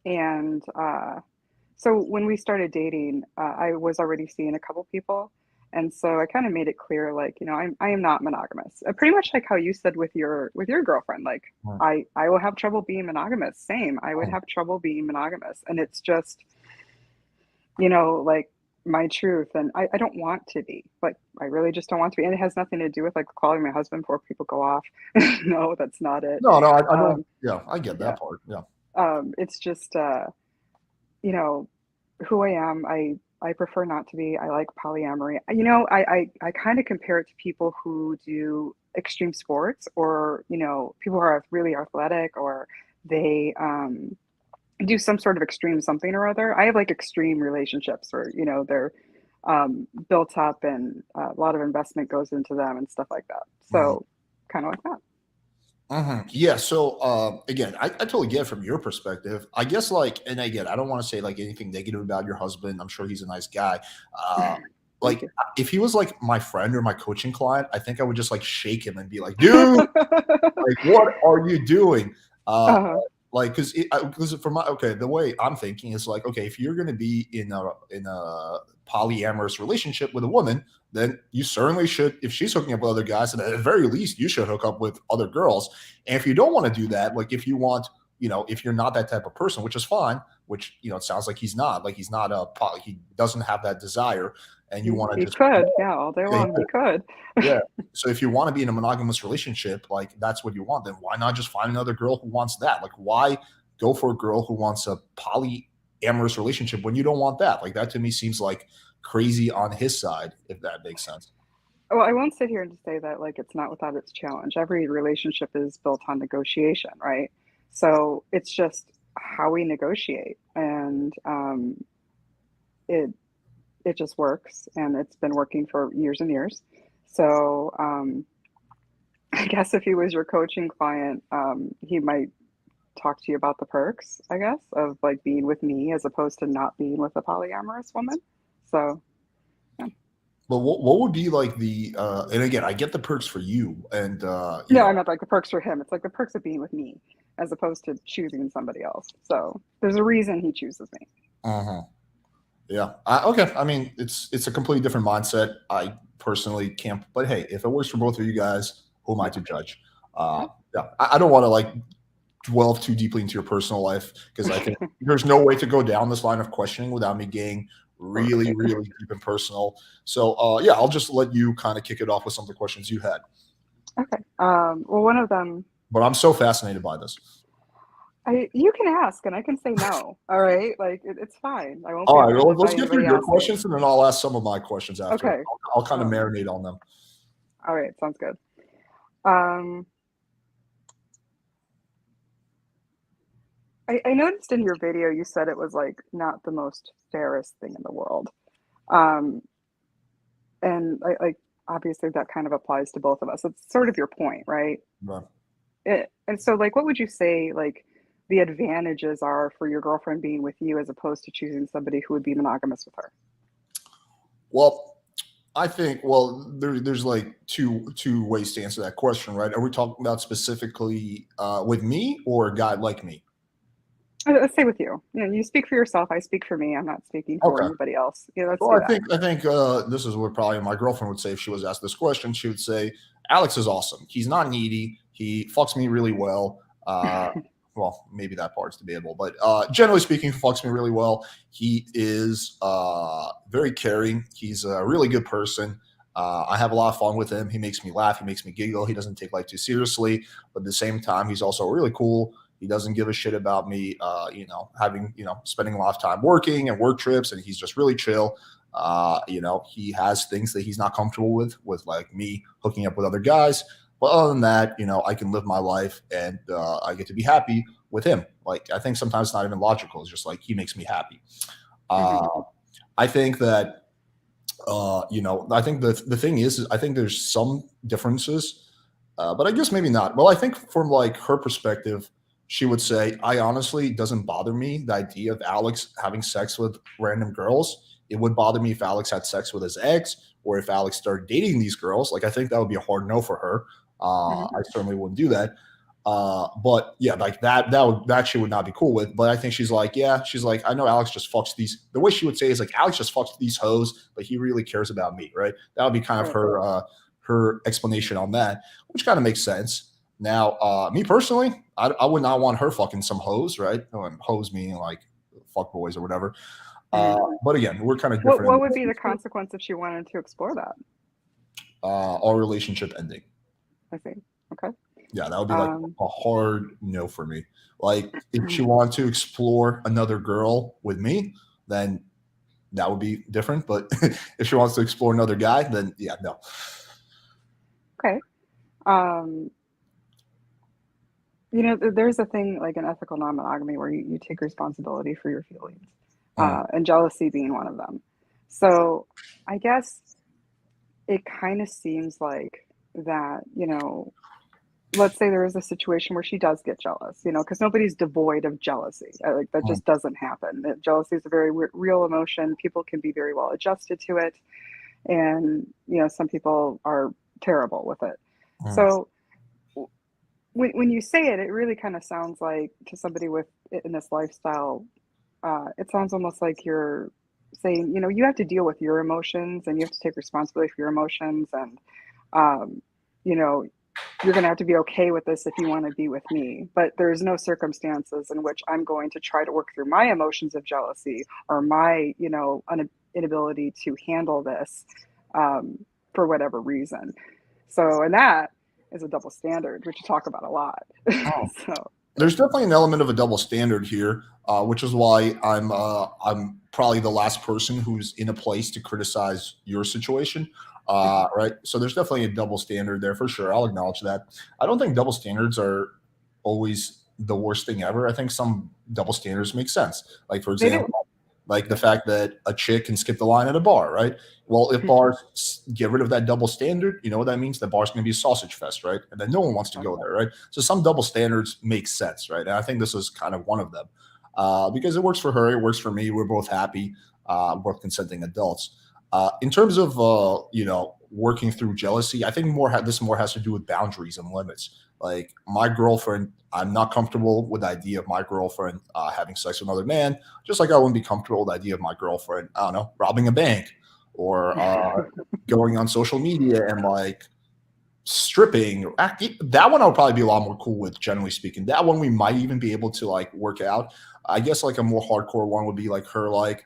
[SPEAKER 5] and So when we started dating, I was already seeing a couple people. And so I kind of made it clear, like, you know, I am not monogamous. Pretty much like how you said with your girlfriend, like I will have trouble being monogamous. Same. I would have trouble being monogamous. And it's just, you know, like my truth. And I don't want to be, like, I really just don't want to be. And it has nothing to do with like calling my husband before people go off. No, that's not it.
[SPEAKER 1] No, I don't. Yeah, I get that part. Yeah.
[SPEAKER 5] It's just, you know, who I am. I prefer not to be. I like polyamory. You know, I kind of compare it to people who do extreme sports, or, you know, people who are really athletic, or they do some sort of extreme something or other. I have like extreme relationships where, you know, they're built up and a lot of investment goes into them and stuff like that. So kind of like that.
[SPEAKER 1] Yeah. So again, I totally get it from your perspective. I guess like, and again, I don't want to say like anything negative about your husband. I'm sure he's a nice guy. Like if he was like my friend or my coaching client, I think I would just like shake him and be like, dude, like, what are you doing? Like, because for my, okay, the way I'm thinking is like, okay, if you're going to be in a polyamorous relationship with a woman, then you certainly should, if she's hooking up with other guys, and at the very least, you should hook up with other girls. And if you don't want to do that, like if you want, you know, if you're not that type of person, which is fine, which, you know, it sounds like he's not, like he's not he doesn't have that desire, and you want to just
[SPEAKER 5] could, yeah, all day long, he could.
[SPEAKER 1] Yeah. So if you want to be in a monogamous relationship, like that's what you want, then why not just find another girl who wants that? Like, why go for a girl who wants a polyamorous relationship when you don't want that? Like, that to me seems like crazy on his side, if that makes sense.
[SPEAKER 5] Well, I won't sit here and say that like it's not without its challenge. Every relationship is built on negotiation, right? So it's just how we negotiate, and it just works, and it's been working for years and years. So I guess if he was your coaching client, he might talk to you about the perks, I guess, of like being with me as opposed to not being with a polyamorous woman. So
[SPEAKER 1] but what would be like the and again, I get the perks for you, and
[SPEAKER 5] no, I'm not like the perks for him. It's like the perks of being with me as opposed to choosing somebody else. So there's a reason he chooses me.
[SPEAKER 1] Yeah. Okay. I mean, it's a completely different mindset. I personally can't, but hey, if it works for both of you guys, who am I to judge? Yeah. I don't want to like delve too deeply into your personal life, because I think there's no way to go down this line of questioning without me getting really, really deep and personal. So yeah, I'll just let you kind of kick it off with some of the questions you had.
[SPEAKER 5] Okay. Well, one of them.
[SPEAKER 1] But I'm so fascinated by this.
[SPEAKER 5] You can ask and I can say no. All right, like it's fine. I won't.
[SPEAKER 1] All right, well, let's get through your questions, and then I'll ask some of my questions after.
[SPEAKER 5] Okay.
[SPEAKER 1] I'll kind of marinate on them.
[SPEAKER 5] All right, sounds good. I noticed in your video you said it was like not the most fairest thing in the world, and I obviously that kind of applies to both of us. It's sort of your point, right?
[SPEAKER 1] Right.
[SPEAKER 5] And so, like, what would you say, like, the advantages are for your girlfriend being with you as opposed to choosing somebody who would be monogamous with her?
[SPEAKER 1] Well, I think, there's like two ways to answer that question, right? Are we talking about specifically with me or a guy like me?
[SPEAKER 5] Let's say with you. You know, you speak for yourself. I speak for me. I'm not speaking for anybody else. Yeah, let's do that.
[SPEAKER 1] I think this is what probably my girlfriend would say if she was asked this question. She would say, Alex is awesome. He's not needy. He fucks me really well. Well, maybe that part's debatable, but generally speaking, he fucks me really well. He is very caring. He's a really good person. I have a lot of fun with him. He makes me laugh. He makes me giggle. He doesn't take life too seriously, but at the same time, he's also really cool. He doesn't give a shit about me, spending a lot of time working and work trips, and he's just really chill. He has things that he's not comfortable with like me hooking up with other guys. But other than that, I can live my life, and I get to be happy with him. Like, I think sometimes it's not even logical. It's just like he makes me happy. I think that I think the thing is I think there's some differences, but I guess maybe not. Well, I think from like her perspective, she would say, I honestly doesn't bother me the idea of Alex having sex with random girls. It would bother me if Alex had sex with his ex or if Alex started dating these girls. Like I think that would be a hard no for her.
[SPEAKER 5] Mhm.
[SPEAKER 1] I certainly wouldn't do that. But yeah, like that she would not be cool with. But I think she's like, yeah, she's like, I know Alex just fucks these. The way she would say is like, Alex just fucks these hoes, but he really cares about me, right? That would be kind of
[SPEAKER 5] Right.
[SPEAKER 1] her explanation on that, which kind of makes sense. Now, me personally, I would not want her fucking some hoes, right? Hoes meaning like fuck boys or whatever.
[SPEAKER 5] Mm.
[SPEAKER 1] But again, we're kind of
[SPEAKER 5] What
[SPEAKER 1] different.
[SPEAKER 5] would be the consequence if she wanted to explore that?
[SPEAKER 1] Our relationship ending.
[SPEAKER 5] I see. Okay.
[SPEAKER 1] Yeah, that would be like
[SPEAKER 5] Um,
[SPEAKER 1] a hard no for me. Like if she wanted to explore another girl with me, then that would be different. But if she wants to explore another guy, then yeah, no.
[SPEAKER 5] okay. Um, there's a thing like an ethical non-monogamy where you take responsibility for your feelings,
[SPEAKER 1] Mm,
[SPEAKER 5] and jealousy being one of them. So I guess it kind of seems like that, let's say there is a situation where she does get jealous, because nobody's devoid of jealousy. Like that
[SPEAKER 1] mm,
[SPEAKER 5] just doesn't happen. Jealousy is a very real emotion. People can be very well adjusted to it, and some people are terrible with it.
[SPEAKER 1] mm.
[SPEAKER 5] So when you say it, it really kind of sounds like to somebody with in this lifestyle, it sounds almost like you're saying, you have to deal with your emotions and you have to take responsibility for your emotions, and um, you know, you're going to have to be okay with this if you want to be with me. But there's no circumstances in which I'm going to try to work through my emotions of jealousy or my, inability to handle this for whatever reason. So, and that is a double standard, which you talk about a lot.
[SPEAKER 1] Oh.
[SPEAKER 5] So,
[SPEAKER 1] There's definitely an element of a double standard here, which is why I'm probably the last person who's in a place to criticize your situation. Right. So there's definitely a double standard there for sure. I'll acknowledge that. I don't think double standards are always the worst thing ever. I think some double standards make sense. Like for
[SPEAKER 5] they do.
[SPEAKER 1] example, like the fact that a chick can skip the line at a bar, right? Well, if bars get rid of that double standard, you know what that means? The bar's going to be a sausage fest, right? And then no one wants to go there, right? So some double standards make sense, right? And I think this is kind of one of them because it works for her, it works for me. We're both happy, both consenting adults. In terms of working through jealousy, I think this more has to do with boundaries and limits. Like my girlfriend, I'm not comfortable with the idea of my girlfriend having sex with another man, just like I wouldn't be comfortable with the idea of my girlfriend, I don't know, robbing a bank or going on social media and like stripping. That one I would probably be a lot more cool with, generally speaking. That one we might even be able to like work out. I guess like a more hardcore one would be like her like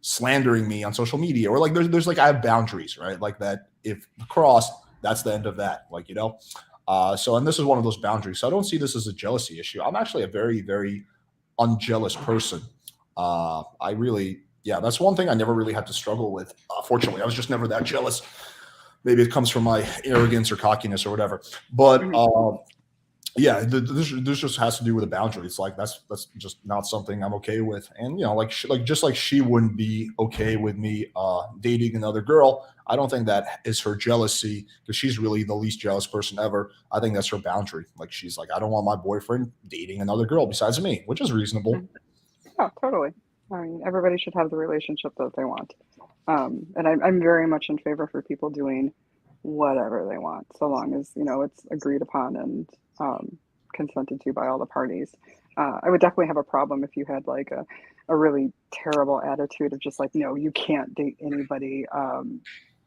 [SPEAKER 1] slandering me on social media or like there's like I have boundaries, right? Like that if crossed, that's the end of that. Like, so and this is one of those boundaries. So I don't see this as a jealousy issue. I'm actually a very, very unjealous person. I really, yeah, that's one thing I never really had to struggle with. Fortunately, I was just never that jealous. Maybe it comes from my arrogance or cockiness or whatever. But yeah, this just has to do with a boundary. It's like that's just not something I'm okay with. And just like she wouldn't be okay with me dating another girl. I don't think that is her jealousy because she's really the least jealous person ever. I think that's her boundary. Like she's like, I don't want my boyfriend dating another girl besides me, which is reasonable.
[SPEAKER 5] Oh, totally. I mean, everybody should have the relationship that they want. And I'm very much in favor for people doing whatever they want, so long as, it's agreed upon and consented to by all the parties. I would definitely have a problem if you had like a really terrible attitude of just like, no, you can't date anybody.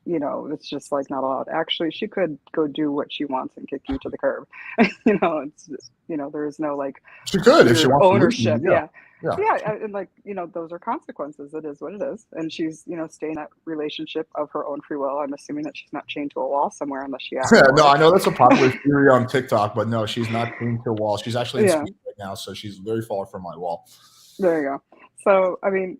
[SPEAKER 5] It's just like not allowed. Actually, she could go do what she wants and kick you to the curb. It's just, there is no like
[SPEAKER 1] She could if she
[SPEAKER 5] weird
[SPEAKER 1] wants to leave
[SPEAKER 5] ownership.
[SPEAKER 1] me. Yeah. Yeah.
[SPEAKER 5] Yeah, and like those are consequences. It is what it is, and she's staying in that relationship of her own free will. I'm assuming that she's not chained to a wall somewhere unless she asks for
[SPEAKER 1] No,
[SPEAKER 5] it.
[SPEAKER 1] I know that's a popular theory on TikTok, but no, she's not chained to a wall. She's actually in
[SPEAKER 5] Yeah,
[SPEAKER 1] Sweden right now, so she's very far from my wall.
[SPEAKER 5] there you go. So I mean,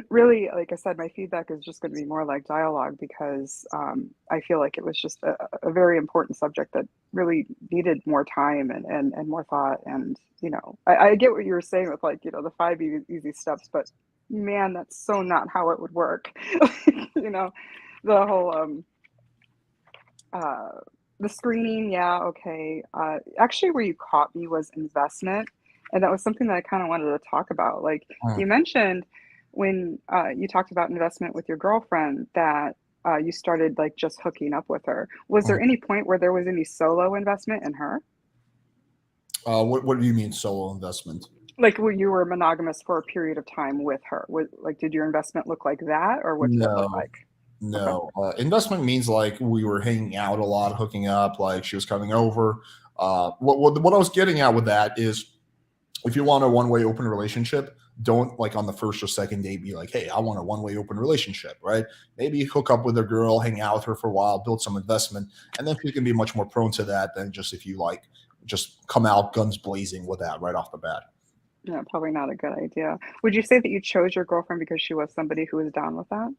[SPEAKER 5] really, like I said, my feedback is just going to be more like dialogue because I feel like it was just a very important subject that really needed more time and more thought. And I get what you were saying with like the 5 easy steps, but man, that's so not how it would work. You know, the whole uh, the screening, yeah, okay. Actually, where you caught me was investment, and that was something that I kind of wanted to talk about. Like you
[SPEAKER 1] Mm,
[SPEAKER 5] mentioned when you talked about investment with your girlfriend that you started like just hooking up with her. Was there
[SPEAKER 1] mm.
[SPEAKER 5] any point where there was any solo investment in her?
[SPEAKER 1] What do you mean solo investment?
[SPEAKER 5] Like where you were monogamous for a period of time with her? Like, did your investment look like that, or what did that look
[SPEAKER 1] No,
[SPEAKER 5] like? Okay.
[SPEAKER 1] no. Investment means like we were hanging out a lot, hooking up, like she was coming over. What I was getting at with that is if you want a one way open relationship, don't like on the first or second date be like, hey, I want a one way open relationship, right? Maybe hook up with a girl, hang out with her for a while, build some investment, and then she can be much more prone to that than just if you like just come out guns blazing with that right off the bat.
[SPEAKER 5] Yeah, probably not a good idea. Would you say that you chose your girlfriend because she was somebody who was down with that?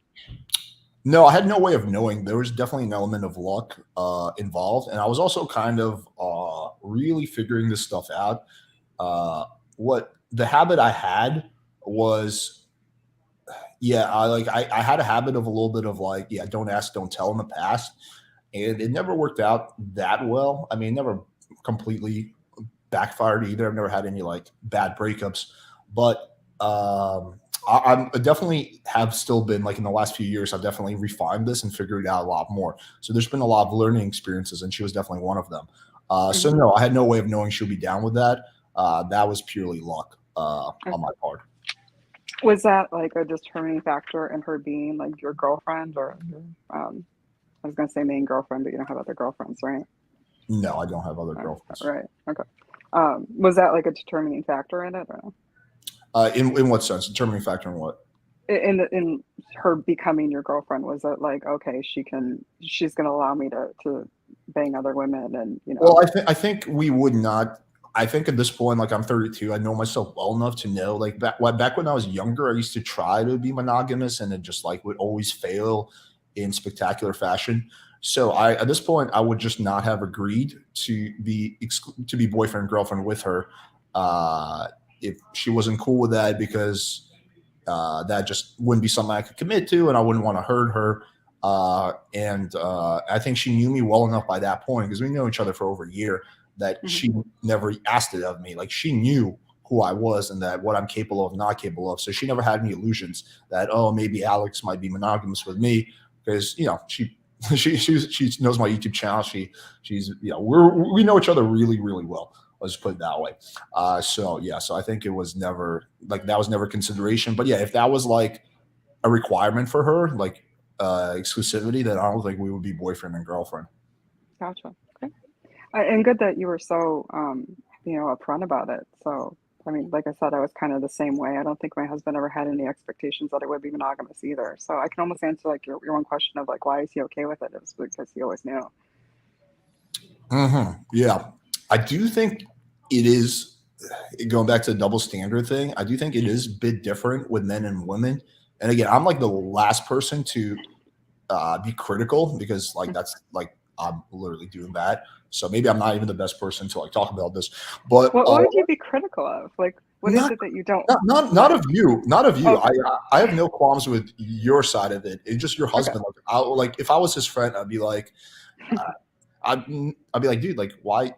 [SPEAKER 1] No, I had no way of knowing. There was definitely an element of luck involved, and I was also kind of really figuring this stuff out. What the habit I had was, yeah, I had a habit of a little bit of like, yeah, don't ask, don't tell in the past, and it never worked out that well. I mean, it never completely backfired either. I've never had any like bad breakups, but I definitely have still been like in the last few years. I've definitely refined this and figured it out a lot more. So there's been a lot of learning experiences, and she was definitely one of them. So
[SPEAKER 5] Hmm.
[SPEAKER 1] no, I had no way of knowing she'll be down with that. That was purely luck on my part.
[SPEAKER 5] Was that like a determining factor in her being like your girlfriend or I was gonna say main girlfriend, but you don't have other girlfriends, right?
[SPEAKER 1] No, I don't have other
[SPEAKER 5] Uh,
[SPEAKER 1] girlfriends.
[SPEAKER 5] right. Okay. Was that like a determining factor in it or no?
[SPEAKER 1] In what sense? Determining factor in what?
[SPEAKER 5] In her becoming your girlfriend, was it like, okay, she's gonna allow me to bang other women and you
[SPEAKER 1] Well,
[SPEAKER 5] know.
[SPEAKER 1] I think we would not. I think at this point, like I'm 32, I know myself well enough to know. Like back when I was younger, I used to try to be monogamous, and it just like would always fail in spectacular fashion. So I at this point, I would just not have agreed to be boyfriend and girlfriend with her uh, if she wasn't cool with that because that just wouldn't be something I could commit to, and I wouldn't want to hurt her. And I think she knew me well enough by that point because we know each other for over a year that
[SPEAKER 5] Mhm.
[SPEAKER 1] she never asked it of me. Like she knew who I was and that what I'm capable of, not capable of. So she never had any illusions that oh maybe Alex might be monogamous with me because she. She knows my YouTube channel. She's we know each other really well. Let's put it that way. So yeah, so I think it was never like that was never consideration. But yeah, if that was like a requirement for her, like exclusivity, then I don't think we would be boyfriend and girlfriend.
[SPEAKER 5] Gotcha. Okay. And good that you were so upfront about it. So I mean, like I said, I was kind of the same way. I don't think my husband ever had any expectations that I would be monogamous either. So I can almost answer like your one question of like why is he okay with it? It was because he always knew.
[SPEAKER 1] Yeah, I do think it is going back to the double standard thing. I do think it is a bit different with men and women. And again, I'm like the last person to be critical because like that's like I'm literally doing that. So maybe I'm not even the best person to like talk about this, but
[SPEAKER 5] What would you be critical of? Like, what is
[SPEAKER 1] not
[SPEAKER 5] it that you don't
[SPEAKER 1] not
[SPEAKER 5] like?
[SPEAKER 1] of you, not of you.
[SPEAKER 5] Okay.
[SPEAKER 1] I have no qualms with your side of it. It's just your
[SPEAKER 5] Okay.
[SPEAKER 1] husband. Like if I was his friend, I'd be like, uh, I'd be like, dude, like why?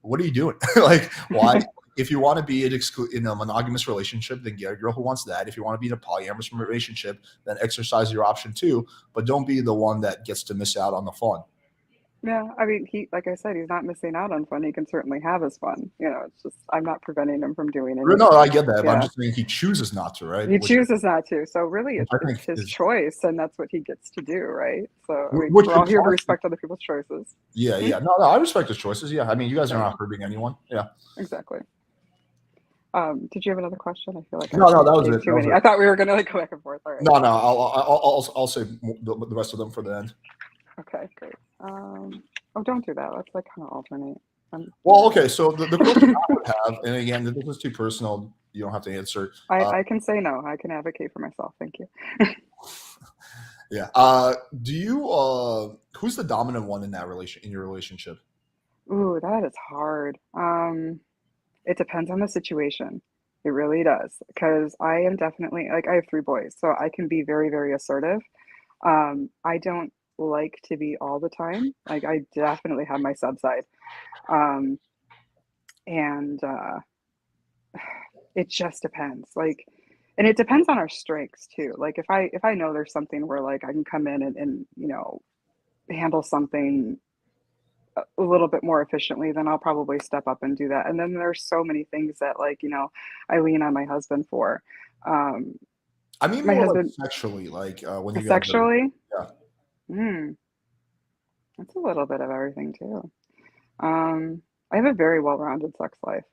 [SPEAKER 1] What are you doing? Like why? If you want to be in a monogamous relationship, then get a girl who wants that. If you want to be in a polyamorous relationship, then exercise your option too. But don't be the one that gets to miss out on the fun.
[SPEAKER 5] Yeah, I mean, like I said, he's not missing out on fun. He can certainly have his fun. It's just I'm not preventing him from doing
[SPEAKER 1] No,
[SPEAKER 5] any.
[SPEAKER 1] I get that, but I'm
[SPEAKER 5] Yeah,
[SPEAKER 1] just saying he chooses not to, right?
[SPEAKER 5] he chooses not to. So really,
[SPEAKER 1] Which
[SPEAKER 5] it's
[SPEAKER 1] I
[SPEAKER 5] it's
[SPEAKER 1] think
[SPEAKER 5] his
[SPEAKER 1] is
[SPEAKER 5] choice, and that's what he gets to do, right? So I mean,
[SPEAKER 1] which
[SPEAKER 5] we're all here to
[SPEAKER 1] implies,
[SPEAKER 5] respect other people's choices.
[SPEAKER 1] yeah,
[SPEAKER 5] Hmm?
[SPEAKER 1] yeah. No, I respect his choices. Yeah, I mean, you guys are
[SPEAKER 5] Right,
[SPEAKER 1] not hurting anyone. Yeah.
[SPEAKER 5] exactly. Did you have another question? I feel like I
[SPEAKER 1] No, that was
[SPEAKER 5] gave
[SPEAKER 1] it.
[SPEAKER 5] too
[SPEAKER 1] That was
[SPEAKER 5] many.
[SPEAKER 1] it.
[SPEAKER 5] I thought we were gonna like go back and forth. All right.
[SPEAKER 1] No, no. I'll say the rest of them for the end.
[SPEAKER 5] Okay, great. Oh, don't do that. Let's like kind of alternate.
[SPEAKER 1] Well, okay. So the question I would have, and again, this is too personal. You don't have to answer.
[SPEAKER 5] I can say no. I can advocate for myself. Thank you.
[SPEAKER 1] Yeah. Do you who's the dominant one in that in your relationship?
[SPEAKER 5] Ooh, that is hard. It depends on the situation. It really does. Because I am definitely, like, I have 3 boys, so I can be very, very assertive. I don't like to be all the time. Like, I definitely have my sub side. Um, and it just depends. Like, and it depends on our strengths too. Like, if I know there's something where like I can come in and handle something a little bit more efficiently, then I'll probably step up and do that. And then there's so many things that, like, I lean on my husband for. Um,
[SPEAKER 1] I mean,
[SPEAKER 5] my
[SPEAKER 1] more like
[SPEAKER 5] husband
[SPEAKER 1] sexually, like when you guys are,
[SPEAKER 5] sexually,
[SPEAKER 1] yeah.
[SPEAKER 5] that's a little bit of everything too. I have a very well-rounded sex life.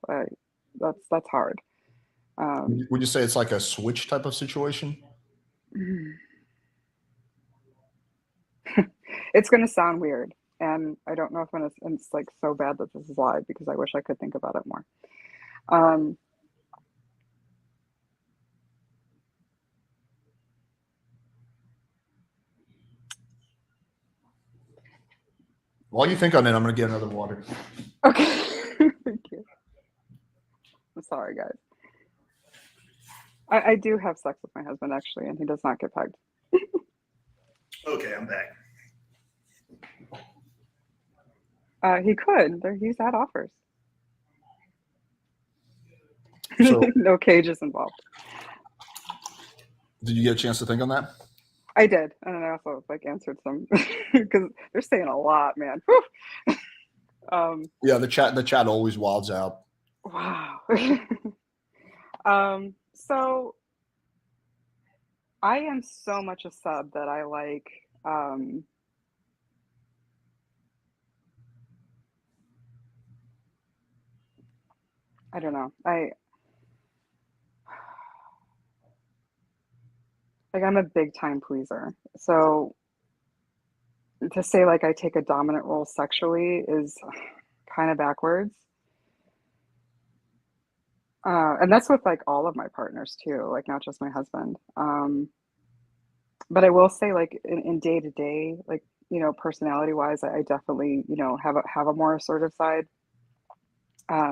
[SPEAKER 5] That's hard.
[SPEAKER 1] Would you say it's like a switch type of situation?
[SPEAKER 5] It's going to sound weird, and I don't know if it's like so bad that this is live, because I wish I could think about it more. Um,
[SPEAKER 1] While you think on it, I'm going to get another water.
[SPEAKER 5] okay. Thank you. I'm sorry, guys. I do have sex with my husband, actually, and he does not get pegged.
[SPEAKER 2] Okay, I'm back.
[SPEAKER 5] He could. He's had offers.
[SPEAKER 1] So,
[SPEAKER 5] No cages involved.
[SPEAKER 1] did you get a chance to think on that?
[SPEAKER 5] I did, and then I also like answered some because they're saying a lot, man.
[SPEAKER 1] Yeah, the chat always wilds out.
[SPEAKER 5] Wow. So I am so much a sub that I like. I don't know. I'm a big time pleaser. So to say like I take a dominant role sexually is kind of backwards. And that's with like all of my partners too, like not just my husband. But I will say, like in day to day, like personality wise, I definitely have a more assertive side.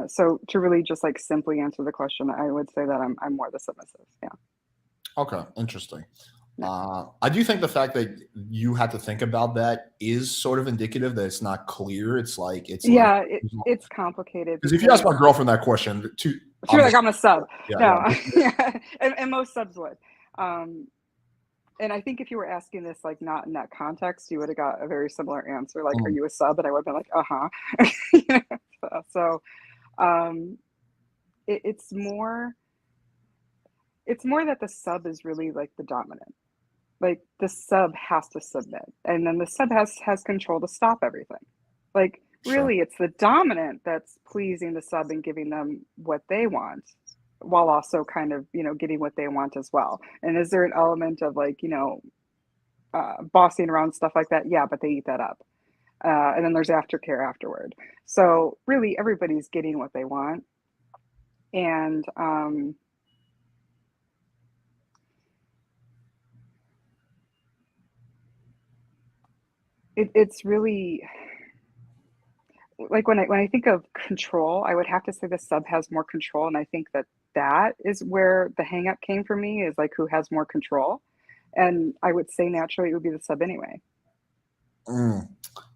[SPEAKER 5] So to really just like simply answer the question, I would say that I'm more the submissive. Yeah.
[SPEAKER 1] Okay, interesting. I do think the fact that you had to think about that is sort of indicative that it's not clear. It's
[SPEAKER 5] it's complicated
[SPEAKER 1] because if you ask my girlfriend that question,
[SPEAKER 5] you're like, I'm a sub.
[SPEAKER 1] Yeah,
[SPEAKER 5] No,
[SPEAKER 1] yeah.
[SPEAKER 5] and most subs would. And I think if you were asking this like not in that context, you would have got a very similar answer. Like, are you a sub? And I would have been like, uh-huh. So it's more that the sub is really like the dominant. Like the sub has to submit, and then the sub has control to stop everything. Like really, it's the dominant that's pleasing the sub and giving them what they want, while also kind of getting what they want as well. And is there an element of like bossing around, stuff like that? Yeah, but they eat that up, and then there's aftercare afterward. So really, everybody's getting what they want, and it's really like when I think of control, I would have to say the sub has more control, and I think that is where the hang up came for me, is like who has more control, and I would say naturally it would be the sub anyway.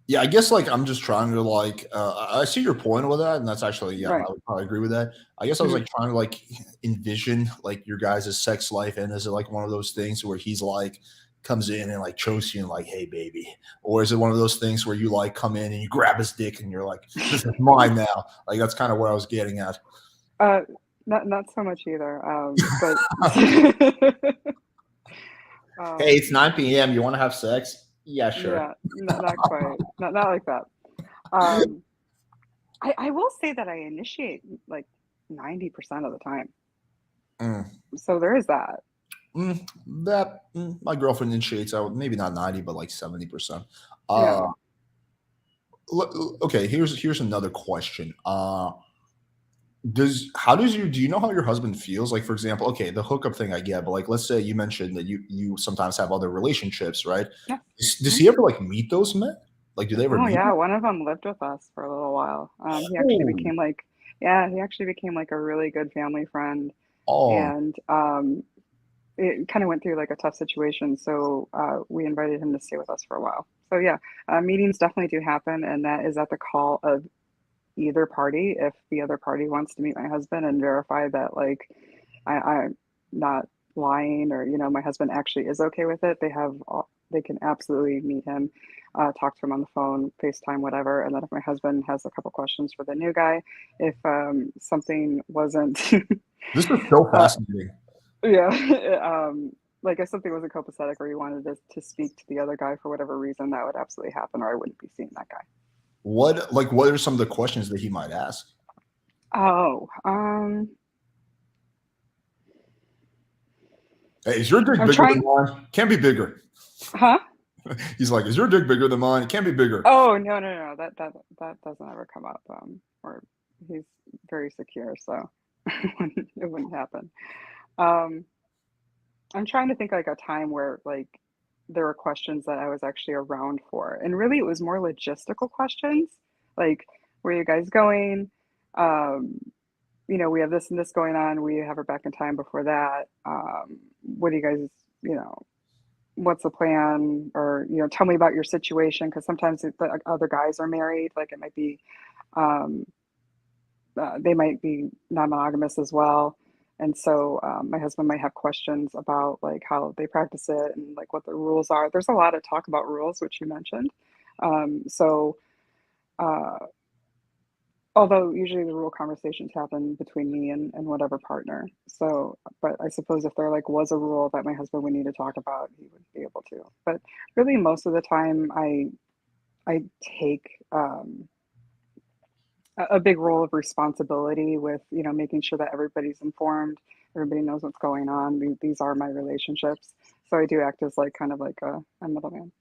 [SPEAKER 1] Yeah, I guess like I'm just trying to like I see your point with that, and that's actually
[SPEAKER 5] Right.
[SPEAKER 1] I would probably agree with that. I guess I was like trying to like envision like your guys' sex life, and is it like one of those things where he's like comes in and like chokes you and like, hey baby, or is it one of those things where you like come in and you grab his dick and you're like, this is mine now? Like that's kind of what I was getting at.
[SPEAKER 5] Not so much either. But
[SPEAKER 1] hey, it's 9 p.m. You want to have sex? Yeah, sure.
[SPEAKER 5] Yeah, not quite. Not like that. I will say that I initiate like 90% of the time. So there is that.
[SPEAKER 1] My girlfriend initiates out, maybe not 90, but like 70%.
[SPEAKER 5] Yeah.
[SPEAKER 1] Okay, here's another question. Do you know how your husband feels? Like, for example, okay, the hookup thing I get, but like let's say you mentioned that you sometimes have other relationships, right?
[SPEAKER 5] Yeah.
[SPEAKER 1] Does he ever like meet those men? Like, do they ever
[SPEAKER 5] Oh
[SPEAKER 1] meet
[SPEAKER 5] yeah,
[SPEAKER 1] them?
[SPEAKER 5] one of them lived with us for a little while. He actually became like a really good family friend.
[SPEAKER 1] Oh,
[SPEAKER 5] and it kind of went through like a tough situation. So we invited him to stay with us for a while. So yeah, meetings definitely do happen, and that is at the call of either party. If the other party wants to meet my husband and verify that like I'm not lying, or my husband actually is okay with it, they can absolutely meet him, talk to him on the phone, FaceTime, whatever. And then if my husband has a couple questions for the new guy, if something wasn't
[SPEAKER 1] this is so
[SPEAKER 5] uh,
[SPEAKER 1] fascinating.
[SPEAKER 5] yeah, like if something wasn't copacetic, or you wanted to speak to the other guy for whatever reason, that would absolutely happen, or I wouldn't be seeing that guy.
[SPEAKER 1] What are some of the questions that he might ask?
[SPEAKER 5] Oh,
[SPEAKER 1] Hey, is your dick
[SPEAKER 5] I'm
[SPEAKER 1] bigger than
[SPEAKER 5] trying.
[SPEAKER 1] mine? Can't be bigger.
[SPEAKER 5] Huh?
[SPEAKER 1] He's like, is your dick bigger than mine? It can't be bigger.
[SPEAKER 5] Oh, no. That doesn't ever come up. Or he's very secure, so it wouldn't happen. Um, I'm trying to think like a time where like there were questions that I was actually around for, and really it was more logistical questions, like where are you guys going? Um, we have this and this going on. We have her back in time before that. What do you guys, you know, what's the plan? Or, tell me about your situation. Because sometimes the other guys are married. Like it might be, um, they might be non-monogamous as well. And so my husband might have questions about like how they practice it and like what the rules are. There's a lot of talk about rules, which you mentioned. So uh, although usually the rule conversations happen between me and whatever partner. So, but I suppose if there like was a rule that my husband would need to talk about, he would be able to. But really, most of the time, I take a big role of responsibility with making sure that everybody's informed, everybody knows what's going on. These are my relationships, so I do act as like kind of like a middleman.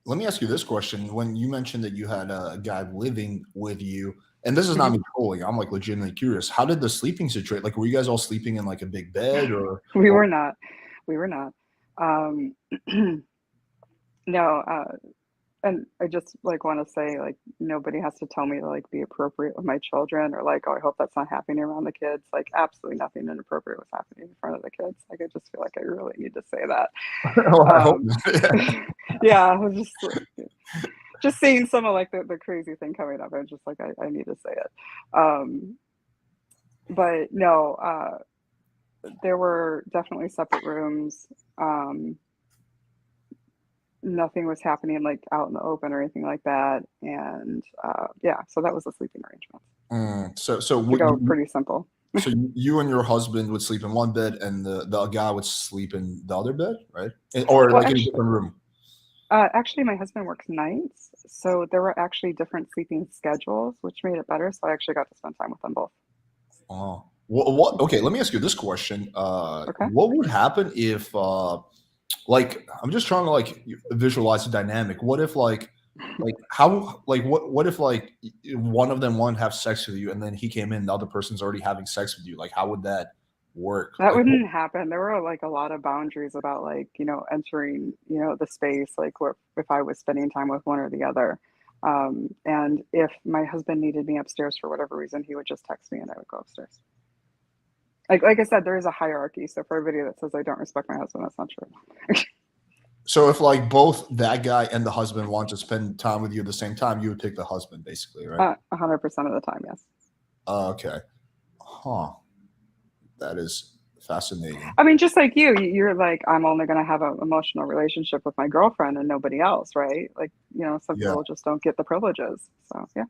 [SPEAKER 1] Let me ask you this question. When you mentioned that you had a guy living with you, and this is not
[SPEAKER 5] Mhm.
[SPEAKER 1] me trolling, I'm like legitimately curious. How did the sleeping situation? Like, were you guys all sleeping in like a big bed,
[SPEAKER 5] We
[SPEAKER 1] or
[SPEAKER 5] were not. We were not. Um, no, and I just like want to say like nobody has to tell me to like be appropriate with my children, or like, oh, I hope that's not happening around the kids. Like absolutely nothing inappropriate was happening in front of the kids. Like I just feel like I really need to say that.
[SPEAKER 1] Oh, I hope
[SPEAKER 5] Um,
[SPEAKER 1] not.
[SPEAKER 5] yeah, I was just seeing some of like the crazy thing coming up. I'm just like I need to say it. But no, there were definitely separate rooms. Nothing was happening like out in the open or anything like that. And yeah, so that was the sleeping arrangement
[SPEAKER 1] So
[SPEAKER 5] to
[SPEAKER 1] would
[SPEAKER 5] go
[SPEAKER 1] you,
[SPEAKER 5] pretty simple.
[SPEAKER 1] so you and your husband would sleep in one bed, and the guy would sleep in the other bed, right? Or
[SPEAKER 5] Well,
[SPEAKER 1] like in a different room.
[SPEAKER 5] actually, my husband works nights, so there were actually different sleeping schedules, which made it better. So I actually got to spend time with them both.
[SPEAKER 1] Oh, what? Okay, let me ask you this question.
[SPEAKER 5] Okay.
[SPEAKER 1] What would happen if, like, I'm just trying to like visualize the dynamic. What if, like how, like, what if like one of them wanted to have sex with you, and then he came in, the other person's already having sex with you? Like, how would that work?
[SPEAKER 5] That
[SPEAKER 1] Like,
[SPEAKER 5] wouldn't happen. There were like a lot of boundaries about like, entering, the space, like where if I was spending time with one or the other. And if my husband needed me upstairs for whatever reason, he would just text me and I would go upstairs. Like I said, there is a hierarchy. So for everybody that says I don't respect my husband, that's not true.
[SPEAKER 1] so if like both that guy and the husband want to spend time with you at the same time, you would pick the husband, basically, right?
[SPEAKER 5] 100% of the time, yes.
[SPEAKER 1] Okay. Huh. That is fascinating.
[SPEAKER 5] I mean, just like you're like, I'm only going to have an emotional relationship with my girlfriend and nobody else, right? Like, some
[SPEAKER 1] Yeah.
[SPEAKER 5] people just don't get the privileges. So, yeah.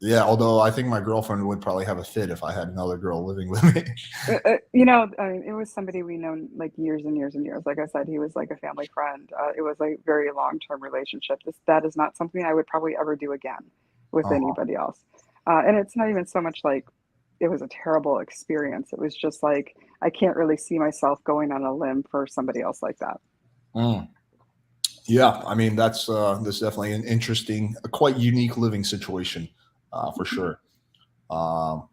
[SPEAKER 1] Yeah, although I think my girlfriend would probably have a fit if I had another girl living with me.
[SPEAKER 5] I mean, it was somebody we known like years and years and years. Like I said, he was like a family friend. It was a very long-term relationship. That is not something I would probably ever do again with
[SPEAKER 1] Uh-huh.
[SPEAKER 5] anybody else. And it's not even so much like it was a terrible experience. It was just like I can't really see myself going on a limb for somebody else like that.
[SPEAKER 1] Mm. Yeah, I mean that's definitely an interesting, a quite unique living situation, for sure. Um,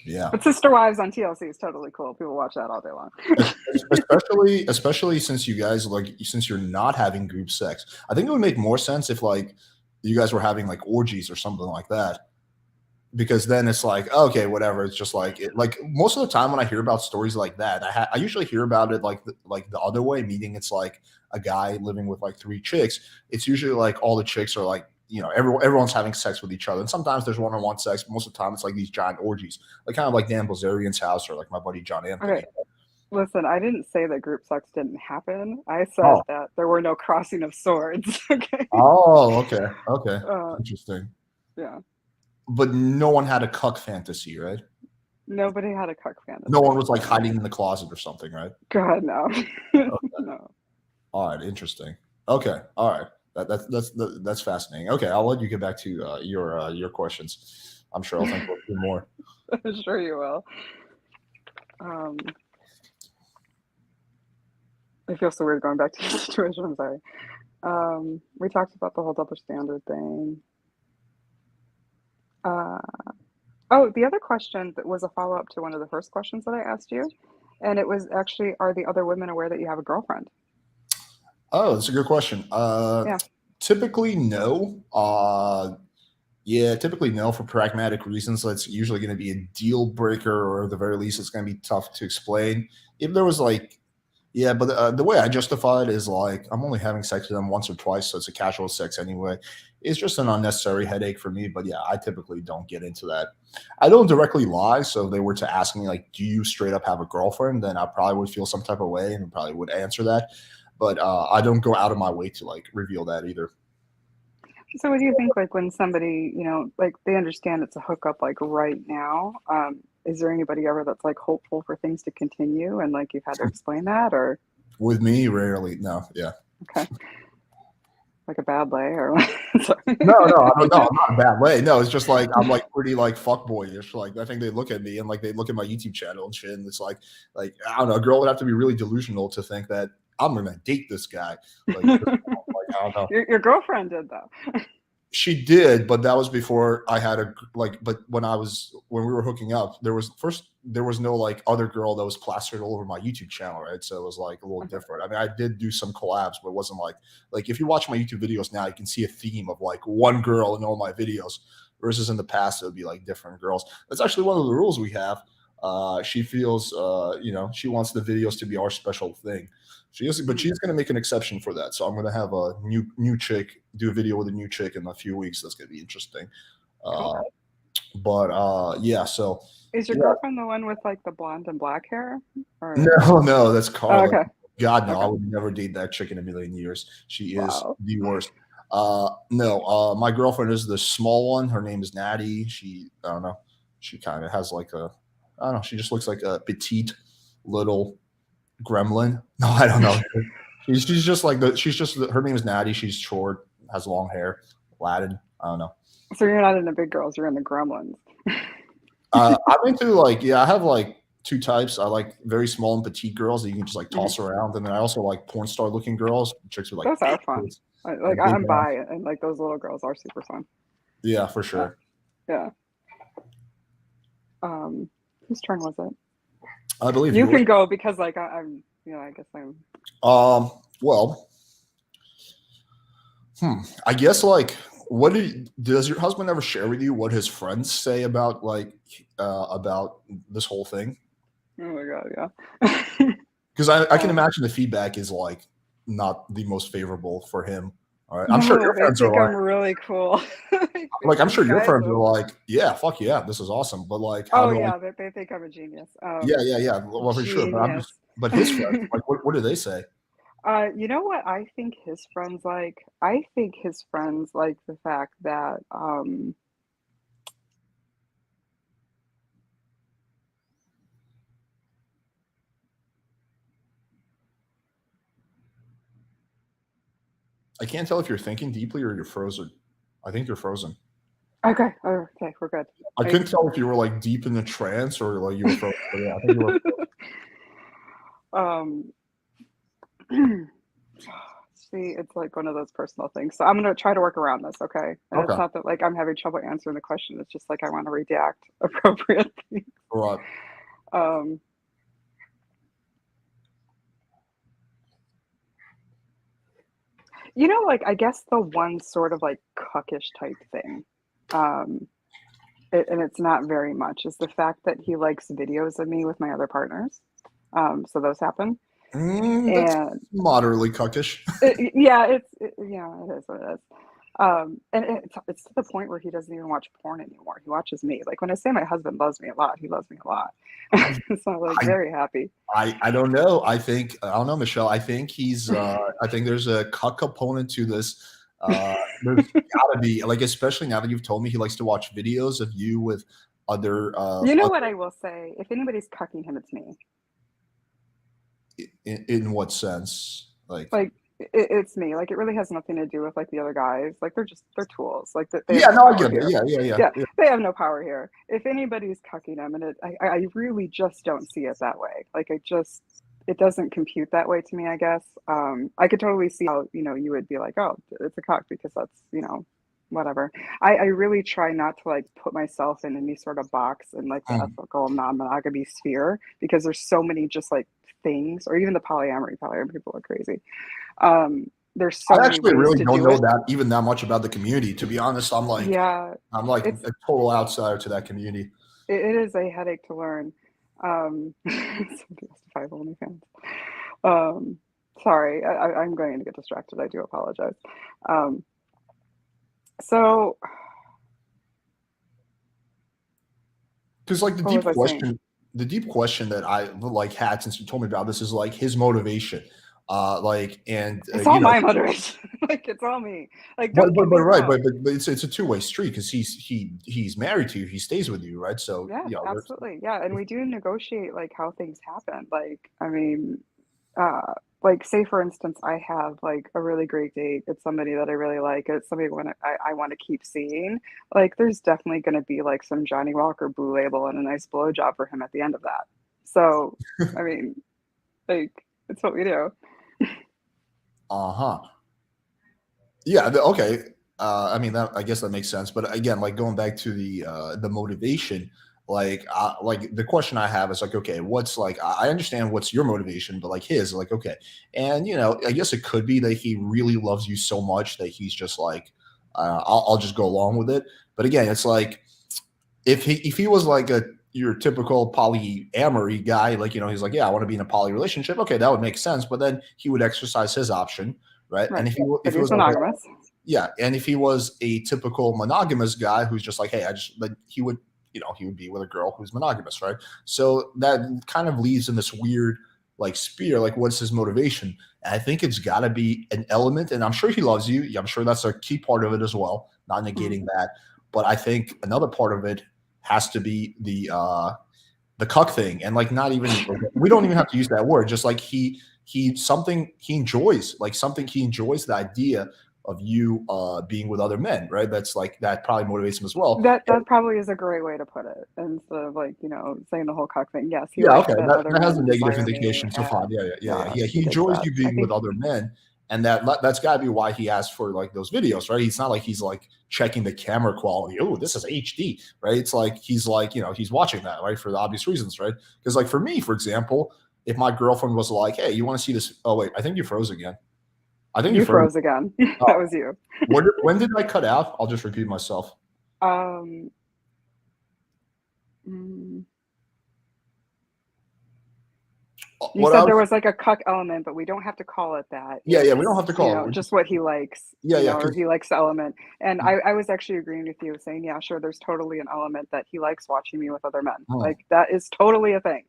[SPEAKER 1] yeah,
[SPEAKER 5] But Sister Wives on TLC is totally cool. People watch that all day long.
[SPEAKER 1] especially since you guys since you're not having group sex. I think it would make more sense if like you guys were having like orgies or something like that. because then it's like, okay, whatever. It's just like like most of the time when I hear about stories like that, I usually hear about it like the other way, meaning it's like a guy living with like 3 chicks. It's usually like all the chicks are like, everyone's having sex with each other, and sometimes there's one-on-one sex. But most of the time, it's like these giant orgies, like kind of like Dan Bilzerian's house or like my buddy John Anthony.
[SPEAKER 5] Okay. Listen, I didn't say that group sex didn't happen. I said
[SPEAKER 1] Oh.
[SPEAKER 5] that there were no crossing of swords. Okay.
[SPEAKER 1] Oh, okay, interesting.
[SPEAKER 5] Yeah.
[SPEAKER 1] But no one had a cuck fantasy, right?
[SPEAKER 5] Nobody had a cuck fantasy.
[SPEAKER 1] No one was like hiding in the closet or something, right?
[SPEAKER 5] God, no.
[SPEAKER 1] Okay.
[SPEAKER 5] No.
[SPEAKER 1] All right, interesting. Okay, all right. That's fascinating. Okay, I'll let you get back to your questions. I'm sure I'll think of a few more.
[SPEAKER 5] I'm sure you will. I feel so weird going back to the situation. I'm sorry. We talked about the whole double standard thing. The other question that was a follow-up to one of the first questions that I asked you, and it was actually, are the other women aware that you have a girlfriend?
[SPEAKER 1] Oh, that's a good question.
[SPEAKER 5] Yeah.
[SPEAKER 1] Typically, no. Yeah, typically no, for pragmatic reasons. That's usually going to be a deal breaker, or at the very least, it's going to be tough to explain. If there was like, yeah, but the way I justify it is like I'm only having sex with them once or twice, so it's a casual sex anyway. It's just an unnecessary headache for me. But yeah, I typically don't get into that. I don't directly lie. So if they were to ask me like, "Do you straight up have a girlfriend?" then I probably would feel some type of way and probably would answer that. But I don't go out of my way to like reveal that either.
[SPEAKER 5] So what do you think, like when somebody, like they understand it's a hookup like right now, is there anybody ever that's like hopeful for things to continue and like you've had to explain that, or?
[SPEAKER 1] With me, rarely. No, yeah.
[SPEAKER 5] Okay. Like a bad lay or what?
[SPEAKER 1] No, I don't know. I'm not a bad way. No, it's just like I'm like pretty like fuckboyish. Like I think they look at me and like they look at my YouTube channel and shit, and it's like I don't know, a girl would have to be really delusional to think that I'm gonna date this guy. Like I don't know.
[SPEAKER 5] Your girlfriend did though.
[SPEAKER 1] She did, but that was before I had but when we were hooking up, there was no like other girl that was plastered all over my YouTube channel, right? So it was like a little different. I mean, I did do some collabs, but it wasn't like if you watch my YouTube videos now, you can see a theme of like one girl in all my videos, versus in the past it would be like different girls. That's actually one of the rules we have. She feels she wants the videos to be our special thing. But she's going to make an exception for that. So I'm going to have a new chick do a video with a new chick in a few weeks. That's going to be interesting. Yeah. So
[SPEAKER 5] is your girlfriend the one with like the blonde and black hair? Or?
[SPEAKER 1] No, that's Carla.
[SPEAKER 5] Oh, okay.
[SPEAKER 1] God, no,
[SPEAKER 5] Okay.
[SPEAKER 1] I would never date that chick in a million years. She is the worst. No, my girlfriend is the small one. Her name is Natty. I don't know. She kind of has like I don't know. She just looks like a petite little gremlin. No, I don't know. she's just like her name is Natty. She's short, has long hair, Latin. I don't know.
[SPEAKER 5] So you're not into big girls, you're in the gremlins.
[SPEAKER 1] I'm into I have like 2 types. I like very small and petite girls that you can just like toss around, and then I also like porn star looking girls, chicks with like
[SPEAKER 5] those are fun. I'm bi, and like those little girls are super fun.
[SPEAKER 1] Yeah, for sure.
[SPEAKER 5] Yeah. Whose turn was it?
[SPEAKER 1] I believe
[SPEAKER 5] you can go because like I'm I guess I'm
[SPEAKER 1] well, I guess like does your husband ever share with you what his friends say about about this whole thing?
[SPEAKER 5] Oh my god, yeah.
[SPEAKER 1] Because I can imagine the feedback is like not the most favorable for him. All right. I'm sure your friends are like,
[SPEAKER 5] I'm really cool.
[SPEAKER 1] I'm sure your friends are like, yeah, fuck yeah, this is awesome. But like,
[SPEAKER 5] they think I'm a genius.
[SPEAKER 1] Yeah. Well, for sure. But his friends, like, what do they say?
[SPEAKER 5] You know what I think his friends like? I think his friends like the fact that
[SPEAKER 1] I can't tell if you're thinking deeply or you're frozen. I think you're frozen.
[SPEAKER 5] Okay, we're good.
[SPEAKER 1] I couldn't tell if you were like deep in the trance or like you were frozen. Yeah, I think you were.
[SPEAKER 5] See, it's like one of those personal things. So I'm gonna try to work around this, okay? And It's not that like I'm having trouble answering the question. It's just like I want to redact appropriately.
[SPEAKER 1] Right.
[SPEAKER 5] Like I guess the one sort of like cuckish type thing and it's not very much, is the fact that he likes videos of me with my other partners. So those happen.
[SPEAKER 1] That's
[SPEAKER 5] And
[SPEAKER 1] moderately cuckish.
[SPEAKER 5] yeah, it is what it is. And it's to the point where he doesn't even watch porn anymore. He watches me. Like when I say my husband loves me a lot, he loves me a lot. So I'm like very happy.
[SPEAKER 1] I don't know. I don't know, Michelle. I think he's I think there's a cuck component to this. There's gotta be, like, especially now that you've told me he likes to watch videos of you with other
[SPEAKER 5] You know what I will say? If anybody's cucking him, it's me.
[SPEAKER 1] in what sense? Like
[SPEAKER 5] It's me. Like it really has nothing to do with like the other guys. Like they're tools. Like they
[SPEAKER 1] yeah,
[SPEAKER 5] have
[SPEAKER 1] no, I
[SPEAKER 5] power
[SPEAKER 1] get it.
[SPEAKER 5] here.
[SPEAKER 1] Yeah.
[SPEAKER 5] They have no power here. If anybody's cucking them, and I really just don't see it that way. Like it doesn't compute that way to me. I guess I could totally see how you would be like, oh, it's a cuck because that's whatever. I really try not to like put myself in any sort of box in like the ethical non-monogamy sphere, because there's so many just like things, or even the polyamory people are crazy. There's so
[SPEAKER 1] I
[SPEAKER 5] many
[SPEAKER 1] actually
[SPEAKER 5] ways
[SPEAKER 1] really
[SPEAKER 5] to
[SPEAKER 1] don't
[SPEAKER 5] do
[SPEAKER 1] know
[SPEAKER 5] it.
[SPEAKER 1] that even that much about the community. To be honest, I'm like a
[SPEAKER 5] It's
[SPEAKER 1] total outsider to that community.
[SPEAKER 5] it is a headache to learn. Somebody has to 5 OnlyFans. Sorry, I'm going to get distracted. I do apologize. So
[SPEAKER 1] Because like
[SPEAKER 5] what was I saying?
[SPEAKER 1] the deep question that I like had since you told me about this is like his motivation.
[SPEAKER 5] It's all my motivation. Like it's all me. Like don't get me
[SPEAKER 1] right,
[SPEAKER 5] wrong.
[SPEAKER 1] but it's a two-way street because he's married to you, he stays with you, right? So
[SPEAKER 5] Yeah, absolutely. Yeah, and we do negotiate like how things happen. Like I mean, like say for instance, I have like a really great date. It's somebody that I really like. It's somebody I want to keep seeing. Like there's definitely going to be like some Johnny Walker Blue Label and a nice blowjob for him at the end of that. So I mean, like it's what we do.
[SPEAKER 1] uh-huh. Yeah, okay. I mean, I guess that makes sense. But again, like going back to the motivation, like the question I have is like, okay, what's like I understand what's your motivation, but like his, like, okay, and I guess it could be that he really loves you so much that he's just like, I'll just go along with it. But again, it's like if he was like your typical polyamory guy, like he's like, yeah, I want to be in a poly relationship. Okay, that would make sense. But then he would exercise his option, right? And
[SPEAKER 5] Right.
[SPEAKER 1] if
[SPEAKER 5] But
[SPEAKER 1] he
[SPEAKER 5] he's
[SPEAKER 1] was like,
[SPEAKER 5] monogamous.
[SPEAKER 1] yeah, and if he was a typical monogamous guy who's just like, hey, like he would, he would be with a girl who's monogamous, right? So that kind of leaves in this weird like sphere, like what's his motivation? And I think it's got to be an element, and I'm sure he loves you. I'm sure that's a key part of it as well, not negating that. But I think another part of it has to be the cuck thing, and like not even we don't even have to use that word. Just like he something he enjoys, like something he enjoys the idea of you being with other men, right? That's like that probably motivates him as well.
[SPEAKER 5] That probably is a great way to put it, instead of like saying the whole cuck thing. Yes, he
[SPEAKER 1] Yeah,
[SPEAKER 5] likes
[SPEAKER 1] okay,
[SPEAKER 5] that other
[SPEAKER 1] that has a
[SPEAKER 5] men
[SPEAKER 1] negative
[SPEAKER 5] desire me,
[SPEAKER 1] indication so far.
[SPEAKER 5] and
[SPEAKER 1] Yeah. He
[SPEAKER 5] he digs
[SPEAKER 1] enjoys
[SPEAKER 5] that.
[SPEAKER 1] you
[SPEAKER 5] I
[SPEAKER 1] being with
[SPEAKER 5] think
[SPEAKER 1] other men, and that's got to be why he asked for like those videos, right? It's not like he's like checking the camera quality. Oh, this is HD, right? It's like he's like he's watching that, right, for the obvious reasons, right? Because like for me, for example, if my girlfriend was like, "Hey, you want to see this?" Oh wait, I think you froze again. I think you
[SPEAKER 5] you
[SPEAKER 1] froze.
[SPEAKER 5] froze again. That
[SPEAKER 1] Oh,
[SPEAKER 5] was you.
[SPEAKER 1] when did I cut out? I'll just repeat myself.
[SPEAKER 5] Um, mm, you
[SPEAKER 1] What I
[SPEAKER 5] said there
[SPEAKER 1] was,
[SPEAKER 5] was like a cuck element, but we don't have to call it that.
[SPEAKER 1] yeah, we
[SPEAKER 5] It's
[SPEAKER 1] don't have to call it. We're
[SPEAKER 5] just what he likes,
[SPEAKER 1] yeah,
[SPEAKER 5] or
[SPEAKER 1] because
[SPEAKER 5] he likes the element. And I was actually agreeing with you, saying, yeah, sure, there's totally an element that he likes watching me with other men. Like that is totally a thing.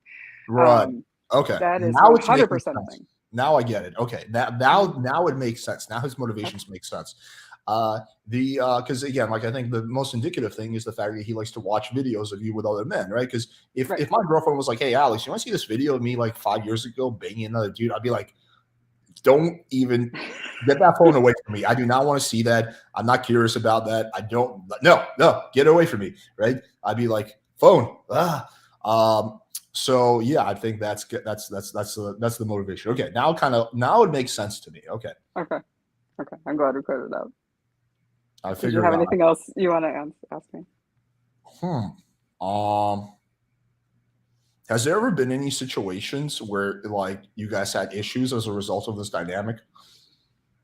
[SPEAKER 1] right. Okay.
[SPEAKER 5] That is
[SPEAKER 1] Now it's making
[SPEAKER 5] 100% a
[SPEAKER 1] sense.
[SPEAKER 5] thing.
[SPEAKER 1] Now I get it. Okay. Now it makes sense. Now his motivations make sense. Because again, like I think the most indicative thing is the fact that he likes to watch videos of you with other men, right? Because if my girlfriend was like, "Hey, Alex, you want to see this video of me like 5 years ago banging another dude?" I'd be like, "Don't even get that phone away from me. I do not want to see that. I'm not curious about that. I don't. No, get away from me." Right? I'd be like, "Phone." So yeah, I think that's the motivation. Okay, now it makes sense to me. Okay,
[SPEAKER 5] Okay. I'm glad we cleared it out.
[SPEAKER 1] I
[SPEAKER 5] Did you
[SPEAKER 1] figured
[SPEAKER 5] have
[SPEAKER 1] out.
[SPEAKER 5] anything else you want to ask me?
[SPEAKER 1] Has there ever been any situations where like you guys had issues as a result of this dynamic?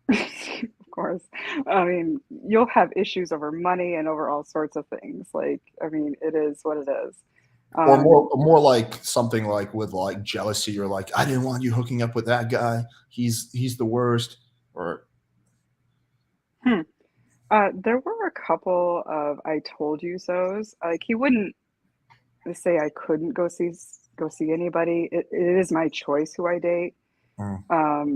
[SPEAKER 5] Of course. I mean, you'll have issues over money and over all sorts of things. Like, I mean, it is what it is.
[SPEAKER 1] Or more like something like with like jealousy, or like, I didn't want you hooking up with that guy. He's the worst. Or
[SPEAKER 5] There were a couple of I told you so's. Like, he wouldn't say I couldn't go see anybody. It is my choice who I date.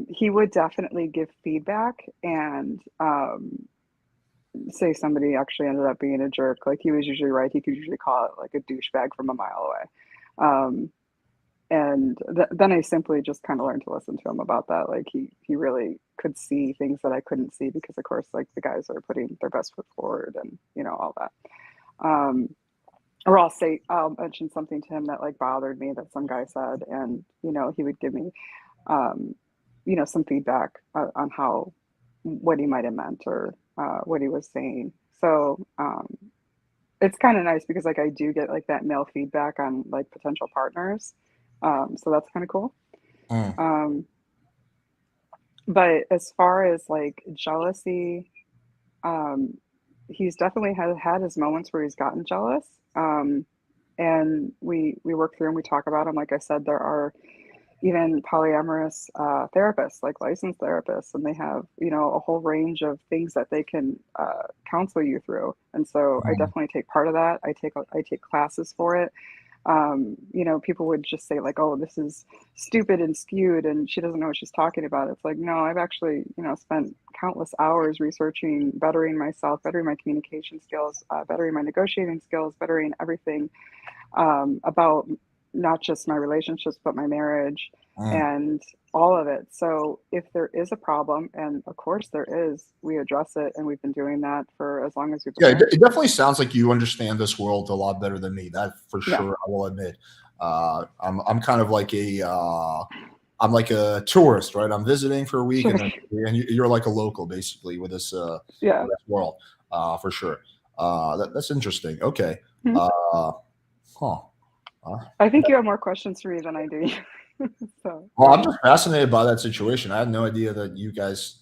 [SPEAKER 5] He would definitely give feedback and say somebody actually ended up being a jerk. Like, he was usually right. He could usually call it like a douchebag from a mile away. And then I simply just kind of learned to listen to him about that. Like, he really could see things that I couldn't see because, of course, like, the guys are putting their best foot forward and, you know, all that. Or I'll mention something to him that like bothered me that some guy said, and, you know, he would give me, you know, some feedback on what he might have meant or what he was saying. So it's kind of nice because like I do get like that male feedback on like potential partners. So that's kind of cool. But as far as like jealousy, he's definitely had his moments where he's gotten jealous. And we work through and we talk about them. Like I said, there are even polyamorous therapists, like licensed therapists, and they have, you know, a whole range of things that they can counsel you through. And so I definitely take part of that. I take classes for it. You know, people would just say like, oh, this is stupid and skewed and she doesn't know what she's talking about. It's like, no, I've actually, you know, spent countless hours researching, bettering myself, bettering my communication skills, bettering my negotiating skills, bettering everything about not just my relationships, but my marriage and all of it. So if there is a problem, and of course there is, we address it. And we've been doing that for as long as we've been.
[SPEAKER 1] Yeah, it definitely sounds like you understand this world a lot better than me. That for sure, I will admit. I'm kind of like I'm like a tourist, right? I'm visiting for a week, and you're like a local, basically, with this with this world, for sure. That's interesting. Okay.
[SPEAKER 5] I think you have more questions for me than I do. So.
[SPEAKER 1] Well, I'm just fascinated by that situation. I had no idea that you guys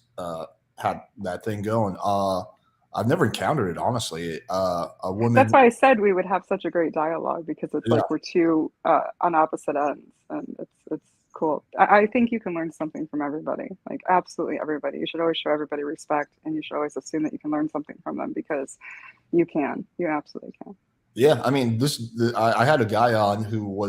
[SPEAKER 1] had that thing going. I've never encountered it, honestly. A woman.
[SPEAKER 5] That's why I said we would have such a great dialogue, because it's like we're two on opposite ends, and it's cool. I think you can learn something from everybody, like absolutely everybody. You should always show everybody respect, and you should always assume that you can learn something from them, because you absolutely can.
[SPEAKER 1] Yeah, I mean, I had a guy on who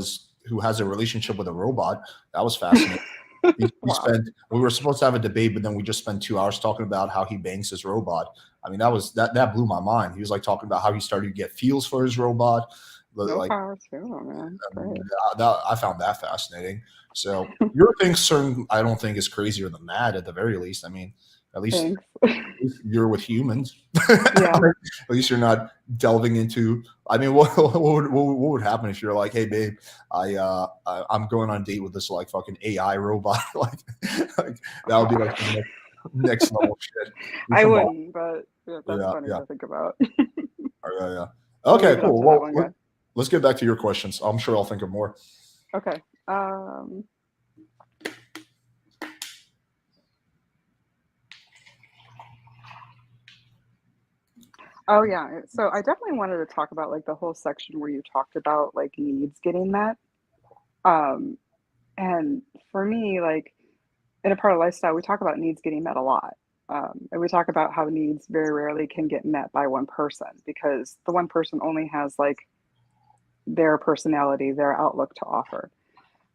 [SPEAKER 1] has a relationship with a robot. That was fascinating. We were supposed to have a debate, but then we just spent 2 hours talking about how he bangs his robot. I mean, that blew my mind. He was like talking about how he started to get feels for his robot. Like,
[SPEAKER 5] man.
[SPEAKER 1] I found that fascinating. So your thing, I don't think is crazier than that. At the very least, I mean, at least you're with humans.
[SPEAKER 5] Yeah.
[SPEAKER 1] At least you're not delving into. I mean, what would happen if you're like, hey, babe, I'm going on a date with this like fucking AI robot? like that would be like the next level shit.
[SPEAKER 5] I wouldn't, but that's funny to think about.
[SPEAKER 1] Yeah. Okay, cool. Well, let's get back to your questions. I'm sure I'll think of more.
[SPEAKER 5] Okay. Oh yeah. So I definitely wanted to talk about like the whole section where you talked about like needs getting met. And for me, like in a part of lifestyle, we talk about needs getting met a lot. And we talk about how needs very rarely can get met by one person, because the one person only has like their personality, their outlook to offer,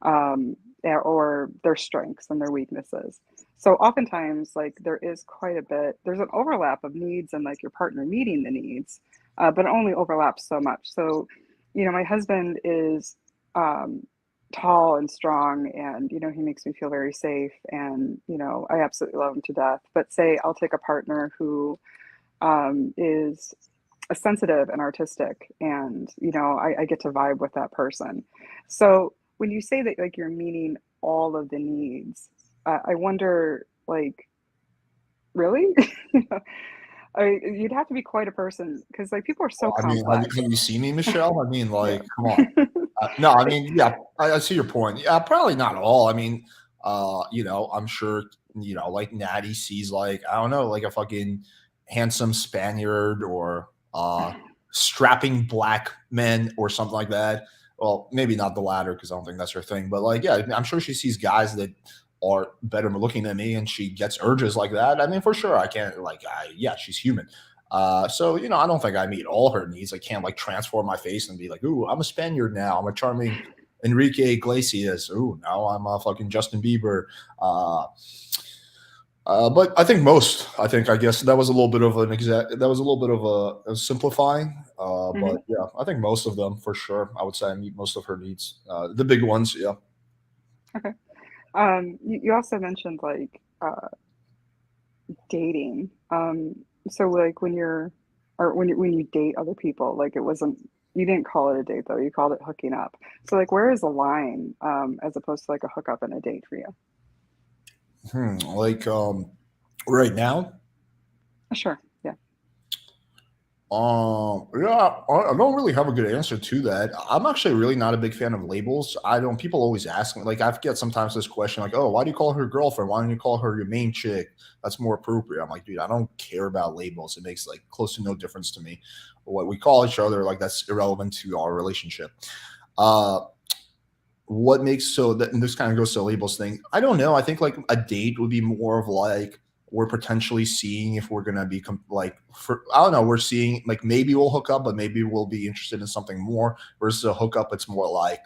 [SPEAKER 5] or their strengths and their weaknesses. So oftentimes, like there's an overlap of needs and like your partner meeting the needs, but it only overlaps so much. So, you know, my husband is tall and strong, and, you know, he makes me feel very safe, and, you know, I absolutely love him to death. But say I'll take a partner who is sensitive and artistic, and, you know, I get to vibe with that person. So when you say that like you're meeting all of the needs, I wonder, like, really? You'd have to be quite a person, because like people are so complex.
[SPEAKER 1] Have you seen me, Michelle? I mean, like, come on. No, I mean, yeah, I see your point. Yeah, probably not all. I mean, you know, I'm sure like Natty sees like, I don't know, like a fucking handsome Spaniard or strapping black men or something like that. Well, maybe not the latter because I don't think that's her thing. But like, yeah, I'm sure she sees guys that are better looking than me, and she gets urges like that. I mean, for sure, I can't like, yeah, she's human. So I don't think I meet all her needs. I can't like transform my face and be like, ooh, I'm a Spaniard now. I'm a charming Enrique Iglesias. Ooh, now I'm a fucking Justin Bieber. But I guess that was a little bit of a simplifying. But yeah, I think most of them for sure. I would say I meet most of her needs. The big ones, yeah.
[SPEAKER 5] Okay. You also mentioned like dating. So like when you date other people, like you didn't call it a date though, you called it hooking up. So like where is the line as opposed to like a hookup and a date for you?
[SPEAKER 1] Like right now,
[SPEAKER 5] Sure. Yeah.
[SPEAKER 1] yeah, I don't really have a good answer to that. I'm actually really not a big fan of labels. I don't. People always ask me, like, I get sometimes this question, like, "Oh, why do you call her girlfriend? Why don't you call her your main chick? That's more appropriate." I'm like, dude, I don't care about labels. It makes like close to no difference to me. What we call each other, like, that's irrelevant to our relationship. Uh, what makes so that, and this kind of goes to the labels thing. I don't know. I think like a date would be more of like we're potentially seeing if we're gonna be like, for I don't know, we're seeing like maybe we'll hook up, but maybe we'll be interested in something more. Versus a hookup, it's more like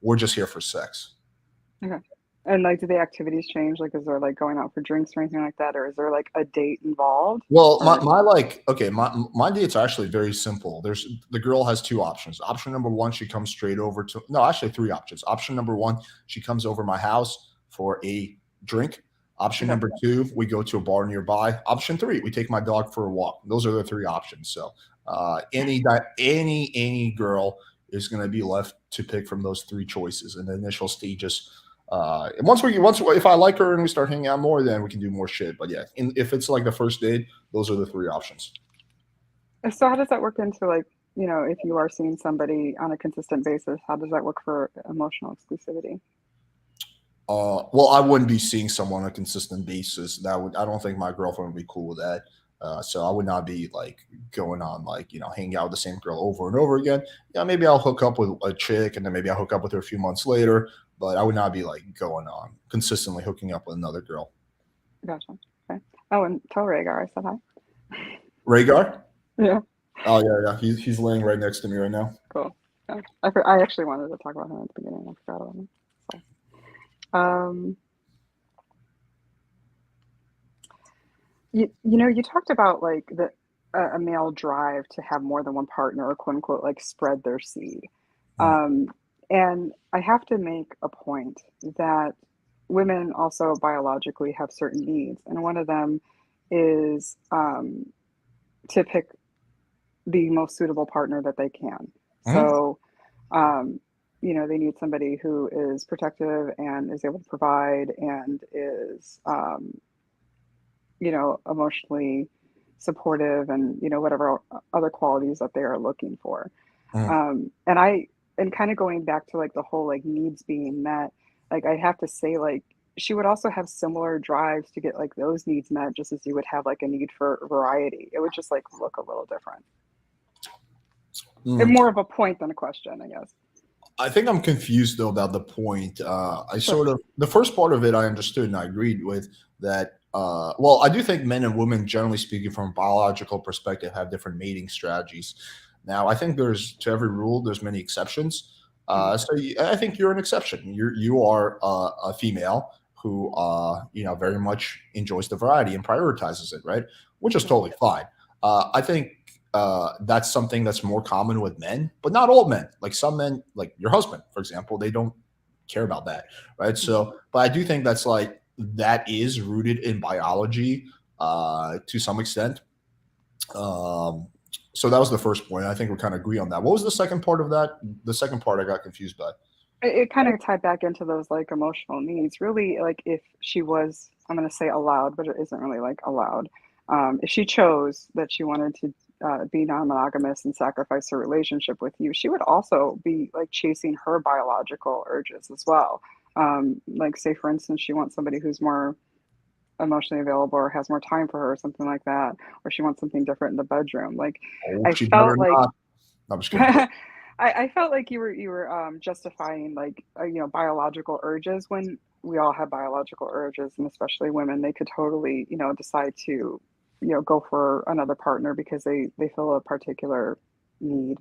[SPEAKER 1] we're just here for sex.
[SPEAKER 5] Okay. And like, do the activities change? Like, is there like going out for drinks or anything like that, or is there like a date involved?
[SPEAKER 1] Well,
[SPEAKER 5] Or
[SPEAKER 1] my like, okay, my dates are actually very simple. The girl has two options. Option number one, she comes straight over to, no, actually three options. Option number one, she comes over my house for a drink. Option
[SPEAKER 5] okay.
[SPEAKER 1] number two, we go to a bar nearby. Option three, we take my dog for a walk. Those are the three options. So any girl is going to be left to pick from those three choices in the initial stages. And once if I like her and we start hanging out more, then we can do more shit. But yeah, if it's like the first date, those are the three options.
[SPEAKER 5] So how does that work into like, if you are seeing somebody on a consistent basis, how does that work for emotional exclusivity?
[SPEAKER 1] Well, I wouldn't be seeing someone on a consistent basis. I don't think my girlfriend would be cool with that. So I would not be like going on like, hanging out with the same girl over and over again. Yeah, maybe I'll hook up with a chick and then maybe I'll hook up with her a few months later, but I would not be like going on consistently hooking up with another girl.
[SPEAKER 5] Gotcha. Okay. Oh, and tell Rhaegar I said hi.
[SPEAKER 1] Rhaegar?
[SPEAKER 5] Yeah.
[SPEAKER 1] Oh yeah. He's laying right next to me right now.
[SPEAKER 5] Cool. Yeah. I actually wanted to talk about him at the beginning. I forgot about him. So, you talked about like a male drive to have more than one partner or quote unquote like spread their seed. And I have to make a point that women also biologically have certain needs, and one of them is to pick the most suitable partner that they can. So, they need somebody who is protective and is able to provide and is, emotionally supportive and, whatever other qualities that they are looking for. And kind of going back to like the whole like needs being met, like I have to say like she would also have similar drives to get like those needs met, just as you would have like a need for variety. It would just like look a little different. And more of a point than a question, I guess.
[SPEAKER 1] I think I'm confused though about the point. The first part of it I understood and I agreed with that. Well, I do think men and women, generally speaking, from a biological perspective, have different mating strategies. Now, I think to every rule, there's many exceptions. So I think you're an exception. You are a female who, very much enjoys the variety and prioritizes it, right? Which is totally fine. I think that's something that's more common with men, but not all men. Like some men, like your husband, for example, they don't care about that, right? So, but I do think that is rooted in biology to some extent. So that was the first point. I think we kind of agree on that. What was the second part of that? The second part I got confused by.
[SPEAKER 5] It kind of tied back into those like emotional needs. Really, like if she was, I'm going to say allowed, but it isn't really like allowed. If she chose that she wanted to be non-monogamous and sacrifice her relationship with you, she would also be like chasing her biological urges as well. Like say for instance, she wants somebody who's more emotionally available or has more time for her or something like that, or she wants something different in the bedroom. Like
[SPEAKER 1] Oh,
[SPEAKER 5] I
[SPEAKER 1] she better
[SPEAKER 5] felt like
[SPEAKER 1] not. No, I'm just kidding.
[SPEAKER 5] I felt like you were justifying like biological urges when we all have biological urges, and especially women, they could totally decide to go for another partner because they feel a particular need.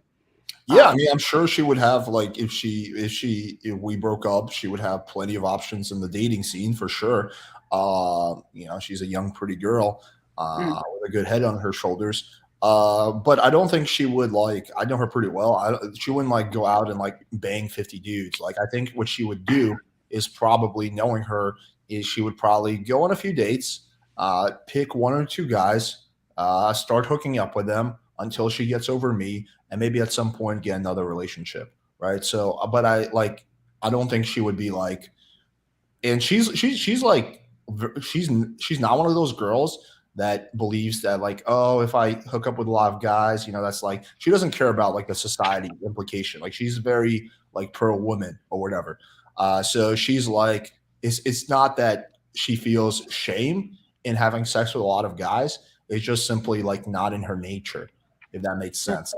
[SPEAKER 1] Yeah, I mean, I'm sure she would have like if we broke up, she would have plenty of options in the dating scene for sure. She's a young, pretty girl
[SPEAKER 5] Mm,
[SPEAKER 1] with a good head on her shoulders. But I don't think she would like. I know her pretty well. She wouldn't like go out and like bang 50 dudes. Like I think what she would do is probably knowing her is she would probably go on a few dates, pick one or two guys, start hooking up with them until she gets over me and maybe at some point get another relationship, right? So, but I don't think she would be like, and she's like, she's not one of those girls that believes that like, oh, if I hook up with a lot of guys, that's like she doesn't care about like the society implication. Like she's very like pro woman or whatever. So she's like, it's not that she feels shame in having sex with a lot of guys. It's just simply like not in her nature, if that makes
[SPEAKER 5] yeah.
[SPEAKER 1] sense.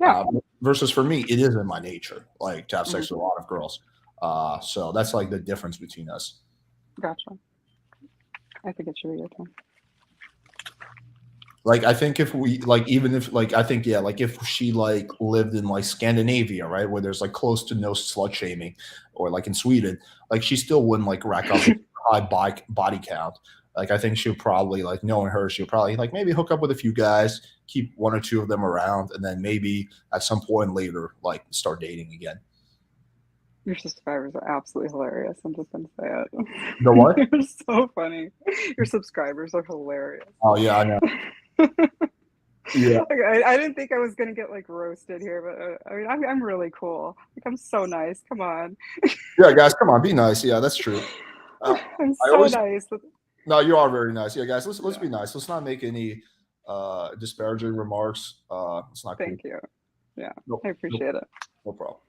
[SPEAKER 5] Yeah.
[SPEAKER 1] Versus for me, it is in my nature, like to have
[SPEAKER 5] Hmm.
[SPEAKER 1] sex with a lot of girls. So that's like the difference between us.
[SPEAKER 5] Gotcha. I think it should be your turn.
[SPEAKER 1] Like I think if we like even if like I think yeah, like if she like lived in like Scandinavia, right, where there's like close to no slut shaming, or like in Sweden, like she still wouldn't like rack up a high body count. Like I think she would probably like knowing her, she would probably like maybe hook up with a few guys, keep one or two of them around, and then maybe at some point later like start dating again.
[SPEAKER 5] Your subscribers are absolutely hilarious. I'm just gonna say
[SPEAKER 1] The
[SPEAKER 5] it.
[SPEAKER 1] what?
[SPEAKER 5] You're so funny. Your subscribers are hilarious.
[SPEAKER 1] Oh yeah, I know. Yeah.
[SPEAKER 5] I didn't think I was gonna get like roasted here, but I mean, I'm really cool. Like I'm so nice. Come on,
[SPEAKER 1] Yeah, guys, come on, be nice. Yeah, that's true.
[SPEAKER 5] I'm
[SPEAKER 1] I
[SPEAKER 5] so
[SPEAKER 1] always
[SPEAKER 5] nice.
[SPEAKER 1] no, you are very nice. Yeah, guys, let's
[SPEAKER 5] Yeah,
[SPEAKER 1] be nice. Let's not make any disparaging remarks. It's not cool.
[SPEAKER 5] thank you. Yeah,
[SPEAKER 1] Nope,
[SPEAKER 5] I
[SPEAKER 1] nope,
[SPEAKER 5] appreciate it.
[SPEAKER 1] no problem.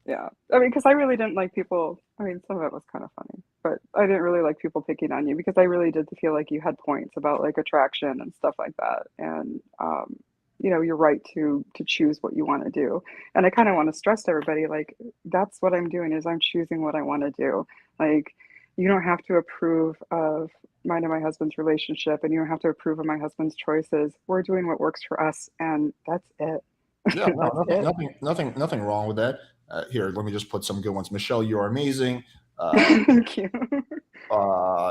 [SPEAKER 5] Yeah, I mean, because I really didn't like people. I mean, some of it was kind of funny, but I didn't really like people picking on you because I really did feel like you had points about like attraction and stuff like that, and your right to choose what you want to do. And I kind of want to stress to everybody like that's what I'm doing is I'm choosing what I want to do. Like you don't have to approve of mine and my husband's relationship, and you don't have to approve of my husband's choices. We're doing what works for us, and that's it.
[SPEAKER 1] Yeah, no,
[SPEAKER 5] That's it.
[SPEAKER 1] nothing wrong with that. Here, let me just put some good ones. Michelle, you are amazing.
[SPEAKER 5] Thank you.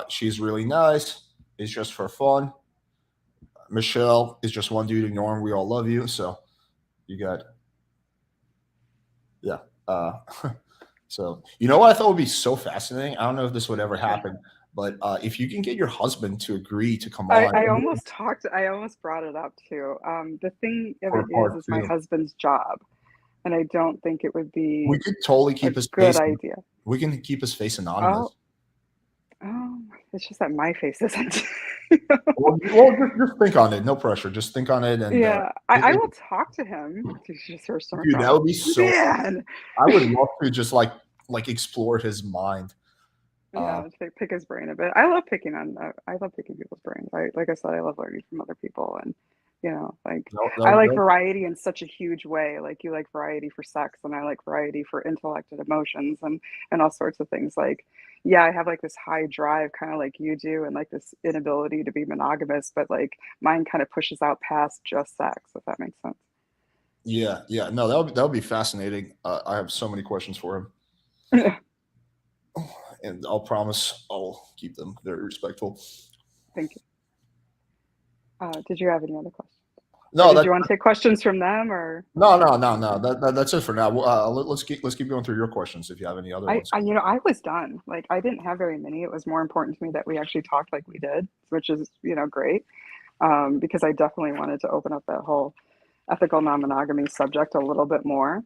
[SPEAKER 1] She's really nice. It's just for fun. Michelle is just one dude. Ignore him. We all love you. So you got yeah. So what I thought would be so fascinating. I don't know if this would ever happen, but if you can get your husband to agree to come on
[SPEAKER 5] I almost brought it up too. The thing of
[SPEAKER 1] for
[SPEAKER 5] it
[SPEAKER 1] part
[SPEAKER 5] is my
[SPEAKER 1] two,
[SPEAKER 5] husband's job, and I don't think it would
[SPEAKER 1] we
[SPEAKER 5] be
[SPEAKER 1] could totally
[SPEAKER 5] a
[SPEAKER 1] keep his
[SPEAKER 5] good
[SPEAKER 1] face.
[SPEAKER 5] idea.
[SPEAKER 1] We can keep his face
[SPEAKER 5] Oh,
[SPEAKER 1] anonymous.
[SPEAKER 5] oh, it's just that my face isn't.
[SPEAKER 1] Well, just think on it. No pressure. Just think on it, and
[SPEAKER 5] Yeah, I will talk to him. Did you just hear someone
[SPEAKER 1] dude, that
[SPEAKER 5] across?
[SPEAKER 1] would be so.
[SPEAKER 5] Man,
[SPEAKER 1] I would love to just like explore his mind. Uh,
[SPEAKER 5] yeah, pick his brain a bit. I love picking on. I love picking people's brains. Like I said, I love learning from other people, and like I like
[SPEAKER 1] that
[SPEAKER 5] variety in such a huge way. Like you like variety for sex, and I like variety for intellect and emotions, and all sorts of things. Like, yeah, I have like this high drive, kind of like you do, and like this inability to be monogamous, but like mine kind of pushes out past just sex, if that makes sense.
[SPEAKER 1] yeah. No, that would be fascinating. I have so many questions for him,
[SPEAKER 5] Yeah,
[SPEAKER 1] and I'll promise I'll keep them very respectful.
[SPEAKER 5] thank you. Did you have any other questions? Or
[SPEAKER 1] No,
[SPEAKER 5] did you want to take questions from them or?
[SPEAKER 1] no. That's it for now. Let's keep going through your questions if you have any other ones.
[SPEAKER 5] I was done. Like I didn't have very many. It was more important to me that we actually talked like we did, which is, great. Because I definitely wanted to open up that whole ethical non-monogamy subject a little bit more.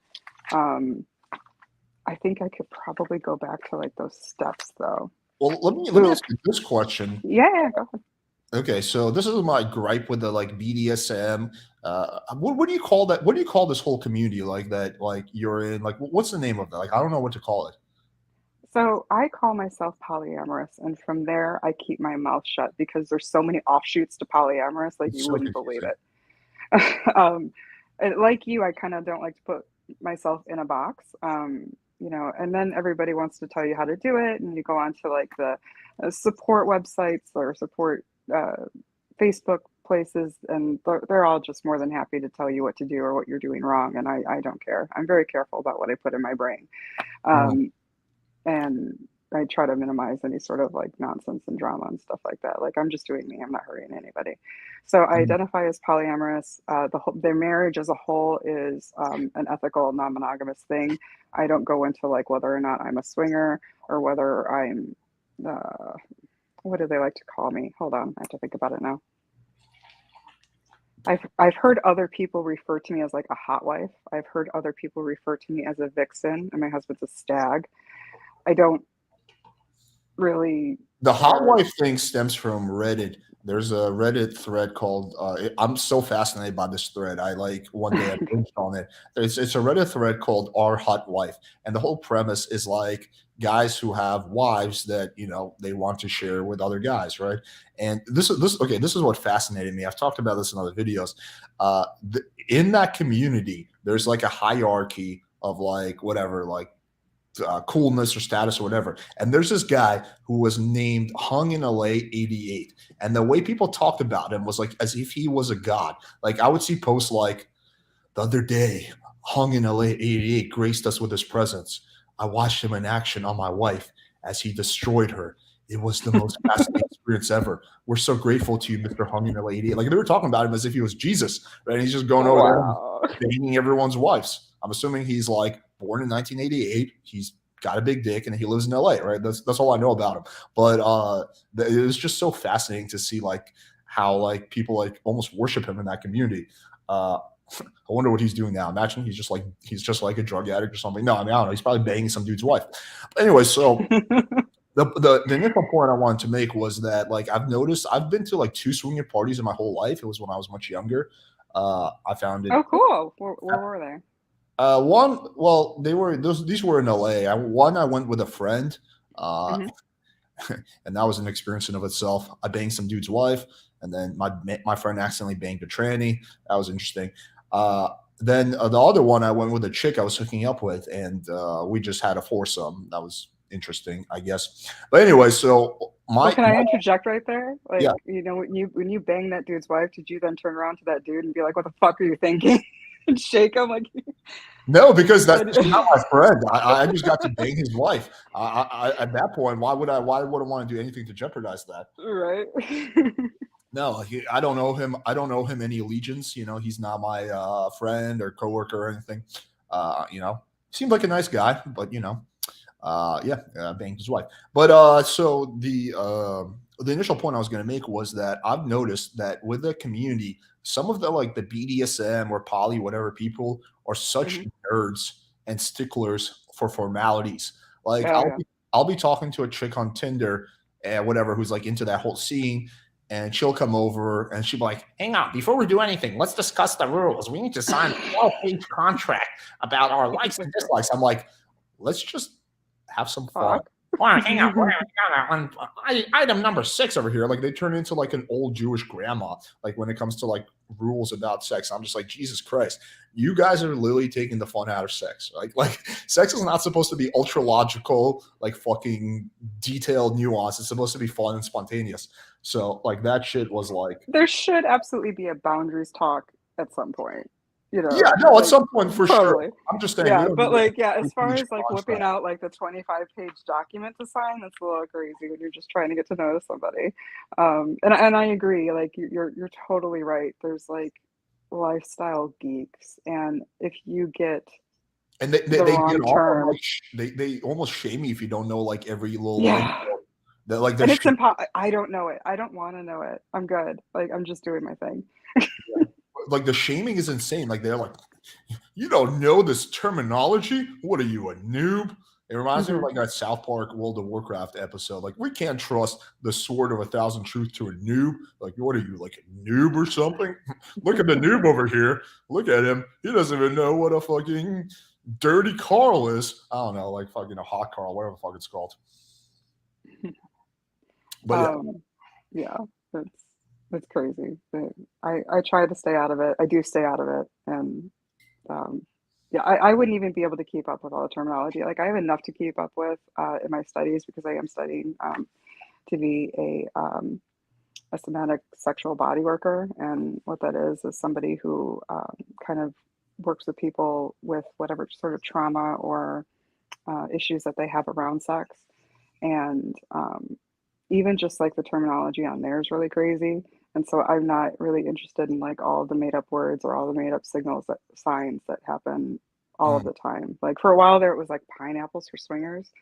[SPEAKER 5] I think I could probably go back to like those steps though.
[SPEAKER 1] Well, let me ask you this question.
[SPEAKER 5] Yeah, go ahead.
[SPEAKER 1] Okay, so this is my gripe with the like BDSM. What do you call that? What do you call this whole community like that? Like you're in? Like what's the name of that? Like I don't know what to call it.
[SPEAKER 5] So I call myself polyamorous, and from there I keep my mouth shut because there's so many offshoots to polyamorous, like
[SPEAKER 1] It's
[SPEAKER 5] you
[SPEAKER 1] so
[SPEAKER 5] wouldn't believe
[SPEAKER 1] confusing.
[SPEAKER 5] it. Like you, I kind of don't like to put myself in a box. And then everybody wants to tell you how to do it, and you go on to like the support websites or support uh, Facebook places, and they're all just more than happy to tell you what to do or what you're doing wrong. And I don't care. I'm very careful about what I put in my brain.
[SPEAKER 1] Mhm.
[SPEAKER 5] Um, and I try to minimize any sort of like nonsense and drama and stuff like that. Like I'm just doing me. I'm not hurting anybody. So I
[SPEAKER 1] Mhm.
[SPEAKER 5] identify as polyamorous. Their marriage as a whole is an ethical, non-monogamous thing. I don't go into like whether or not I'm a swinger or whether I'm uh, what do they like to call me? Hold on, I have to think about it now. I've heard other people refer to me as like a hot wife. I've heard other people refer to me as a vixen, and my husband's a stag. I don't really
[SPEAKER 1] The hot
[SPEAKER 5] care.
[SPEAKER 1] wife thing stems from Reddit. There's a Reddit thread called I'm so fascinated by this thread. I like one day I binged on it. It's a Reddit thread called Our Hot Wife. And the whole premise is like guys who have wives that, they want to share with other guys, right? And this is what fascinated me. I've talked about this in other videos. In that community, there's like a hierarchy of like whatever, like coolness or status or whatever. And there's this guy who was named Hung in LA 88. And the way people talked about him was like as if he was a god. Like I would see posts like the other day, Hung in LA 88 graced us with his presence. I watched him in action on my wife as he destroyed her. It was the most fascinating experience ever. We're so grateful to you, Mr. Hung in LA 88. Like they were talking about him as if he was Jesus, right? And he's just going over there and
[SPEAKER 5] Wow.
[SPEAKER 1] banging everyone's wives. I'm assuming he's like born in 1988. He's got a big dick and he lives in LA, right? That's all I know about him. But it was just so fascinating to see like how like people like almost worship him in that community. I wonder what he's doing now. Imagine he's just like a drug addict or something. No, I mean I don't know. He's probably banging some dude's wife. But anyway, so the initial point I wanted to make was that like I've noticed I've been to like 2 swinger parties in my whole life. It was when I was much younger. I found it.
[SPEAKER 5] Oh, cool. Where were they?
[SPEAKER 1] These were in LA. One I went with a friend, uh,
[SPEAKER 5] Hmm.
[SPEAKER 1] and that was an experience in of itself. I banged some dude's wife, and then my friend accidentally banged a tranny. That was interesting. Then the other one I went with a chick I was hooking up with, and we just had a foursome. That was interesting, I guess. But anyway, so
[SPEAKER 5] Well,
[SPEAKER 1] my,
[SPEAKER 5] can I
[SPEAKER 1] my
[SPEAKER 5] interject right there?
[SPEAKER 1] yeah.
[SPEAKER 5] Like, when you bang that dude's wife, did you then turn around to that dude and be like, "What the fuck are you thinking?" and shake him like,
[SPEAKER 1] No, because that's
[SPEAKER 5] what-
[SPEAKER 1] she's not my friend. I just got to bang his wife. At that point, why would I want to do anything to jeopardize that?
[SPEAKER 5] right?
[SPEAKER 1] No, I don't know him. I don't know him any allegiance. He's not my friend or coworker or anything. Seemed like a nice guy, but banged his wife. But so the initial point I was going to make was that I've noticed that with the community, some of the like the BDSM or poly whatever people are such
[SPEAKER 5] Hmm.
[SPEAKER 1] nerds and sticklers for formalities. Like
[SPEAKER 5] Oh yeah.
[SPEAKER 1] I'll be talking to a chick on Tinder and whatever who's like into that whole scene, and she'll come over and she'll be like, hang on, before we do anything, let's discuss the rules. We need to sign a 12-page contract about our likes and dislikes. I'm like, let's just have some fun.
[SPEAKER 5] Fuck.
[SPEAKER 1] Well, hang on. Item number 6 over here. Like they turn into like an old Jewish grandma, like when it comes to like rules about sex. I'm just like, Jesus Christ, you guys are literally taking the fun out of sex. Like sex is not supposed to be ultra logical, like fucking detailed nuance. It's supposed to be fun and spontaneous. So like that shit was like,
[SPEAKER 5] There should absolutely be a boundaries talk at some point.
[SPEAKER 1] yeah, no, at
[SPEAKER 5] Like
[SPEAKER 1] some point for sure.
[SPEAKER 5] totally.
[SPEAKER 1] I'm just saying we
[SPEAKER 5] Yeah,
[SPEAKER 1] don't
[SPEAKER 5] but
[SPEAKER 1] need a
[SPEAKER 5] like, yeah, as far
[SPEAKER 1] 20-page
[SPEAKER 5] as like whipping
[SPEAKER 1] contract.
[SPEAKER 5] out like the 25-page document to sign, that's a little crazy when you're just trying to get to know somebody. And I agree. Like you're totally right. There's like lifestyle geeks, and if you get
[SPEAKER 1] And they
[SPEAKER 5] the
[SPEAKER 1] get
[SPEAKER 5] wrong
[SPEAKER 1] off on
[SPEAKER 5] term,
[SPEAKER 1] like they almost shame you if you don't know like every little like
[SPEAKER 5] yeah,
[SPEAKER 1] that like they're
[SPEAKER 5] and it's impossible. I don't know it. I don't want to know it. I'm good. Like I'm just doing my thing.
[SPEAKER 1] like the shaming is insane. Like they're like, you don't know this terminology? What are you, a noob? It reminds me of
[SPEAKER 5] Hmm.
[SPEAKER 1] like that South Park World of Warcraft episode. Like, we can't trust the sword of 1,000 truths to a noob. Like, what are you, like a noob or something? Look at the noob over here. Look at him. He doesn't even know what a fucking Dirty Carl is, I don't know, like fucking hot Carl, whatever the fuck it's called. But
[SPEAKER 5] yeah, it's crazy. I try to stay out of it. I do stay out of it, and yeah, I wouldn't even be able to keep up with all the terminology. Like I have enough to keep up with in my studies because I am studying to be a somatic sexual body worker, and what that is somebody who kind of works with people with whatever sort of trauma or issues that they have around sex, and even just like the terminology on there is really crazy. And so I'm not really interested in like all the made up words or all the made up signs that happen all of the time. Like for a while there, it was like pineapples for swingers.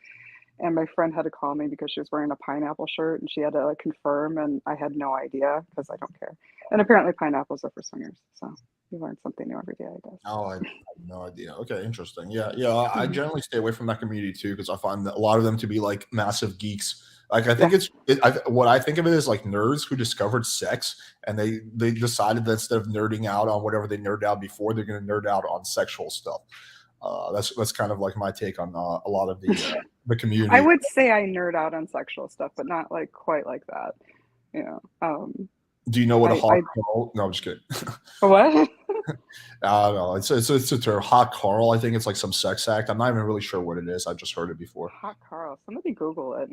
[SPEAKER 5] And my friend had to call me because she was wearing a pineapple shirt and she had to like confirm. And I had no idea because I don't care. And apparently pineapples are for swingers. So you learn something new every day, I guess.
[SPEAKER 1] oh, I have no idea. Okay, interesting. Yeah, yeah. I generally stay away from that community too because I find that a lot of them to be like massive geeks. Like I think what I think of it is like nerds who discovered sex and they decided that instead of nerding out on whatever they nerded out before, they're going to nerd out on sexual stuff. That's kind of like my take on a lot of the community.
[SPEAKER 5] I would say I nerd out on sexual stuff, but not like quite like that. You know.
[SPEAKER 1] Do you know what a hot Carl? No, I'm just kidding.
[SPEAKER 5] What?
[SPEAKER 1] I don't know. It's a term. Hot Carl. I think it's like some sex act. I'm not even really sure what it is. I just heard it before.
[SPEAKER 5] Hot Carl. Somebody Google it.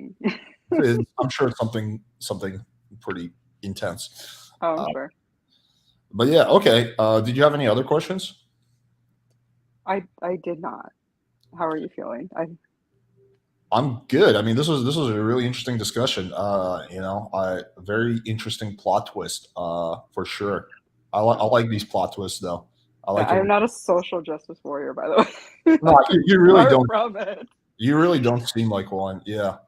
[SPEAKER 1] I'm sure it's something pretty intense.
[SPEAKER 5] Oh, sure.
[SPEAKER 1] But yeah, okay. Did you have any other questions?
[SPEAKER 5] I did not. How are you feeling?
[SPEAKER 1] I'm good. I mean, this was a really interesting discussion. Very interesting plot twist. For sure. I like these plot twists though.
[SPEAKER 5] I'm not a social justice warrior, by the way.
[SPEAKER 1] No, you really don't.
[SPEAKER 5] From it.
[SPEAKER 1] You really don't seem like one. Yeah.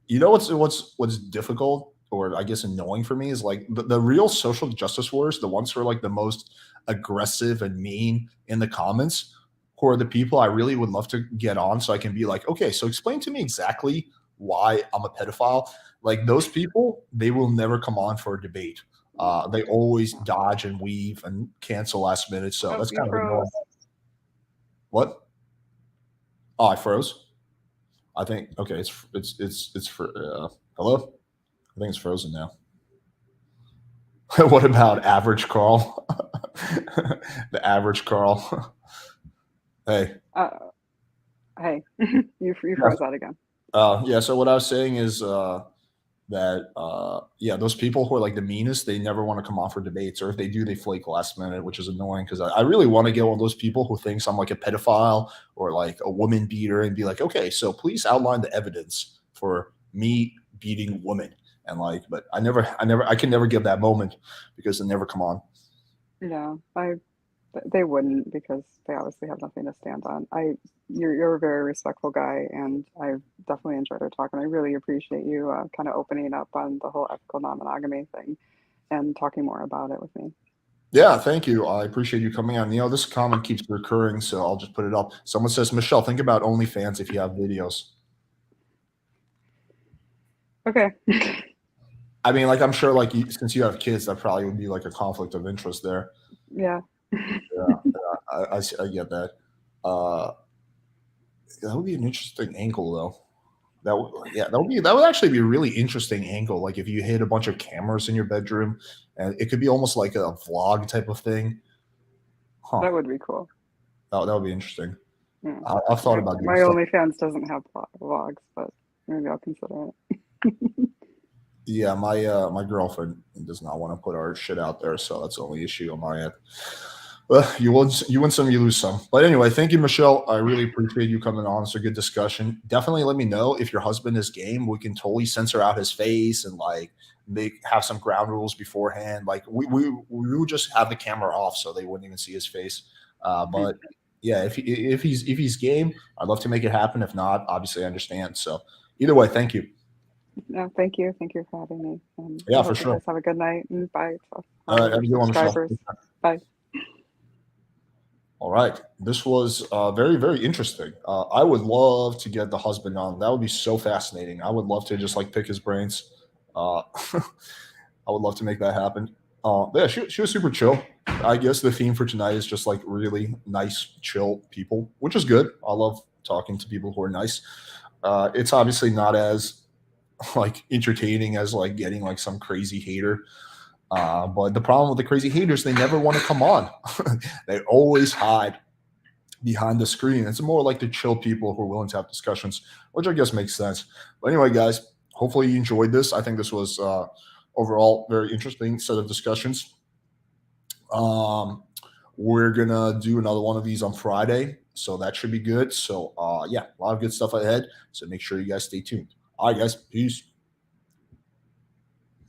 [SPEAKER 1] You know what's difficult or I guess annoying for me is like the real social justice warriors, the ones who are like the most aggressive and mean in the comments, who are the people I really would love to get on so I can be like, okay, so explain to me exactly why I'm a pedophile. Like those people, they will never come on for a debate. They always dodge and weave and cancel last minute. So that's kind of annoying. What? Oh, I froze. I think okay. It's for hello. I think it's frozen now. What about average Carl? The average Carl. Hey.
[SPEAKER 5] Hey. You froze out again.
[SPEAKER 1] Yeah. So what I was saying is that those people who are like the meanest, they never want to come on for debates, or if they do, they flake last minute, which is annoying because I really want to get one of those people who thinks I'm like a pedophile or like a woman beater and be like, okay, so please outline the evidence for me beating women. And like, but I can never give that moment because they never come on.
[SPEAKER 5] Yeah, they wouldn't because they obviously have nothing to stand on. You're a very respectful guy, and I've definitely enjoyed our talk, and I really appreciate you kind of opening up on the whole ethical non-monogamy thing and talking more about it with me.
[SPEAKER 1] Yeah, thank you. I appreciate you coming on. This comment keeps recurring, so I'll just put it up. Someone says, Michelle, think about OnlyFans if you have videos.
[SPEAKER 5] Okay.
[SPEAKER 1] I mean, like, I'm sure, like, since you have kids, that probably would be like a conflict of interest there.
[SPEAKER 5] Yeah.
[SPEAKER 1] I get that. That would be an interesting angle, though. That would actually be a really interesting angle. Like if you hid a bunch of cameras in your bedroom, and it could be almost like a vlog type of thing.
[SPEAKER 5] Huh. That would be cool.
[SPEAKER 1] Oh, that would be interesting.
[SPEAKER 5] Yeah.
[SPEAKER 1] I've thought about doing
[SPEAKER 5] my OnlyFans doesn't have vlogs, but maybe I'll consider it.
[SPEAKER 1] Yeah, my girlfriend does not want to put our shit out there, so that's the only issue on my end. Well, you win some, you lose some. But anyway, thank you, Michelle. I really appreciate you coming on. It's a good discussion. Definitely let me know if your husband is game. We can totally censor out his face and like have some ground rules beforehand. Like we would just have the camera off so they wouldn't even see his face. But yeah, if he's game, I'd love to make it happen. If not, obviously I understand. So either way, thank you.
[SPEAKER 5] No, thank you. Thank you for having me.
[SPEAKER 1] Yeah, for sure.
[SPEAKER 5] Guys have a good night and bye.
[SPEAKER 1] Subscribers.
[SPEAKER 5] Bye.
[SPEAKER 1] All right. This was very, very interesting. I would love to get the husband on. That would be so fascinating. I would love to just like pick his brains. I would love to make that happen. Yeah, she was super chill. I guess the theme for tonight is just like really nice, chill people, which is good. I love talking to people who are nice. It's obviously not as like entertaining as like getting like some crazy hater. But the problem with the crazy haters, they never want to come on. They always hide behind the screen. It's more like the chill people who are willing to have discussions, which I guess makes sense. But anyway, guys, hopefully you enjoyed this. I think this was overall very interesting set of discussions. We're gonna do another one of these on Friday, so that should be good. So yeah, a lot of good stuff ahead. So make sure you guys stay tuned. All right, guys, peace.